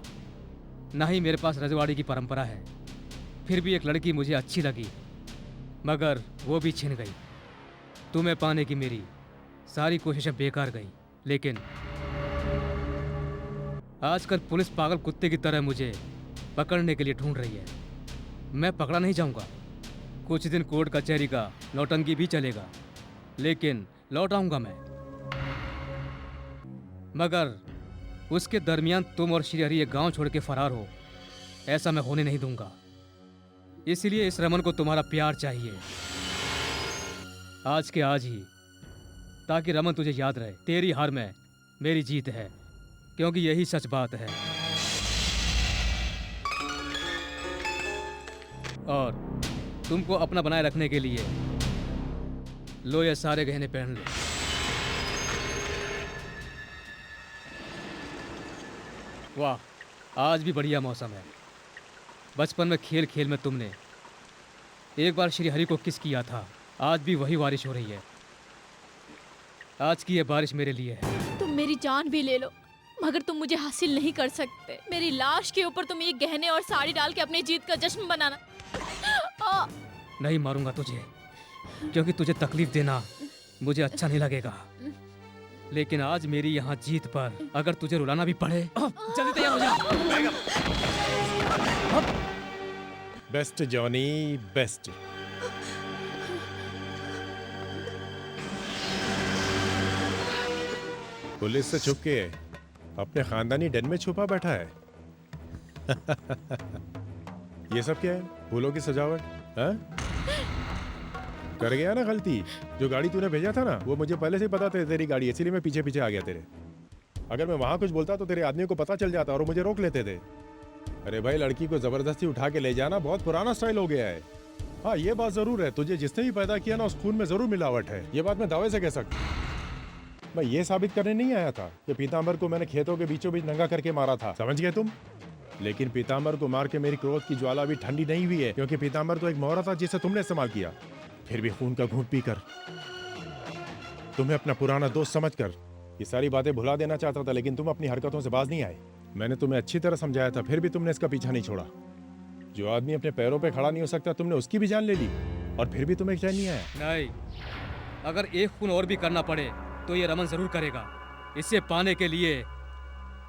ना ही मेरे पास रजवाड़ी की परंपरा है। फिर भी एक लड़की मुझे अच्छी लगी, मगर वो भी छिन गई। तुम्हें पाने की मेरी सारी कोशिशें बेकार गई। लेकिन आजकल पुलिस पागल कुत्ते की तरह मुझे पकड़ने के लिए ढूंढ रही है। मैं पकड़ा नहीं जाऊंगा। कुछ दिन कोर्ट कचहरी का नौटंकी भी चलेगा, लेकिन लौट आऊंगा मैं। मगर उसके दरमियान तुम और श्रीहरि एक गांव छोड़ के फरार हो, ऐसा मैं होने नहीं दूंगा। इसलिए इस रमन को तुम्हारा प्यार चाहिए, आज के आज ही, ताकि रमन तुझे याद रहे। तेरी हार में मेरी जीत है, क्योंकि यही सच बात है। और तुमको अपना बनाए रखने के लिए लो ये सारे गहने पहन लो। वाह, आज भी बढ़िया मौसम है। बचपन में खेल खेल में तुमने एक बार श्रीहरि को किस किया था, आज भी वही बारिश हो रही है। आज की ये बारिश मेरे लिए है। तुम मेरी जान भी ले लो, मगर तुम मुझे हासिल नहीं कर सकते। मेरी लाश के ऊपर तुम ये गहने और साड़ी डाल के अपनी जीत का जश्न बनाना। नहीं मारूंगा तुझे, क्योंकि तुझे तकलीफ देना मुझे अच्छा नहीं लगेगा। लेकिन आज मेरी यहाँ जीत पर अगर तुझे रुलाना भी पड़े, जल्दी तैयार हो जा। Best Johnny, best. पुलिस से छुप के अपने खानदानी डन में छुपा बैठा है। ये सब क्या है? फूलों की सजावट? हाँ? कर गया ना गलती। जो गाड़ी तूने भेजा था ना, वो मुझे पहले से ही पता था तेरी गाड़ी, इसीलिए मैं पीछे पीछे आ गया तेरे। अगर मैं वहां कुछ बोलता तो तेरे आदमी को पता चल जाता और वो मुझे रोक लेते थे। अरे भाई, लड़की को जबरदस्ती उठा के ले जाना बहुत पुराना स्टाइल हो गया है। हाँ, ये बात जरूर है, तुझे जिसने भी पैदा किया ना, उस खून में जरूर मिलावट है। ये बात मैं दावे से कह सकता। मैं ये साबित करने नहीं आया था कि पीताम्बर को मैंने खेतों के बीचों बीच नंगा करके मारा था, समझ गए तुम? लेकिन पीताम्बर को मार के मेरी क्रोध की ज्वाला भी ठंडी नहीं हुई है, क्योंकि पीताम्बर तो एक मोहरा था जिसे तुमने इस्तेमाल किया। फिर भी खून का घूंट पीकर, तुम्हें अपना पुराना दोस्त समझकर ये सारी बातें भुला देना चाहता था, लेकिन तुम अपनी हरकतों से बाज नहीं आए। मैंने तुम्हें अच्छी तरह समझाया था, फिर भी तुमने इसका पीछा नहीं छोड़ा। जो आदमी अपने पैरों पे खड़ा नहीं हो सकता, तुमने उसकी भी जान ले ली, और फिर भी तुम्हें चैन नहीं आया। नहीं, अगर एक खून और भी करना पड़े तो ये रमन जरूर करेगा। इसे पाने के लिए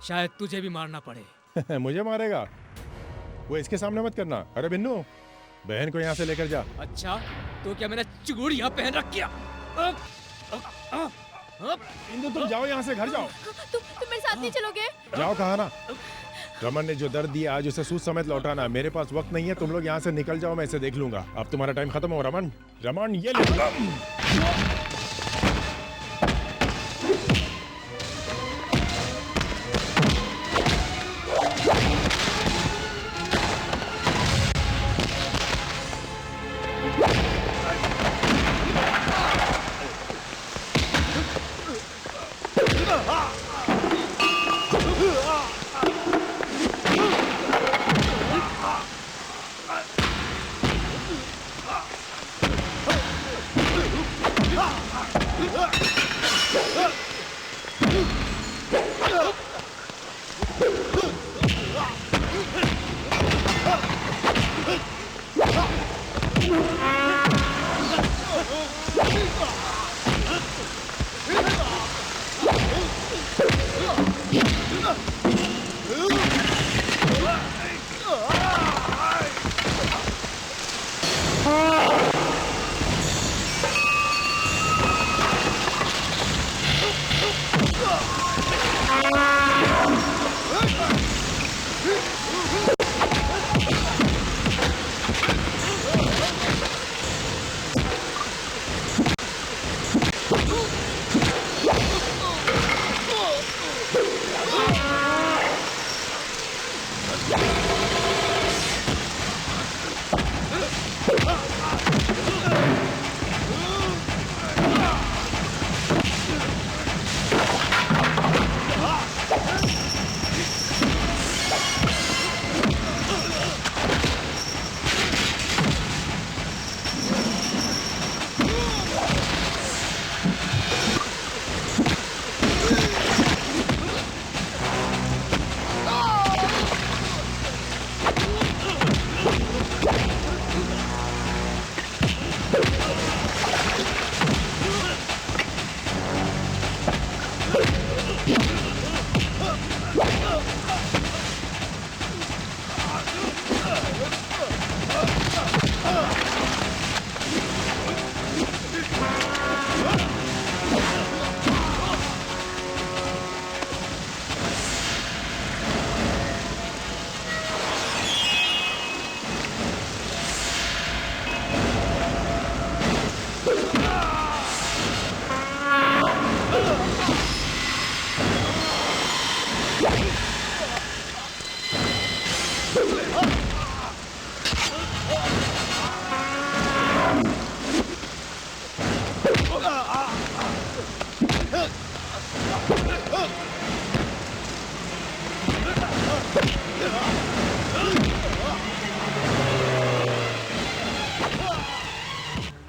शायद तुझे भी मारना पड़े। मुझे मारेगा? वो इसके सामने मत करना। अरे बिन्नू, बहन को यहाँ से लेकर जा। अच्छा, तो क्या मैंने चूड़ी यहाँ पहन रखी है? बिन्नू तुम जाओ यहाँ से, घर जाओ। तुम मेरे साथ नहीं चलोगे? जाओ, कहा ना। रमन ने जो दर्द दिया आज उसे सूद समेत लौटाना। मेरे पास वक्त नहीं है, तुम लोग यहाँ से निकल जाओ, मैं इसे देख लूंगा। अब तुम्हारा टाइम खत्म हो। रमन, रमन ये ले।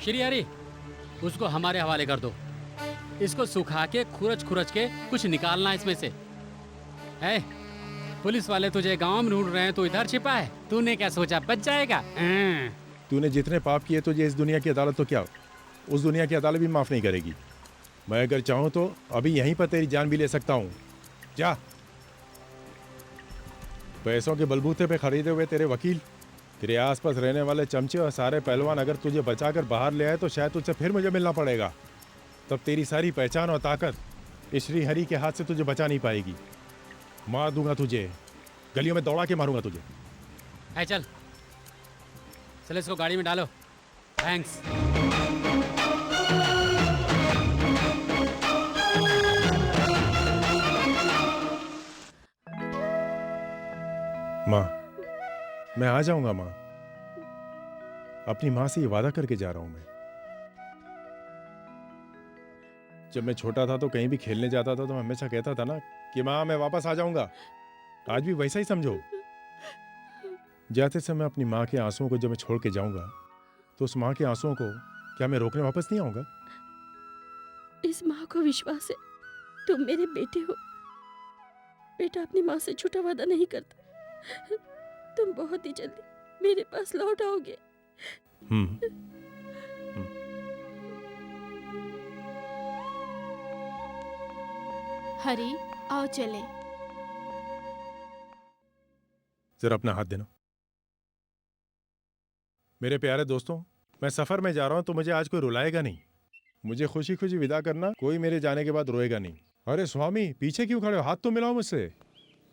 श्री हरि, उसको हमारे हवाले कर दो। इसको सुखा के खुरच के कुछ निकालना इसमें से। है, पुलिस वाले तुझे गांव में ढूंढ रहे हैं, तो इधर छिपा है। तूने क्या सोचा बच जाएगा? तूने जितने पाप किए तुझे इस दुनिया की अदालत तो क्या, उस दुनिया की अदालत भी माफ नहीं करेगी। मैं अगर चाहूँ तो अभी यहीं पर तेरी जान भी ले सकता हूँ। जा। पैसों के बलबूते पे खरीदे हुए तेरे वकील, तेरे आसपास रहने वाले चमचे और सारे पहलवान अगर तुझे बचाकर बाहर ले आए तो शायद तुझसे फिर मुझे मिलना पड़ेगा। तब तेरी सारी पहचान और ताकत इस श्री हरि के हाथ से तुझे बचा नहीं पाएगी। मार दूंगा तुझे, गलियों में दौड़ा के मारूंगा तुझे। है, चल चल, इसको गाड़ी में डालो। थैंक्स। माँ, मैं आ जाऊंगा माँ। अपनी माँ से ये वादा करके जा रहा हूं मैं। जब मैं छोटा था तो कहीं भी खेलने जाता था तो मैं हमेशा कहता था ना कि माँ मैं वापस आ जाऊंगा। आज भी वैसा ही समझो। जाते समय अपनी माँ के आंसुओं को जब मैं छोड़ के जाऊंगा तो उस माँ के आंसुओं को क्या मैं रोकने वापस नहीं आऊंगा? इस माँ को विश्वास है तुम मेरे बेटे हो। बेटा अपनी माँ से झूठा वादा नहीं करता। तुम बहुत ही जल्दी मेरे पास लौट आओगे। हरी, आओ चले। जरा अपना हाथ देना। मेरे प्यारे दोस्तों, मैं सफर में जा रहा हूं तो मुझे आज कोई रुलाएगा नहीं। मुझे खुशी खुशी विदा करना, कोई मेरे जाने के बाद रोएगा नहीं। अरे स्वामी, पीछे क्यों खड़े हो? हाथ तो मिलाओ मुझसे।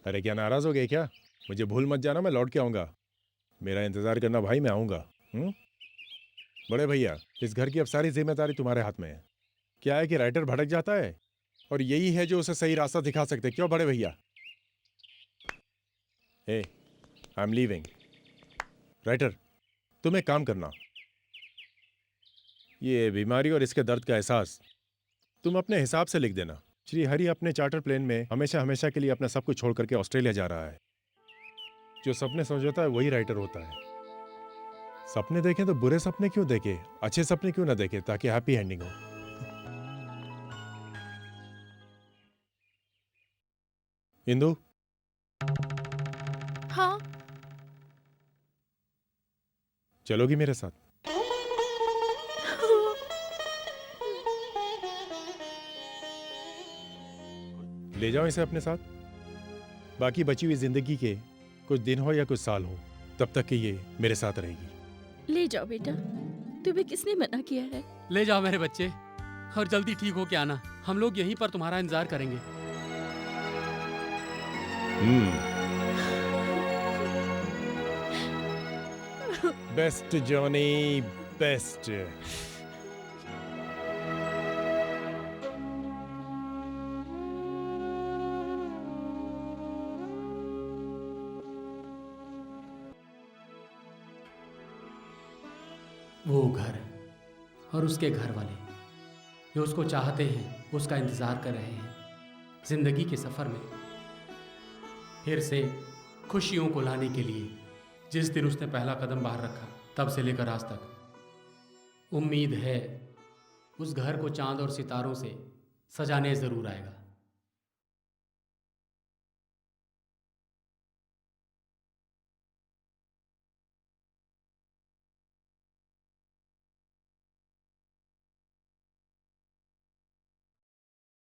अरे क्या नाराज हो गए क्या? मुझे भूल मत जाना, मैं लौट के आऊंगा। मेरा इंतजार करना भाई, मैं आऊंगा। बड़े भैया, इस घर की अब सारी जिम्मेदारी तुम्हारे हाथ में है। क्या है कि राइटर भटक जाता है और यही है जो उसे सही रास्ता दिखा सकते। क्यों बड़े भैया? हे, आई एम लीविंग। राइटर, तुम एक काम करना, ये बीमारी और इसके दर्द का एहसास तुम अपने हिसाब से लिख देना। श्री हरि अपने चार्टर प्लेन में हमेशा हमेशा के लिए अपना सब कुछ छोड़ करके ऑस्ट्रेलिया जा रहा है। जो सपने समझता है वही राइटर होता है। सपने देखें तो बुरे सपने क्यों देखे, अच्छे सपने क्यों ना देखे, ताकि हैप्पी एंडिंग हो। इंदु, हाँ, चलोगी मेरे साथ? ले जाओ इसे अपने साथ। बाकी बची हुई जिंदगी के कुछ दिन हो या कुछ साल हो, तब तक कि ये मेरे साथ रहेगी। ले जाओ बेटा, तुम्हें किसने मना किया है? ले जाओ मेरे बच्चे, और जल्दी ठीक हो के आना। हम लोग यहीं पर तुम्हारा इंतजार करेंगे। Best Johnny, best. वो घर और उसके घर वाले जो उसको चाहते हैं, उसका इंतजार कर रहे हैं। जिंदगी के सफर में फिर से खुशियों को लाने के लिए जिस दिन उसने पहला कदम बाहर रखा, तब से लेकर आज तक उम्मीद है उस घर को चांद और सितारों से सजाने जरूर आएगा।